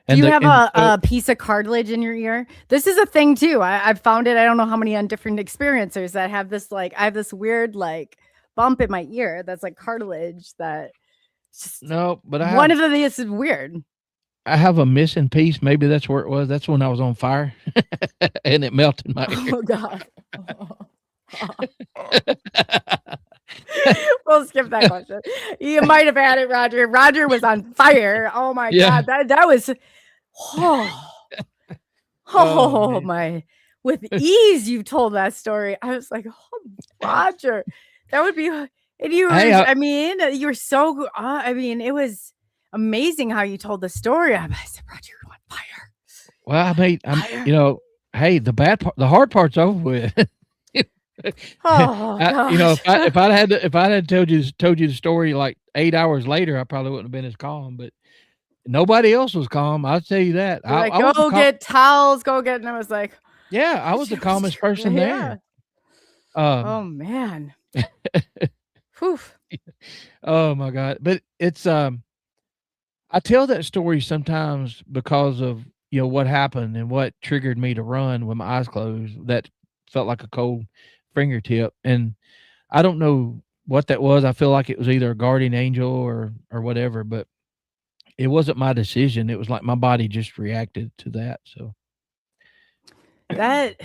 Do you have a piece of cartilage in your ear? This is a thing too. I've found it. I don't know how many on different experiencers that have this. Like, I have this weird like bump in my ear that's like cartilage. That just no, but one of the things is weird. I have a missing piece. Maybe that's where it was. That's when I was on fire, and it melted my ear. Oh God. We'll skip that question. You might have had it, Roger. Roger was on fire. Oh my God. That was my, with ease you told that story. I was like, oh, Roger, that would be, and you were, you were so, it was amazing how you told the story. I said, Roger, you're on fire. Well, hey, the hard part's over with. If I had told you the story like 8 hours later, I probably wouldn't have been as calm. But nobody else was calm. I'll tell you that. I go get towels, go get, and I was like, yeah, I was the calmest person there. Oh man. Whew. Oh my God. But it's I tell that story sometimes because of what happened and what triggered me to run with my eyes closed. That felt like a cold fingertip, and I don't know what that was. I feel like it was either a guardian angel or whatever, but it wasn't my decision. It was like my body just reacted to that. So that,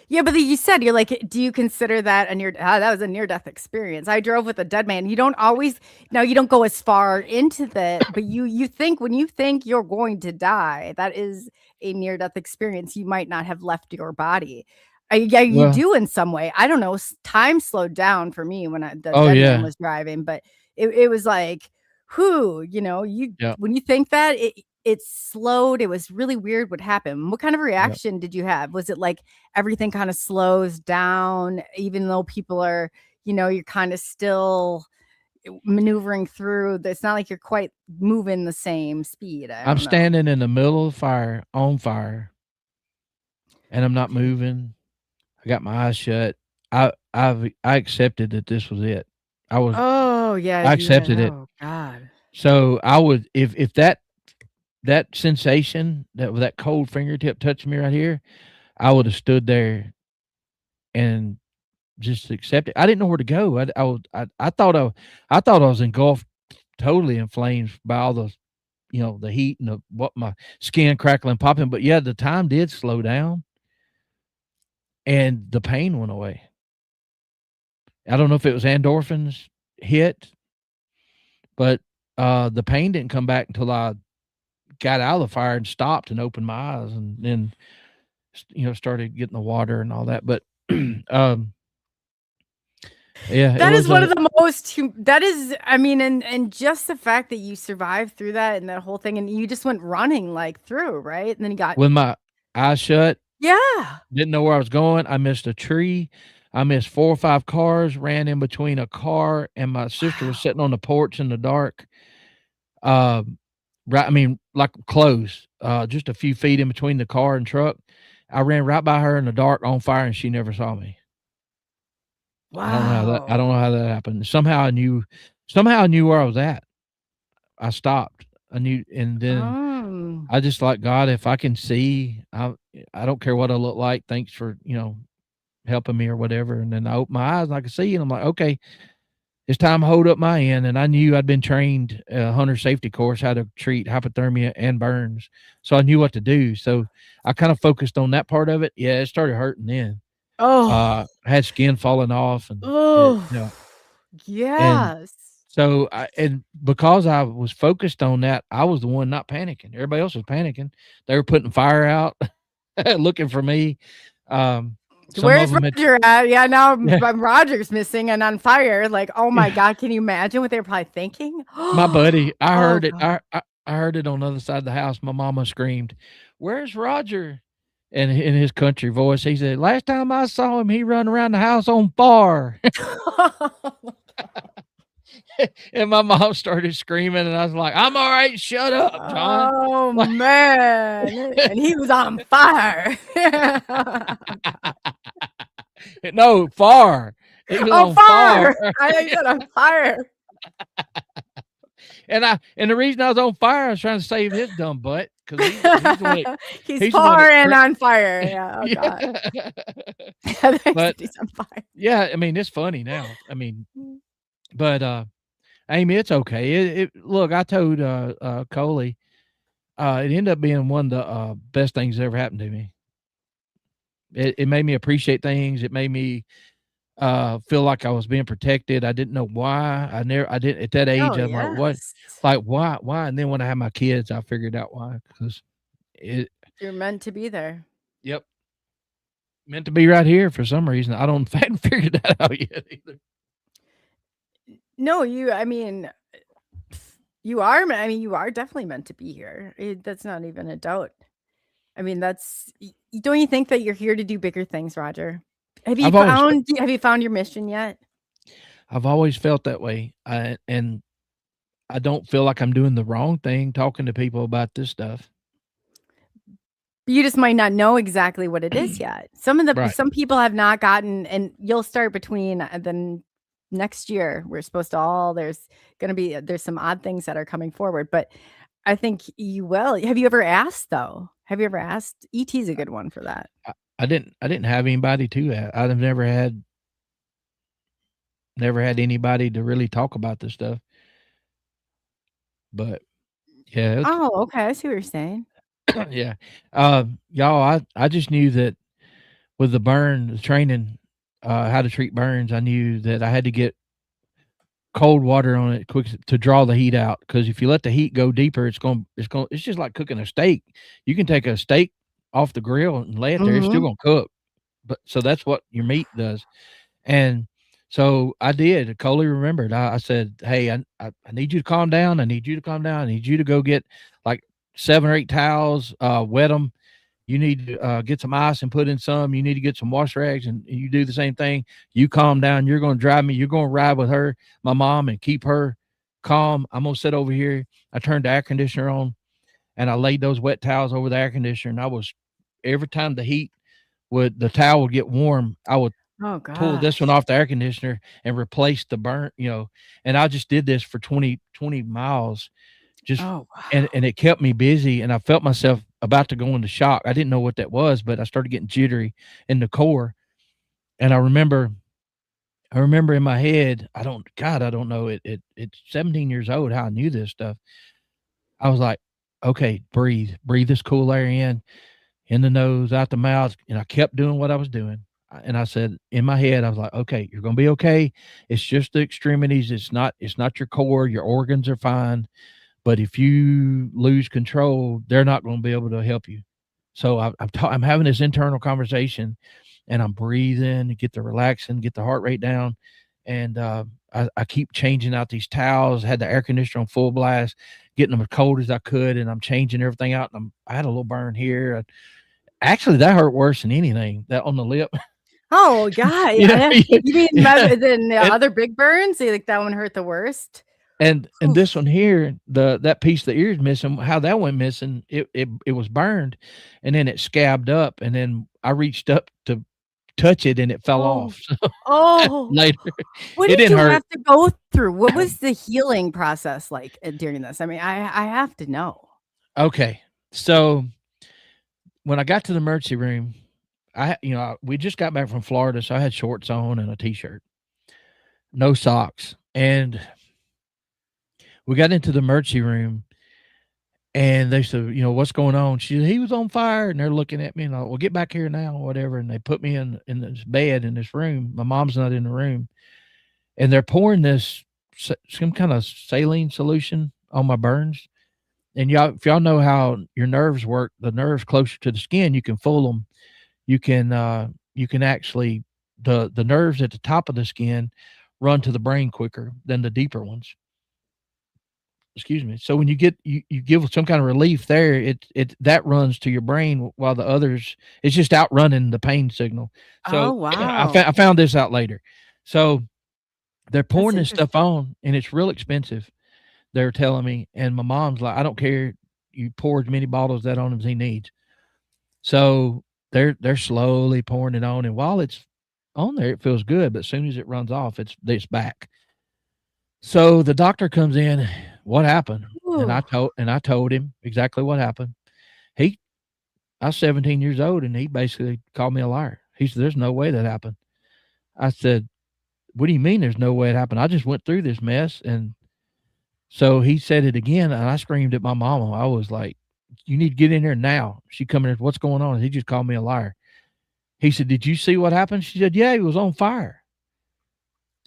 yeah, but you said, you're like, do you consider that that was a near-death experience? I drove with a dead man. You don't always, now you don't go as far into that, but you think, when you think you're going to die, that is a near-death experience. You might not have left your body. You do in some way. I don't know. Time slowed down for me when the dead man was driving, but it was like, when you think that it slowed, it was really weird what happened. What kind of reaction did you have? Was it like everything kind of slows down, even though people are, you're kind of still maneuvering through? It's not like you're quite moving the same speed. I'm standing in the middle of the fire, on fire, and I'm not moving. I got my eyes shut. I accepted that this was it. I accepted it. Oh God. So I would, if that sensation, that cold fingertip touched me right here, I would have stood there and just accepted. I didn't know where to go. I thought I was engulfed totally in flames by all the, the heat and what my skin crackling, popping. But yeah, the time did slow down. And the pain went away. I don't know if it was endorphins hit, but the pain didn't come back until I got out of the fire and stopped and opened my eyes, and then started getting the water and all that. But yeah, that is one of the most. That is, and just the fact that you survived through that and that whole thing, and you just went running like through, right? And then you got with my eyes shut. Yeah. Didn't know where I was going. I missed a tree. I missed 4 or 5 cars, ran in between a car, and my sister was sitting on the porch in the dark. Like close, just a few feet in between the car and truck. I ran right by her in the dark on fire, and she never saw me. Wow. I don't know how that happened. Somehow I knew where I was at. I stopped. I knew, and then I just like, God, if I can see, I don't care what I look like. Thanks for, helping me or whatever. And then I opened my eyes and I could see, and I'm like, okay, it's time to hold up my end. And I knew I'd been trained hunter safety course, how to treat hypothermia and burns. So I knew what to do. So I kind of focused on that part of it. Yeah, it started hurting then. I had skin falling off, and Yes. So and because I was focused on that, I was the one not panicking. Everybody else was panicking. They were putting fire out, looking for me. Some of Where's them Roger at? Yeah, now yeah, Roger's missing and on fire. Like, oh my God, can you imagine what they're probably thinking? my buddy, I Oh heard it. God. I heard it on the other side of the house. My mama screamed, "Where's Roger?" And in his country voice, he said, "Last time I saw him, he run around the house on fire." And my mom started screaming, and I was like, "I'm all right. Shut up, John." Oh Like, man. And he was on fire. no, fire. He was On on fire. fire. I know you said on fire. And the reason I was on fire, I was trying to save his dumb butt because he's the one that, He's he's the one far and that on fire. Yeah. Oh God. yeah. But He's on fire. yeah, I mean, it's funny now. I mean, but Amy, it's okay. Look, I told Coley, it ended up being one of the best things that ever happened to me. It made me appreciate things. It made me feel like I was being protected. I didn't know why. I didn't at that age. Oh I'm like, what? yes. Like why? And then when I had my kids, I figured out why. Because You're meant to be there. yep, meant to be right here for some reason. I don't haven't figured that out yet either. No, I mean, you are. I mean, you are definitely meant to be here. That's not even a doubt. I mean, don't you think that you're here to do bigger things, Roger? Have you found your mission yet? I've always felt that way. And I don't feel like I'm doing the wrong thing talking to people about this stuff. You just might not know exactly what it is yet. Some people have not gotten, and you'll start between the next year. We're supposed to there's some odd things that are coming forward, but I think you will. Have you ever asked though? Have you ever asked? ET's a good one for that. I didn't have anybody to ask. I've never had anybody to really talk about this stuff. But yeah. Oh, okay. I see what you're saying. Yeah. Y'all, I just knew that with the training, how to treat burns, I knew that I had to get cold water on it quick to draw the heat out. Because if you let the heat go deeper, it's just like cooking a steak. You can take a steak off the grill and lay it there, it's still gonna cook. But so that's what your meat does. And so I did. Coley remembered. I said, "Hey, I need you to calm down. I need you to calm down. I need you to go get like 7 or 8 towels, wet them. You need to get some ice and put in some. You need to get some wash rags, and you do the same thing. You calm down. You're going to drive me. You're going to ride with her, my mom, and keep her calm. I'm going to sit over here." I turned the air conditioner on, and I laid those wet towels over the air conditioner. And every time the towel would get warm, I would pull this one off the air conditioner and replace the burn, and I just did this for 20 miles. And it kept me busy, and I felt myself about to go into shock. I didn't know what that was, but I started getting jittery in the core. And I remember in my head, I don't know. It's 17 years old, how I knew this stuff. I was like, okay, breathe this cool air in the nose, out the mouth. And I kept doing what I was doing. And I said, in my head, I was like, okay, you're going to be okay. It's just the extremities. It's not your core. Your organs are fine. But if you lose control, they're not going to be able to help you. So I'm having this internal conversation, and I'm breathing, get the relaxing, get the heart rate down. And I keep changing out these towels, had the air conditioner on full blast, getting them as cold as I could. And I'm changing everything out. And I had a little burn here. Actually, that hurt worse than anything, that on the lip. Oh God. Yeah. You mean than the other big burns? Like that one hurt the worst? And this one here, that piece of the ear is missing. How that went missing, it was burned, and then it scabbed up, and then I reached up to touch it, and it fell off. So later, what did you have to go through? What was the healing process like during this? I mean, I have to know. Okay, so when I got to the emergency room, we just got back from Florida, so I had shorts on and a t-shirt, no socks, and we got into the emergency room, and they said, "What's going on?" She said, "He was on fire," and they're looking at me, and well, get back here now, whatever. And they put me in this bed in this room. My mom's not in the room, and they're pouring this some kind of saline solution on my burns. And if y'all know how your nerves work, the nerves closer to the skin, you can fool them. You can actually, the nerves at the top of the skin run to the brain quicker than the deeper ones. Excuse me. So when you give some kind of relief there, it that runs to your brain, while the others, it's just outrunning the pain signal. So Oh, wow. I found this out later. So they're pouring this stuff on, and it's real expensive. They're telling me, and my mom's like, I don't care. You pour as many bottles of that on him as he needs. So they're slowly pouring it on, and while it's on there, it feels good. But as soon as it runs off, it's back. So the doctor comes in. What happened? Ooh. And I told him exactly what happened. I was 17 years old, and he basically called me a liar. He said, "There's no way that happened." I said, "What do you mean there's no way it happened? I just went through this mess." And so he said it again, and I screamed at my mama. I was like, "You need to get in here now." She come in, "What's going on?" And he just called me a liar. He said, "Did you see what happened?" She said, "Yeah, he was on fire.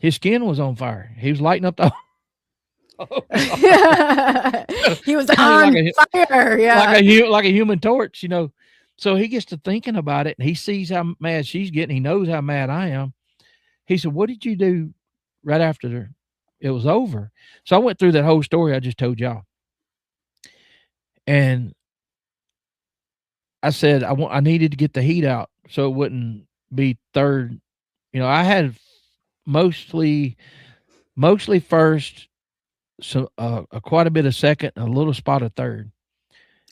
His skin was on fire. He was lighting up the he was on fire. Yeah. Like a human torch, So he gets to thinking about it, and he sees how mad she's getting. He knows how mad I am. He said, "What did you do right after it was over?" So I went through that whole story I just told y'all. And I said, I needed to get the heat out so it wouldn't be third. I had mostly first, so quite a bit of second, and a little spot of third.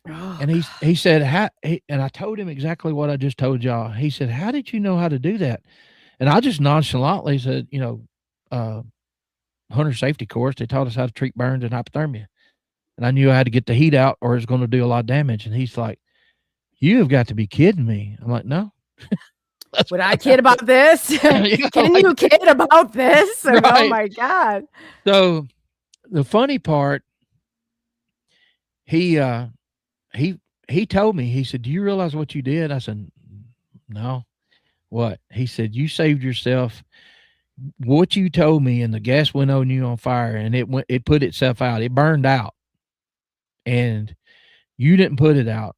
Oh, and he said, and I told him exactly what I just told y'all. He said, "How did you know how to do that?" And I just nonchalantly said, hunter safety course, they taught us how to treat burns and hypothermia. And I knew I had to get the heat out or it's going to do a lot of damage. And he's like, "You have got to be kidding me." I'm like, "No." Would I kid about this? Can you kid about this? Right. Oh my God. So the funny part, he told me, he said, "Do you realize what you did?" I said, "No." "What?" He said, "You saved yourself. What you told me, and the gas went on you on fire, and it put itself out. It burned out, and you didn't put it out."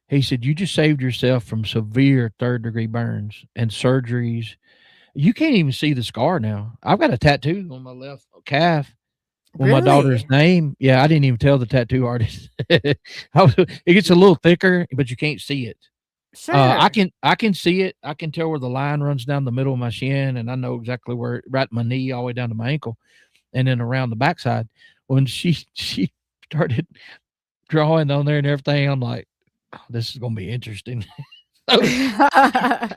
He said, "You just saved yourself from severe 3rd-degree burns and surgeries. You can't even see the scar now. I've got a tattoo on my left calf with my daughter's name." Yeah, I didn't even tell the tattoo artist. It gets a little thicker, but you can't see it. Sure. I can see it. I can tell where the line runs down the middle of my shin, and I know exactly where, right my knee all the way down to my ankle, and then around the backside. When she started drawing on there and everything, I'm like, "Oh, this is gonna be interesting." So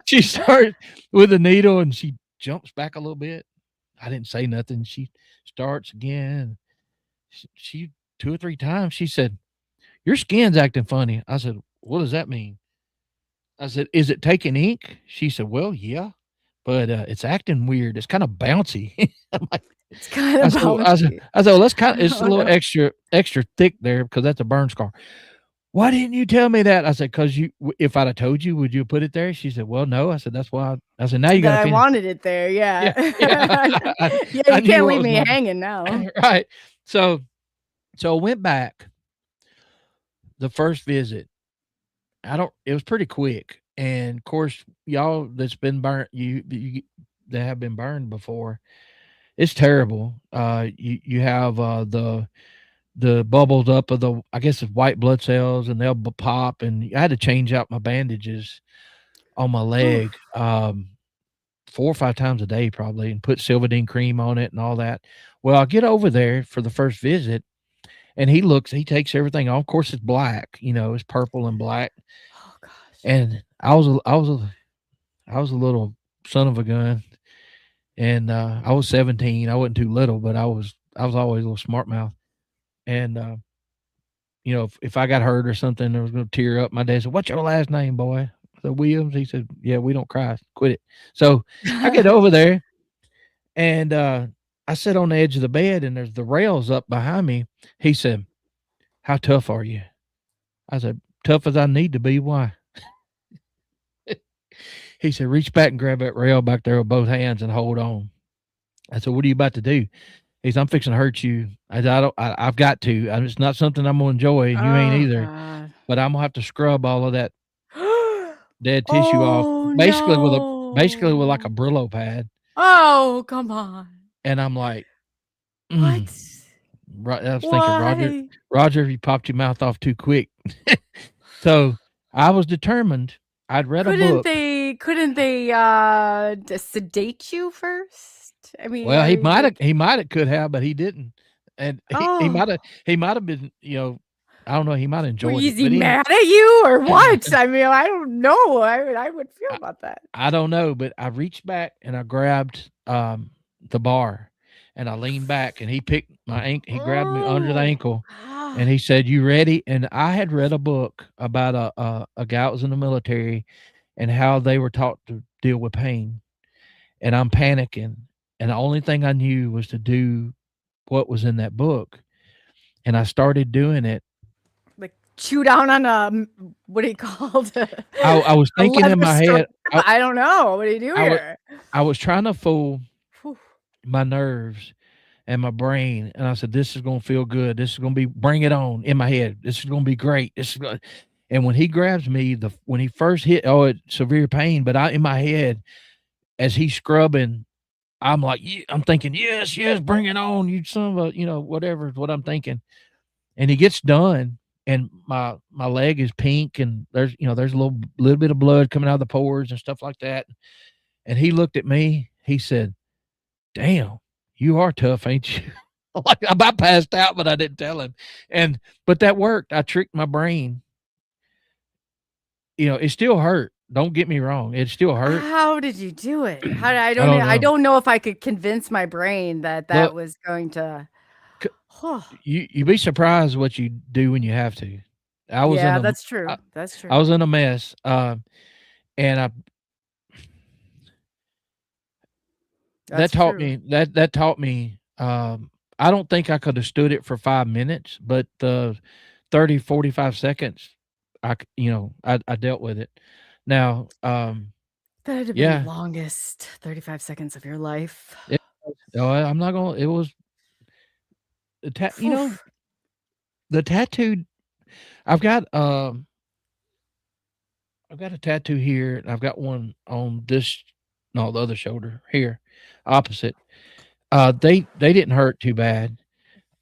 she starts with the needle, and she jumps back a little bit. I didn't say nothing. She starts again. She 2 or 3 times. She said, "Your skin's acting funny." I said, "What does that mean?" I said, "Is it taking ink?" She said, "Well, yeah, but it's acting weird. It's kind of bouncy." I'm like, it's kind of bouncy. I said, "Well, that's it's a little extra thick there because that's a burn scar." "Why didn't you tell me that?" I said, "Because if I'd have told you, would you have put it there?" She said, "Well, no." I said, "That's why." I said, "Now you got to finish." I wanted it there. Yeah. Yeah. You can't leave me hanging now. Right. So I went back the first visit. It was pretty quick. And of course, y'all that's been burnt, that have been burned before, it's terrible. You have the bubbles up of the, I guess it's white blood cells, and they'll pop, and I had to change out my bandages on my leg 4 or 5 times a day probably, and put Silvadene cream on it and all that. Well, I get over there for the first visit, and he takes everything off. Of course, it's black, it's purple and black. Oh gosh. And I was a little son of a gun, and I was 17. I wasn't too little, but I was always a little smart mouth. And if I got hurt or something, I was going to tear up. My dad said, "What's your last name, boy?" I said, "Williams." He said, "Yeah, we don't cry. Quit it." So I get over there, and I sit on the edge of the bed, and there's the rails up behind me. He said, "How tough are you?" I said, "Tough as I need to be. Why?" He said, "Reach back and grab that rail back there with both hands and hold on." I said, "What are you about to do?" He said, "I'm fixing to hurt you. I've got to. It's not something I'm gonna enjoy, and you ain't Oh either. God. But I'm gonna have to scrub all of that dead tissue off, Oh basically with like a no. Brillo pad." Oh, come on. And I'm like, What? right. I was thinking, Why? Roger, you popped your mouth off too quick. So I was determined. I'd read a book. Couldn't they sedate you first? I mean, Well, he are might they have, he might have, could have, but he didn't. And Oh, he might have been, I don't know. He might have enjoyed is it, he but anyway, mad at you or what? I mean, I don't know. I would feel I, about that. I don't know. But I reached back and I grabbed the bar, and I leaned back, and he picked my ankle. He grabbed me under the Oh. ankle, and he said, "You ready?" And I had read a book about a guy that was in the military and how they were taught to deal with pain. And I'm panicking, and the only thing I knew was to do what was in that book, and I started doing it. Like chew down on what do you call it? I was A thinking in leather my strap. head, I don't know. What do you do I was here? I was trying to fool Whew. my nerves and my brain, and I said, "This is gonna feel good. This is gonna be bring it on," in my head. "This is gonna be great. This is gonna." And when he grabs me, when he first hit, it's severe pain, but in my head, as he's scrubbing, I'm like, yeah, I'm thinking, "Yes, yes, bring it on, you son of a," whatever is what I'm thinking. And he gets done, and my leg is pink, and there's a little bit of blood coming out of the pores and stuff like that. And he looked at me. He said, "Damn, you are tough, ain't you?" Like, I about passed out, but I didn't tell him. But that worked. I tricked my brain. It still hurt. Don't get me wrong. It still hurt. How did you do it? I don't I know. don't know if I could convince my brain that Look, was going to. you'd be surprised what you do when you have to. I was in Yeah, a that's true. I, That's true. I was in a mess. And that That's taught true. me that taught me, I don't think I could have stood it for 5 minutes, but the 30, 45 seconds, I dealt with it. Now, That would have been the yeah, longest 35 seconds of your life. it I'm not gonna it was Oof. the tattoo. I've got, I've got a tattoo here, and I've got one on this no, the other shoulder here, opposite. They didn't hurt too bad.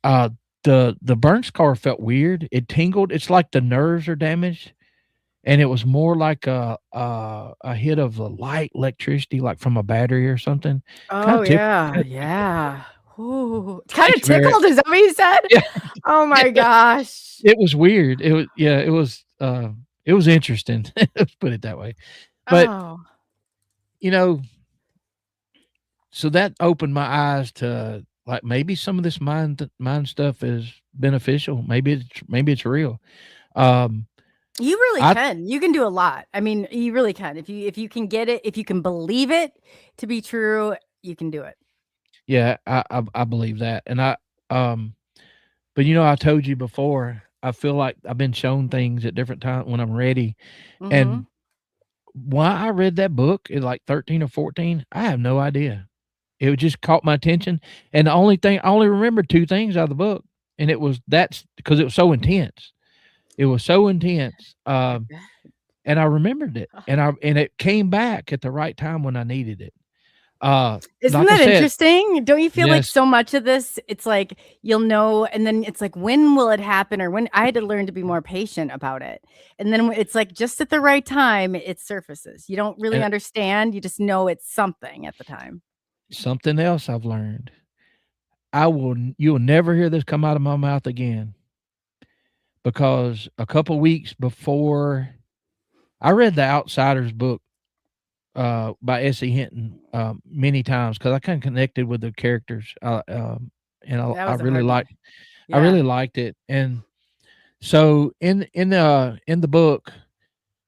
Uh, the burn scar felt weird. It tingled. It's like the nerves are damaged, and it was more like a hit of a light electricity, like from a battery or something. Oh, Kinda tickled. yeah. Kinda Yeah. Ooh. Kind Thank of you very tickled. Is that what you said? yeah, Oh my yeah. gosh. It was weird. It was interesting. Let's put it that way. But, Oh. you know, so that opened my eyes to, like, maybe some of this mind stuff is beneficial. Maybe it's real. Um, You really I can. You can do a lot. I mean, you really can. If you can get it, if you can believe it to be true, you can do it. yeah, I believe that. And but I told you before, I feel like I've been shown things at different times when I'm ready. Mhm. And why I read that book at like 13 or 14, I have no idea. It just caught my attention. And I only remembered 2 things out of the book, and that's because it was so intense. It was so intense. I bet. And I remembered it, and it came back at the right time when I needed it. Isn't Like I that said, interesting? Don't you feel like yes, so much of this, it's like you'll know, and then it's like, when will it happen? Or when I had to learn to be more patient about it. And then it's like just at the right time, it surfaces. You don't really and understand. You just know it's something at the time. something else I've learned. You'll never hear this come out of my mouth again, because a couple weeks before I read The Outsiders book, by S.E. Hinton, many times because I kinda connected with the characters, and That was a hard one. I Yeah. really liked it. And so in the book,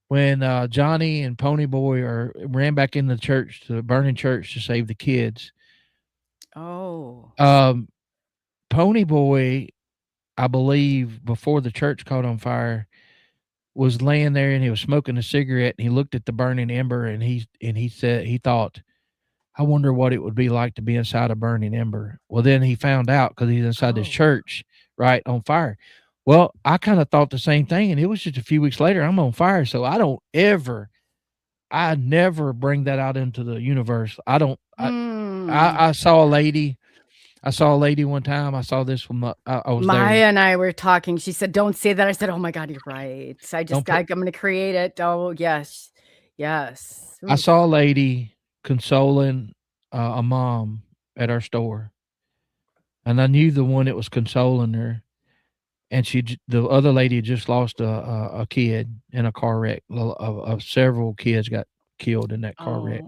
when, Johnny and Ponyboy ran back in the church, the burning church, to save the kids, Oh. um, Ponyboy, I believe, before the church caught on fire, was laying there, and he was smoking a cigarette, and he looked at the burning ember, and he said he thought, I wonder what it would be like to be inside a burning ember. Well, then he found out because he's inside this church, right, on fire. Well, I kind of thought the same thing, and it was just a few weeks later, I'm on fire. So I never bring that out into the universe. I saw a lady. I saw a lady one time. I saw this from I was Maya there. and I were talking. She said, "Don't say that." I said, "Oh my God, you're right." I'm going to create it. Oh yes, yes. I saw a lady consoling a mom at our store, and I knew the one that was consoling her. And the other lady just lost a kid in a car wreck. Several kids got killed in that car wreck.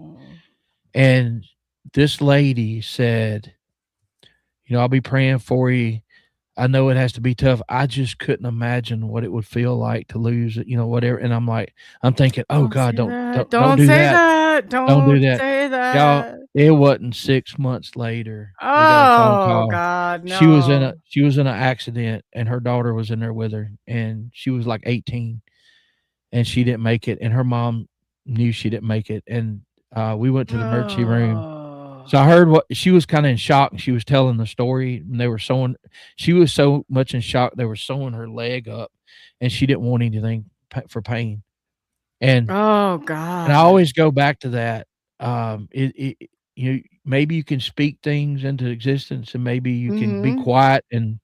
And this lady said, I'll be praying for you. I know it has to be tough. I just couldn't imagine what it would feel like to lose it, whatever. And I'm thinking, oh God, don't do that. Don't do that. Say that. Y'all, it wasn't 6 months later. We got a phone call. God, no. She was in an accident, and her daughter was in there with her, and she was like 18, and she didn't make it, and her mom knew she didn't make it, and we went to the emergency room. So I heard what she was kind of in shock, and she was telling the story, and they were she was so much in shock, they were sewing her leg up, and she didn't want anything for pain. And oh God, and I always go back to that. Maybe you can speak things into existence, and maybe you can be quiet, and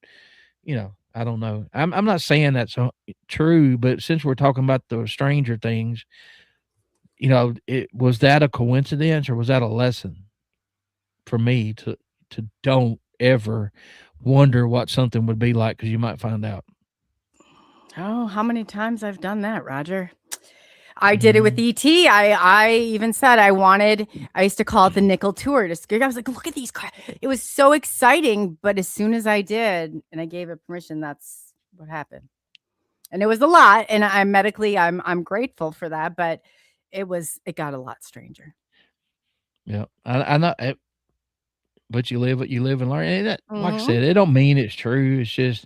I don't know. I'm not saying that's true, but since we're talking about the stranger things, was that a coincidence, or was that a lesson for me to don't ever wonder what something would be like, because you might find out. Oh, how many times I've done that, Roger. I did it with ET. I even said I used to call it the nickel tour. I was like, look at these cars. It was so exciting. But as soon as I did, and I gave it permission, that's what happened. And it was a lot. And I'm grateful for that. But it got a lot stranger. Yeah. I know. But you live and learn. And that, like I said, it don't mean it's true. It's just,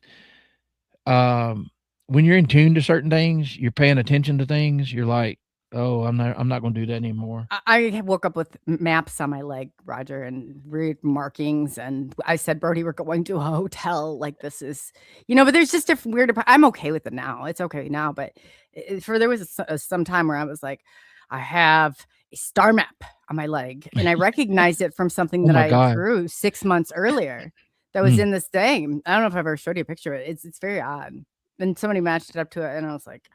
when you're in tune to certain things, you're paying attention to things. You're like, oh, I'm not going to do that anymore. I woke up with maps on my leg, Roger, and weird markings. And I said, Brody, we're going to a hotel. Like, this is, but there's just different weird. I'm okay with it now. It's okay now. But there was some time where I was like, I have a star map on my leg, and I recognized it from something that I drew 6 months earlier that was in this thing. I don't know if I've ever showed you a picture of it. It's very odd. And somebody matched it up to it, and I was like,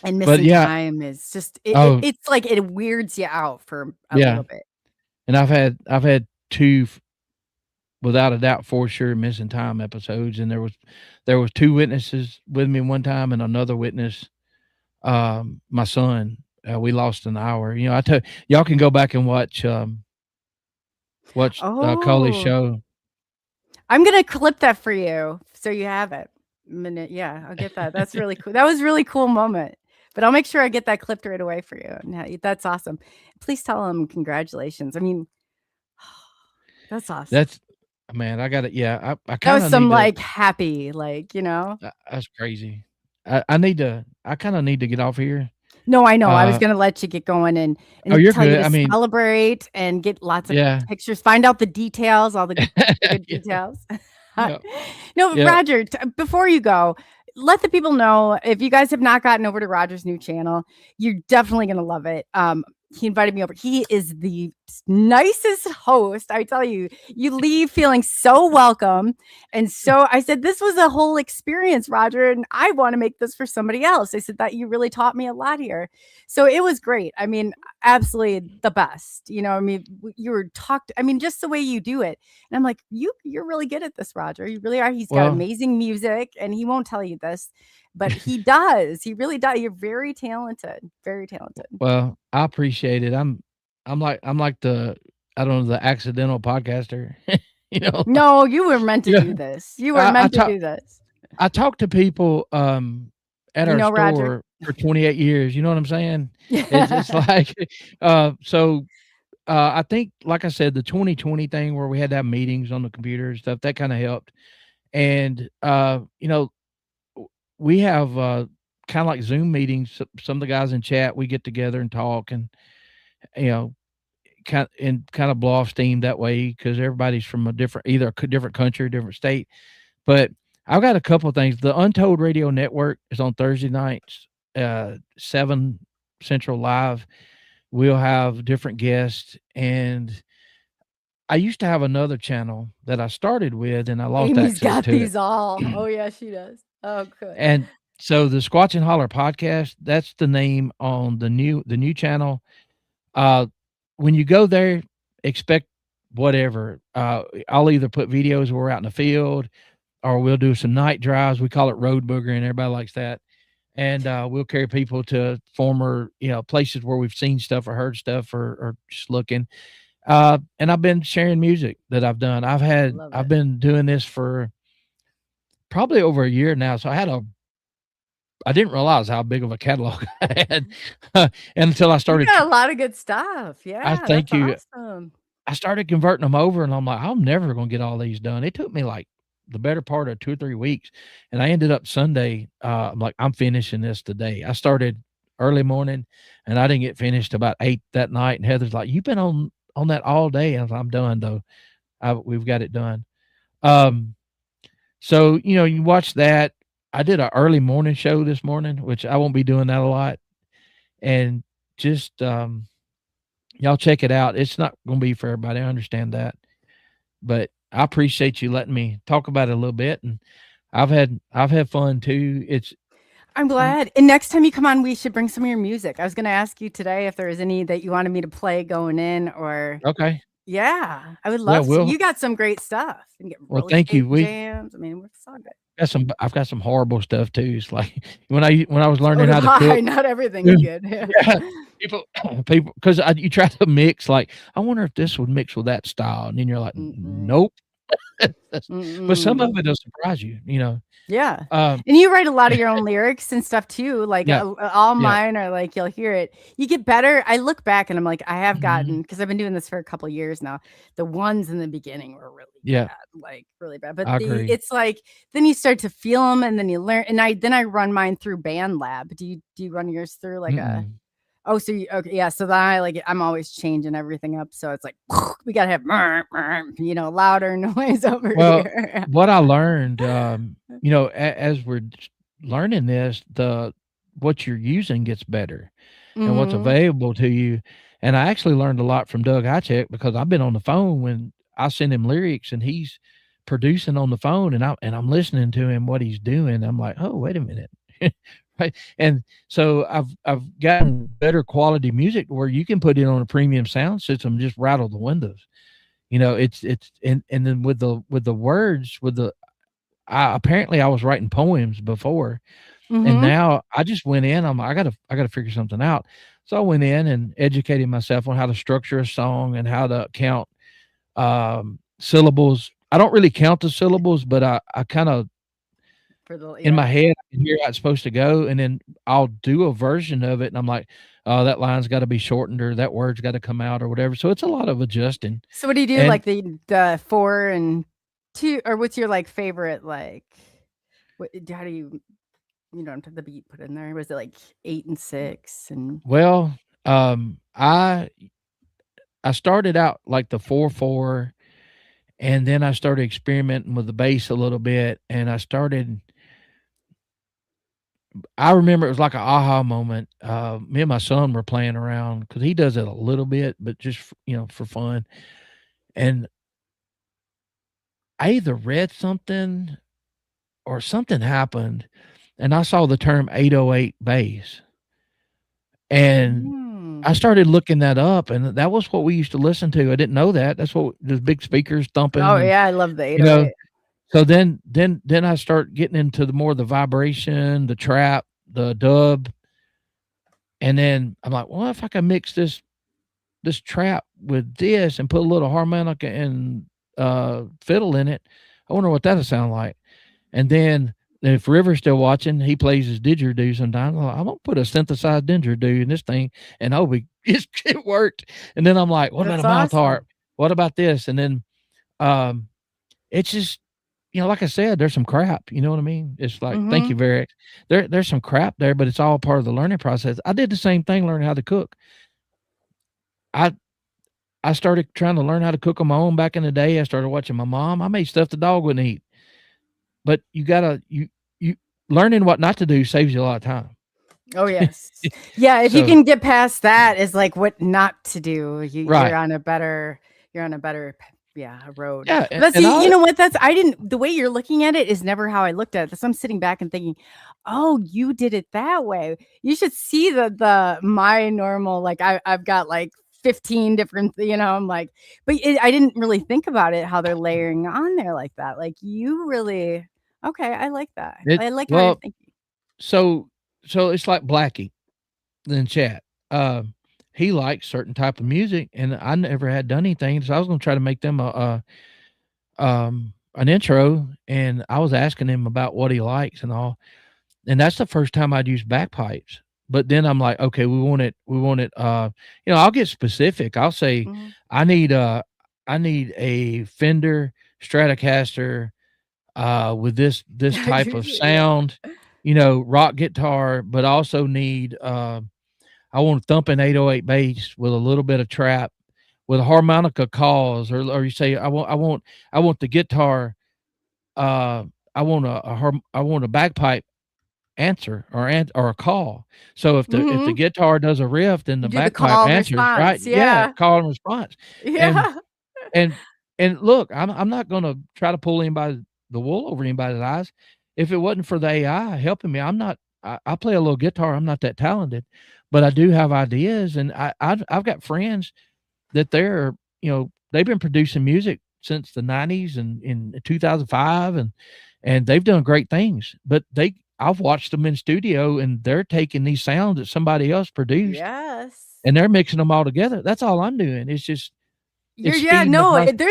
and missing time is just it's like it weirds you out for a little bit. And I've had 2, without a doubt, for sure, missing time episodes, and there was 2 witnesses with me one time, and another witness, my son. We lost an hour. Y'all can go back and watch Coley's show. I'm gonna clip that for you so you have it. Yeah, I'll get that. That's really cool. That was a really cool moment. But I'll make sure I get that clipped right away for you. And that's awesome. Please tell them congratulations. I mean, that's awesome. Man, I got it. Yeah, I that was some happy, That's crazy. I kind of need to get off here. No, I know. I was gonna let you get going and you're tell good. you to celebrate and get lots of pictures. Find out the details, all the good details. No, Roger. Before you go, let the people know, if you guys have not gotten over to Roger's new channel, you're definitely gonna love it. He invited me over. He is the nicest host. I tell you, you leave feeling so welcome. And so I said, this was a whole experience, Roger, and I want to make this for somebody else. I said that you really taught me a lot here. So it was great. I mean, absolutely the best. You were just the way you do it. And I'm like, you're really good at this, Roger. You really are. He's got amazing music, and he won't tell you this, but he does. He really does. You're very talented. Very talented. Well, I appreciate it. I'm like the, I don't know, the accidental podcaster. No, you were meant to do this. You were meant to do this. I talk to people at our store Roger, for 28 years. You know what I'm saying? It's like I think, like I said, the 2020 thing where we had to have meetings on the computer and stuff, that kind of helped. And we have kind of like Zoom meetings. Some of the guys in chat, we get together and talk, and you know, kind of blow off steam that way because everybody's from either a different country, different state. But I've got a couple of things. The Untold Radio Network is on Thursday nights, 7 Central Live. We'll have different guests, and I used to have another channel that I started with, and I lost Amy's access got to these it. all. Oh yeah, she does. Oh, good. And so the Squatchin Holler podcast, that's the name on the new channel. When you go there, expect whatever. I'll either put videos where we're out in the field, or we'll do some night drives. We call it road boogering. Everybody likes that. And we'll carry people to former, places where we've seen stuff or heard stuff or just looking. And I've been sharing music that I've done. I've been doing this for probably over a year now. So I didn't realize how big of a catalog I had until I started. You got a lot of good stuff. Yeah. Thank you. Awesome. I started converting them over, and I'm like, I'm never going to get all these done. It took me like the better part of 2 or 3 weeks. And I ended up Sunday. I'm like, I'm finishing this today. I started early morning, and I didn't get finished about 8 that night. And Heather's like, you've been on that all day. And I'm done though. We've got it done. So, you watch that. I did an early morning show this morning, which I won't be doing that a lot. And just, y'all check it out. It's not going to be for everybody. I understand that, but I appreciate you letting me talk about it a little bit. And I've had fun too. I'm glad. And next time you come on, we should bring some of your music. I was going to ask you today if there was any that you wanted me to play going in, or okay. Yeah, I would love to. You got some great stuff. You get really thank you. Jams. I mean, we're so good. I've got some horrible stuff too. It's like when I was learning how to cook. Not everything is good. Yeah. People, because you try to mix. Like, I wonder if this would mix with that style, and then you're like, nope. But some of it will surprise you. Yeah. And you write a lot of your own lyrics and stuff too. Like all mine are like, you'll hear it. You get better. I look back and I'm like, I have gotten, because I've been doing this for a couple of years now. The ones in the beginning were really bad, like really bad. But it's like, then you start to feel them, and then you learn. And I run mine through BandLab. Do you run yours through like a? Oh, so okay, yeah. So then I'm always changing everything up. So it's like we gotta have louder noise over here. What I learned, as we're learning this, what you're using gets better, and what's available to you. And I actually learned a lot from Doug Highcheck, because I've been on the phone when I send him lyrics, and he's producing on the phone, and I'm listening to him what he's doing. I'm like, oh, wait a minute. Right. And so I've gotten better quality music where you can put it on a premium sound system, just rattle the windows. And then with the words, apparently I was writing poems before, and now I just went in. I gotta figure something out. So I went in and educated myself on how to structure a song and how to count syllables. I don't really count the syllables, but I kind of, in my head, I can hear how it's supposed to go, and then I'll do a version of it, and I'm like, oh, that line's got to be shortened, or that word's got to come out, or whatever. So it's a lot of adjusting. So what do you do, like the 4 and 2, or what's your like favorite, like how do you don't have the beat put in there? Was it like 8 and 6? And well, I started out like the 4/4, and then I started experimenting with the bass a little bit, and I remember it was like an aha moment. Me and my son were playing around, because he does it a little bit, but just, for fun. And I either read something or something happened, and I saw the term 808 bass. And I started looking that up, and that was what we used to listen to. I didn't know that. That's what those big speakers thumping. Oh, yeah. I love the 808. So then I start getting into the vibration, the trap, the dub. And then I'm like, well, if I can mix this trap with this and put a little harmonica and fiddle in it, I wonder what that'll sound like. And then if River's still watching, he plays his didgeridoo sometimes. I'm gonna put a synthesized didgeridoo in this thing, and it worked. And then I'm like, what about a mouth harp? What about this? And then it's just, like I said, there's some crap, you know what I mean? It's like, thank you, Varix. There's some crap there, but it's all part of the learning process. I did the same thing, learning how to cook. I started trying to learn how to cook on my own back in the day. I started watching my mom. I made stuff the dog wouldn't eat. But you gotta you learning what not to do saves you a lot of time. Oh yes. Yeah, if you can get past that is like what not to do. You're on a better road. Yeah. But see, you know what? The way you're looking at it is never how I looked at it. So I'm sitting back and thinking, oh, you did it that way. You should see my normal, like I've got like 15 different, I'm like, but I didn't really think about it, how they're layering on there like that. Like you really, okay. I like that. I like how you're thinking. So it's like Blackie in chat. He likes certain type of music, and I never had done anything, so I was gonna try to make them an intro, and I was asking him about what he likes and all, and that's the first time I'd used bagpipes. But then I'm like, okay, we want it. I'll get specific. I'll say, I need a Fender Stratocaster with this type of sound, rock guitar, but also need I want a thumping 808 bass with a little bit of trap, with a harmonica calls, or you say I want the guitar, I want a bagpipe answer or a call. So if the guitar does a riff, then the bagpipe answers, right? Yeah, call and response. Yeah. And look, I'm not gonna try to pull the wool over anybody's eyes. If it wasn't for the AI helping me, I play a little guitar. I'm not that talented, but I do have ideas, and I've got friends that they've been producing music since the 90s and in 2005, and they've done great things. But I've watched them in studio, and they're taking these sounds that somebody else produced, and they're mixing them all together. That's all I'm doing. It's just there's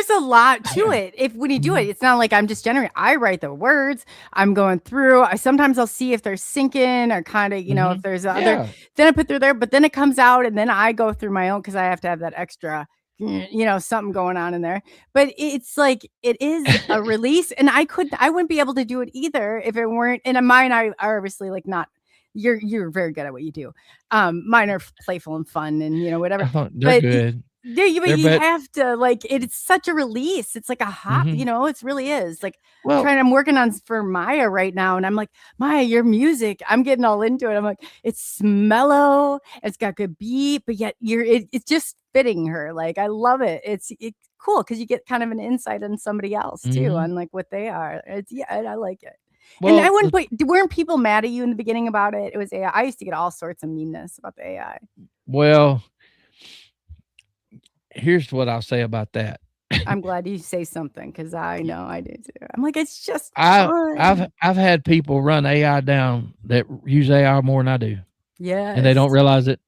a lot to it. When you do it, it's not like I'm just generating. I write the words. I'm going through. Sometimes I'll see if they're syncing or kind of, if there's other. Then I put through there, but then it comes out, and then I go through my own because I have to have that extra, something going on in there. But it's like it is a release, and I wouldn't be able to do it either if it weren't. And mine are obviously like not. You're very good at what you do. Mine are playful and fun, and whatever. Oh, they're good. Yeah, you have to it's such a release. It's like a hop, it really is. Like I'm working on for Maya right now, and I'm like, Maya, your music, I'm getting all into it. I'm like, it's mellow, it's got good beat, but yet it's just fitting her. Like I love it. It's cool because you get kind of an insight on somebody else too, on like what they are. I like it. Well, and I wouldn't weren't people mad at you in the beginning about it? It was AI. I used to get all sorts of meanness about the AI. Well, here's what I'll say about that. I'm glad you say something because I know I do too. I'm like, it's just fun. I've had people run AI down that use AI more than I do. Yeah, and they don't realize it.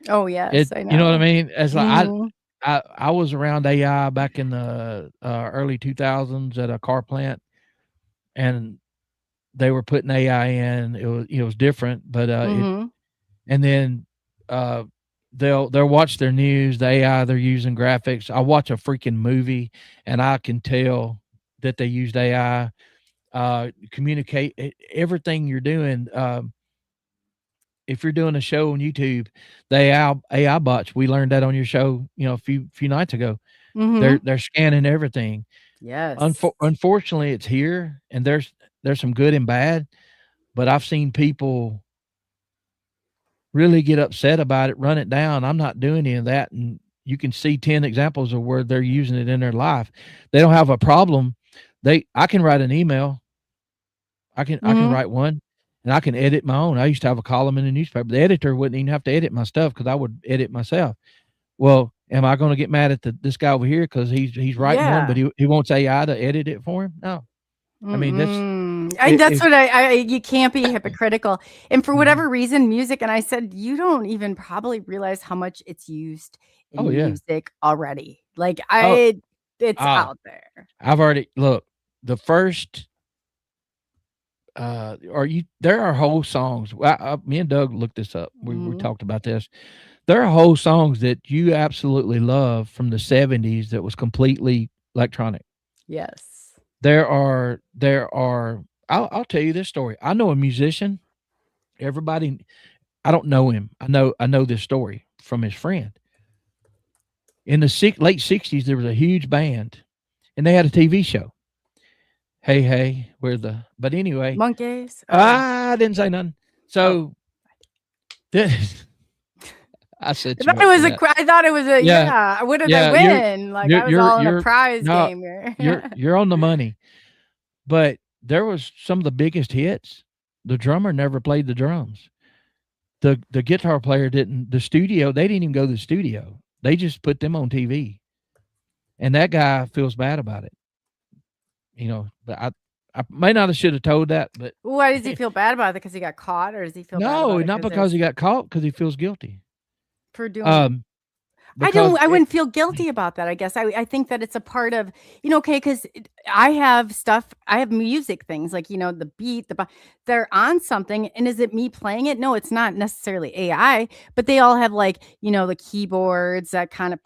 Oh yes, I know. You know what I mean? It's like I was around AI back in the early 2000s at a car plant, and they were putting AI in. It was different, but and then they'll watch their news, the AI they're using graphics. I watch a freaking movie, and I can tell that they used AI. Communicate everything you're doing. If you're doing a show on YouTube, the AI bots, we learned that on your show, a few nights ago. They're scanning everything. Yes. Unfortunately, it's here, and there's some good and bad, but I've seen people really get upset about it, run it down. I'm not doing any of that. And you can see 10 examples of where they're using it in their life. They don't have a problem. I can write an email. I can write one, and I can edit my own. I used to have a column in the newspaper. The editor wouldn't even have to edit my stuff because I would edit myself. Well, am I going to get mad at this guy over here because he's writing one, but he wants AI to edit it for him? No. I mean, that's what you can't be hypocritical. And for whatever reason, music, and I said, you don't even probably realize how much it's used in music already. Like it's out there. I've already the first, there are whole songs. Me and Doug looked this up. We talked about this. There are whole songs that you absolutely love from the 70s that was completely electronic. Yes. there are I'll tell you this story. I know a musician. Everybody, I don't know him. I know this story from his friend. In the late 60s, there was a huge band, and they had a TV show. Hey, but anyway, Monkeys. I didn't say nothing. So this, I said, I thought it was a yeah. What did they win? Like I was all in a prize game here. you're on the money. But there was some of the biggest hits. The drummer never played the drums. The guitar player didn't. The studio, they didn't even go to the studio. They just put them on TV, and that guy feels bad about it. You know, but I may not have should have told that, but why does he feel bad about it? Because he got caught, or does he feel bad about it? No, not because he got caught, because he feels guilty for doing. I wouldn't feel guilty about that. I guess I think that it's a part of, okay, because I have music things like, the beat, they're on something. And is it me playing it? No, it's not necessarily AI, but they all have like, the keyboards that kind of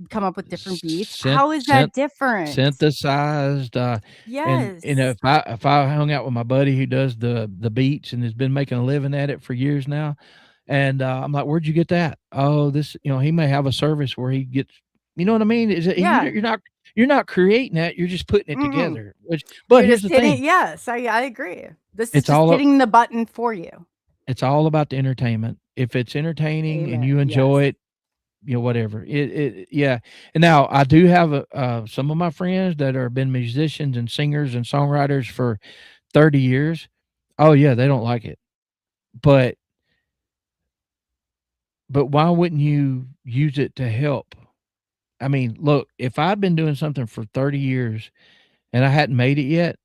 come up with different beats. How is that different? Synthesized. Yes. And if I hung out with my buddy who does the beats and has been making a living at it for years now, and I'm like, where'd you get that? Oh, this, he may have a service where he gets, you know what I mean? Is it, you're not creating that. You're just putting it together. But here's the thing. Yes, I agree. This is just hitting the button for you. It's all about the entertainment. If it's entertaining and you enjoy it, whatever. Yeah. And now I do have some of my friends that have been musicians and singers and songwriters for 30 years. Oh yeah, they don't like it. But why wouldn't you use it to help? I mean, look, if I've been doing something for 30 years and I hadn't made it yet,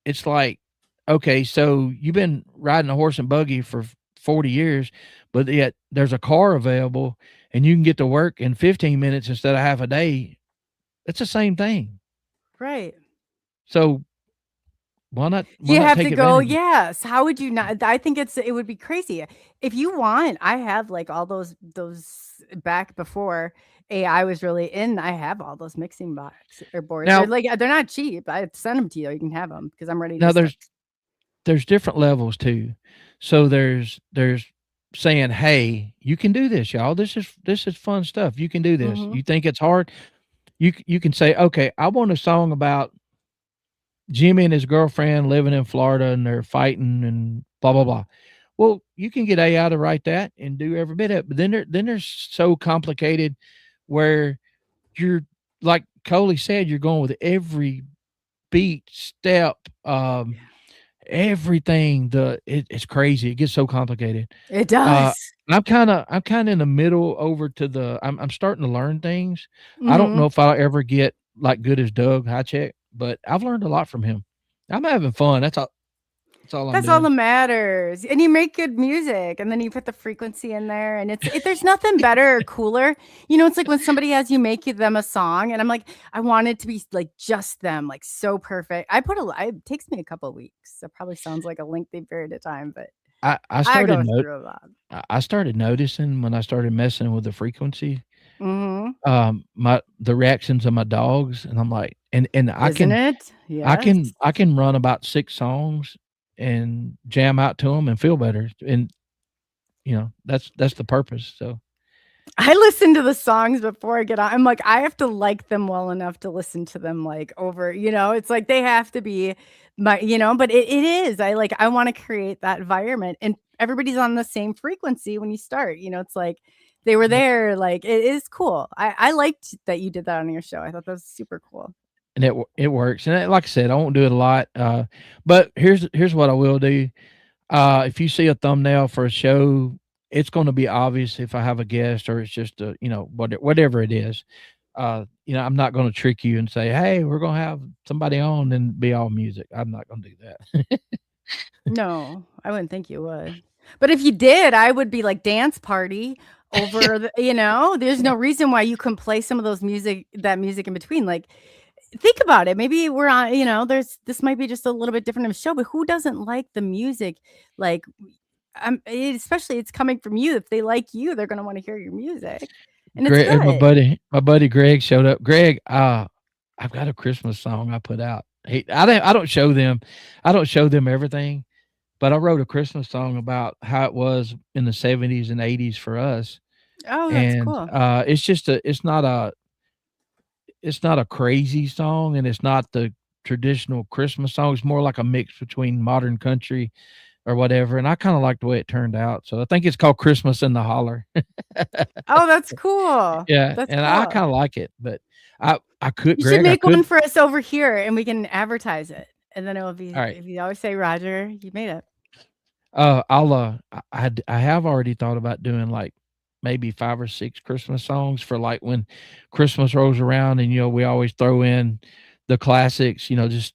it's like, okay, so you've been riding a horse and buggy for 40 years, but yet there's a car available and you can get to work in 15 minutes instead of half a day. It's the same thing. Right. So why not? You have to go. Yes. How would you not? I think it would be crazy if you want. I have like all those back before AI was really in. I have all those mixing boxes or boards. Now, they're not cheap. I send them to you. You can have them because I'm ready. Now there's different levels too. So there's saying, hey, you can do this, y'all. This is fun stuff. You can do this. You think it's hard? You can say, okay, I want a song about Jimmy and his girlfriend living in Florida and they're fighting and blah, blah, blah. Well, you can get AI to write that and do every bit of it. But then they're so complicated where you're, like Coley said, you're going with every beat, step, everything. It's crazy. It gets so complicated. It does. I'm kind of in the middle over to I'm starting to learn things. I don't know if I'll ever get like good as Doug Highcheck, but I've learned a lot from him. I'm having fun. That's all that matters. And you make good music, and then you put the frequency in there, and there's nothing better or cooler. It's like when somebody has you make them a song, and I'm like, I want it to be like just them, like so perfect. It takes me a couple of weeks. It probably sounds like a lengthy period of time, but I started noticing when I started messing with the frequency, the reactions of my dogs, and I'm like, and I can run about 6 songs and jam out to them and feel better, and that's the purpose. So I listen to the songs before I get on. I'm like, I have to like them well enough to listen to them like over, it's like they have to be my, but it is. I want to create that environment, and everybody's on the same frequency when you start. It's like they were there. Like it is cool. I liked that you did that on your show. I thought that was super cool. And it works. And like I said, I won't do it a lot. But here's what I will do. If you see a thumbnail for a show, it's going to be obvious if I have a guest or it's just whatever it is. I'm not going to trick you and say, hey, we're going to have somebody on and be all music. I'm not going to do that. No, I wouldn't think you would. But if you did, I would be like dance party over there's no reason why you couldn't play some of that music in between. Like, think about it. Maybe we're on, this might be just a little bit different of a show, but who doesn't like the music? Like, especially it's coming from you. If they like you, they're going to want to hear your music. And Greg, it's good. my buddy Greg showed up. Greg, I I've got a Christmas song I put out. I don't show them everything, but I wrote a Christmas song about how it was in the 70s and 80s for us. Oh, that's And, cool. it's not a crazy song, and it's not the traditional Christmas song. It's more like a mix between modern country or whatever, and I kinda like the way it turned out, so I think it's called Christmas in the Holler. Oh, that's cool. Yeah, That's and I cool. kinda like it, but I could You should Greg, I make one could for us over here, and we can advertise it, and then it will be alright. if you always say, "Roger, you made it." I have already thought about doing, like, maybe 5 or 6 Christmas songs for, like, when Christmas rolls around and, we always throw in the classics, just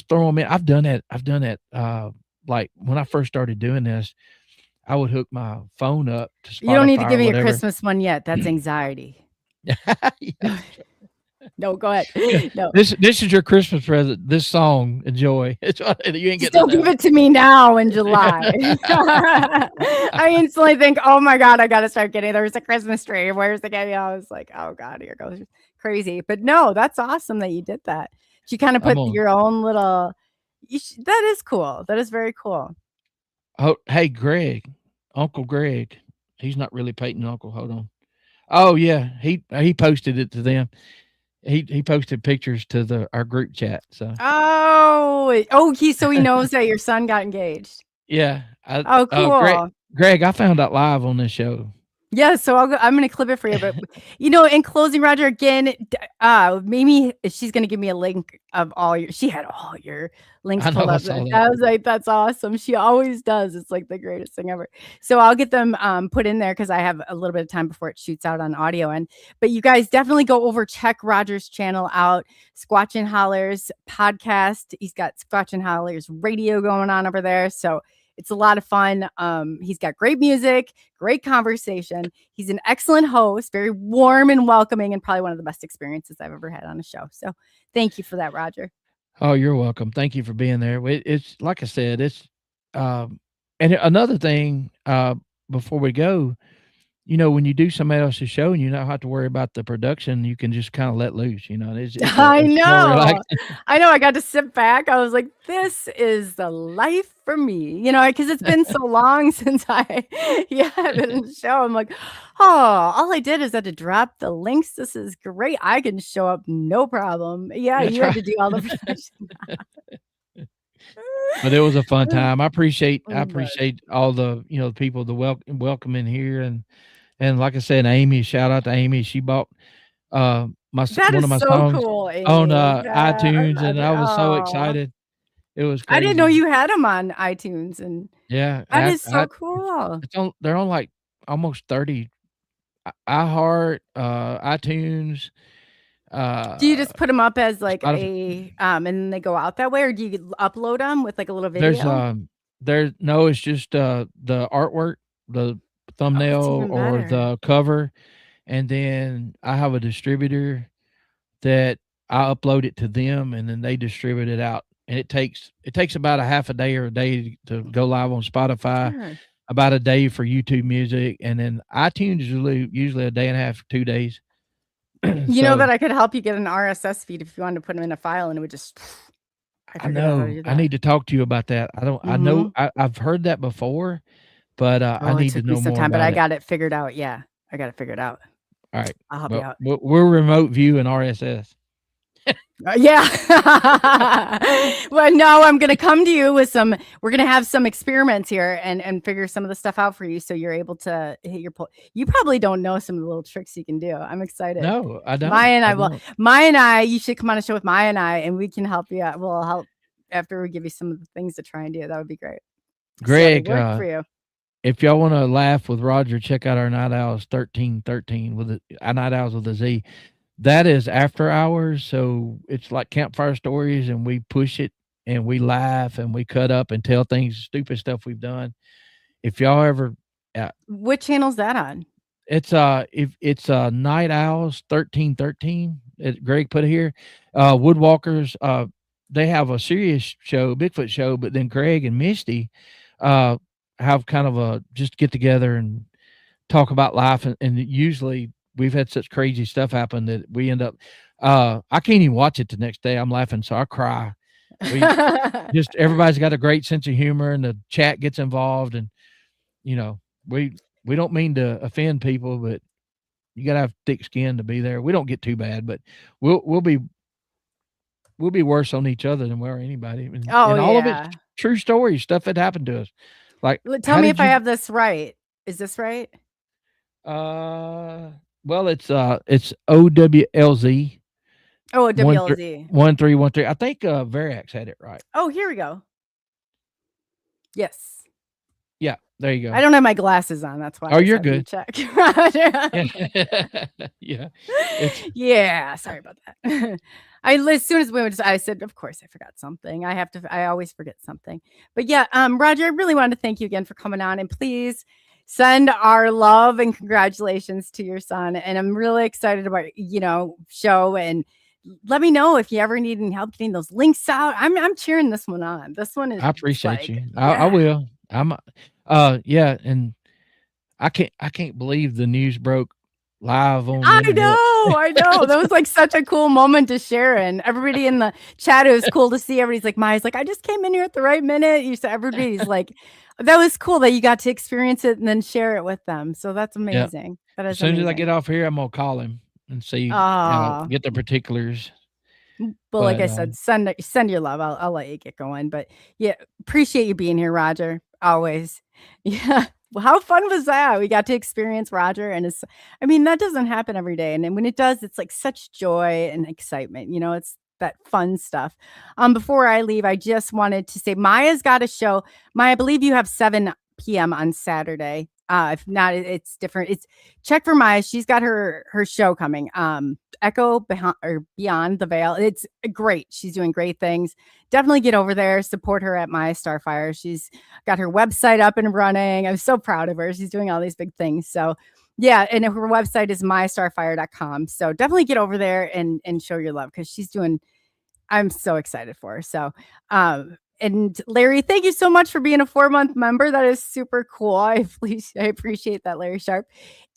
throw them in. I've done it, like, when I first started doing this, I would hook my phone up to You don't need to Spotify or give me a whatever. Christmas one yet, that's anxiety. Yeah. No, go ahead. Yeah. No. This is your Christmas present, this song, enjoy. It's what you ain't Just getting don't give it to me now in July. I instantly think, "Oh my god, I gotta start getting there's a Christmas tree. Where's the game?" I was like, "Oh god, here goes crazy." But no, that's awesome that you did that. You kinda I'm put on your own little that is cool. That is very cool. Oh, hey, Greg, Uncle Greg, he's not really Peyton uncle, hold on. Oh, yeah, he posted it to them. He posted pictures to our group chat, so Oh, so he knows that your son got engaged. yeah, Oh, cool. Greg, I found out live on this show. Yeah, so I'm gonna clip it for you, but, in closing, Roger, again, Mimi, she's gonna give me a link of she had all your links I know, pulled I up. saw that. I was like, "That's awesome." She always does. It's, like, the greatest thing ever. So I'll get them, put in there because I have a little bit of time before it shoots out on audio end. But you guys definitely go over, check Roger's channel out, Squatchin Holler's podcast. He's got Squatchin Holler's radio going on over there, so it's a lot of fun. He's got great music, great conversation. He's an excellent host, very warm and welcoming, and probably one of the best experiences I've ever had on a show. So thank you for that, Roger. Oh, you're welcome. Thank you for being there. It's like I said, and another thing, before we go, when you do somebody else's show and you don't have to worry about the production, you can just kinda let loose, I it's more know. relaxing. I know. I got to sit back. I was like, this is the life for me, because it's been so long since I have been in the show. I'm like, oh, all I did is had to drop the links. This is great. I can show up no problem. Yeah, That's you had right. to do all the production. But it was a fun time. I appreciate But all the, people, the welcome in here, and like I said, Amy, shout out to Amy. She bought, that one of is my so songs cool, on, Amy. Yeah, I iTunes, love and it. I was so Oh, excited. It was I didn't know crazy. you had them on iTunes, and Yeah, that is I so cool. they're on, like, almost 30 iHeart, iTunes, Do you just put them up as like Spotify. and then they go out that way, or do you upload them with like a little There's, video? no, it's just, the artwork, the Oh, that's thumbnail even or better. the cover, and then I have a distributor that I upload it to them, and then they distribute it out, and it takes about a half a day or a day to go live on Spotify, Sure. about a day for YouTube Music, and then iTunes is usually a day and a half, 2 days. You know that I could help you get an RSS feed if you wanted to put them in a file, and it would just. I I figured out how to know. do I that. need to talk to you about that. I know Mhm. I've heard that before, but, I Oh, it need to took me know some more time, but I about it. got it figured out. Yeah, I got it figured out. Alright. I'll help you Well, out. we're remote view and RSS. Yeah. Well, no, I'm gonna come to you with some. We're gonna have some experiments here and figure some of the stuff out for you, so you're able to hit your pull. You probably don't know some of the little tricks you can do. I'm excited. No, I don't. Maya and I I will. don't. Maya and I. You should come on a show with Maya and I, and we can help you out. We'll help after we give you some of the things to try and do. That would be great. So they Greg, work for you. if y'all wanna laugh with Roger, check out our Night Owls 1313 with Night Owls with a Z. That is after hours, so it's like campfire stories, and we push it, and we laugh, and we cut up and tell things, stupid stuff we've done. If y'all ever, What channel's that on? it's Night Owls 1313. Greg put it here. Woodwalkers, they have a serious show, Bigfoot show, but then Greg and Misty have kind of a just get together and talk about life, and usually we've had such crazy stuff happen that we end up I can't even watch it the next day. I'm laughing, so I cry. Just everybody's got a great sense of humor, and the chat gets involved, and you know, we don't mean to offend people, but you gotta have thick skin to be there. We don't get too bad, but we'll be worse on each other than we are anybody. And all of it's true stories, stuff that happened to us. Like, tell me if I have this right. Is this right? Well, it's OWLZ. Oh, WLZ 1313. I think Verax had it right. Oh, here we go. Yes. Yeah, there you go. I don't have my glasses on. That's why. Oh, you're good. Check. Yeah. Yeah. Sorry about that. As soon as we went, I said, of course, I forgot something. I always forget something. But yeah, Roger, I really wanted to thank you again for coming on, and please send our love and congratulations to your son. And I'm really excited about, show, and let me know if you ever need any help getting those links out. I'm cheering this one on. This one is. I appreciate you. I will. Yeah, and I can't believe the news broke live on. I know. That was like such a cool moment to share. And everybody in the chat, it was cool to see. Everybody's like, Maya's like, I just came in here at the right minute. You said everybody's like, that was cool that you got to experience it and then share it with them. So that's amazing. Yeah. As soon as I get off here, I'm gonna call him and see, get the particulars. But like I said, send your love. I'll let you get going. But yeah, appreciate you being here, Roger. Always. Yeah. Well, how fun was that? We got to experience Roger, and that doesn't happen every day. And then when it does, it's like such joy and excitement. It's that fun stuff. Before I leave, I just wanted to say Maya's got a show. Maya, I believe you have 7 p.m. on Saturday. If not, it's different. Check for Maya. She's got her show coming. Echo Beyond the Veil. It's great. She's doing great things. Definitely get over there. Support her at Maya Starfire. She's got her website up and running. I'm so proud of her. She's doing all these big things. So yeah, and her website is mayastarfire.com. So definitely get over there and show your love, because she's doing. I'm so excited for her. So and Larry, thank you so much for being a 4-month member. That is super cool. I appreciate that, Larry Sharp.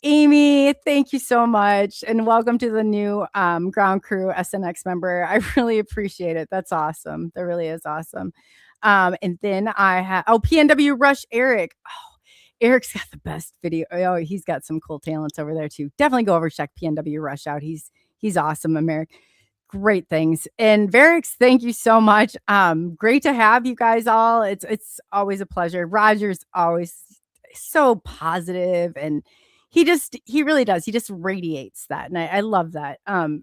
Amy, thank you so much. And welcome to the new ground crew SNX member. I really appreciate it. That's awesome. That really is awesome. And then I have, PNW Rush Eric. Oh, Eric's got the best video. Oh, he's got some cool talents over there too. Definitely go over check PNW Rush out. He's awesome, America. Great things. And Varix, thank you so much. Great to have you guys all. It's always a pleasure. Roger's always so positive, and he really does. He just radiates that. And I love that.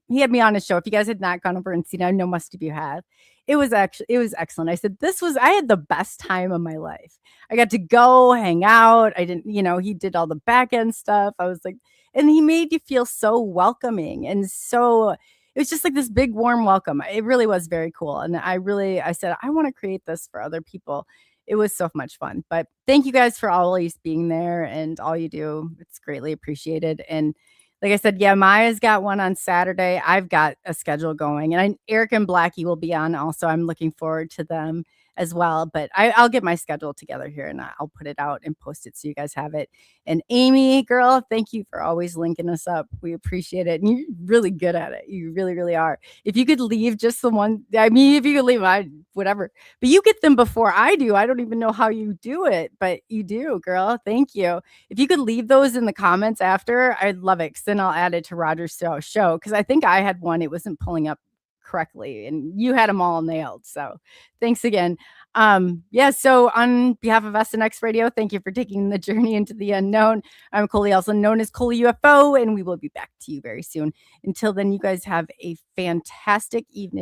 He had me on his show. If you guys had not gone over and seen it, I know most of you have. It was excellent. I said, I had the best time of my life. I got to go hang out. I didn't, he did all the back end stuff. I was like, and he made you feel so welcoming, and so it was just like this big warm welcome. It really was very cool. And I said, I want to create this for other people. It was so much fun. But thank you guys for always being there and all you do. It's greatly appreciated. And like I said, yeah, Maya's got one on Saturday. I've got a schedule going, and Eric and Blackie will be on also. I'm looking forward to them as well, but I'll get my schedule together here and I'll put it out and post it so you guys have it. And Amy, girl, thank you for always linking us up. We appreciate it. And you're really good at it. You really, really are. If you could leave just the one, if you could leave, whatever, but you get them before I do. I don't even know how you do it, but you do, girl. Thank you. If you could leave those in the comments after, I'd love it. 'Cause then I'll add it to Roger's show. 'Cause I think I had one. It wasn't pulling up correctly, and you had them all nailed. So thanks again. So on behalf of SNX Radio, thank you for taking the journey into the unknown. I'm Coley, also known as ColeyUFO, and we will be back to you very soon. Until then, you guys have a fantastic evening.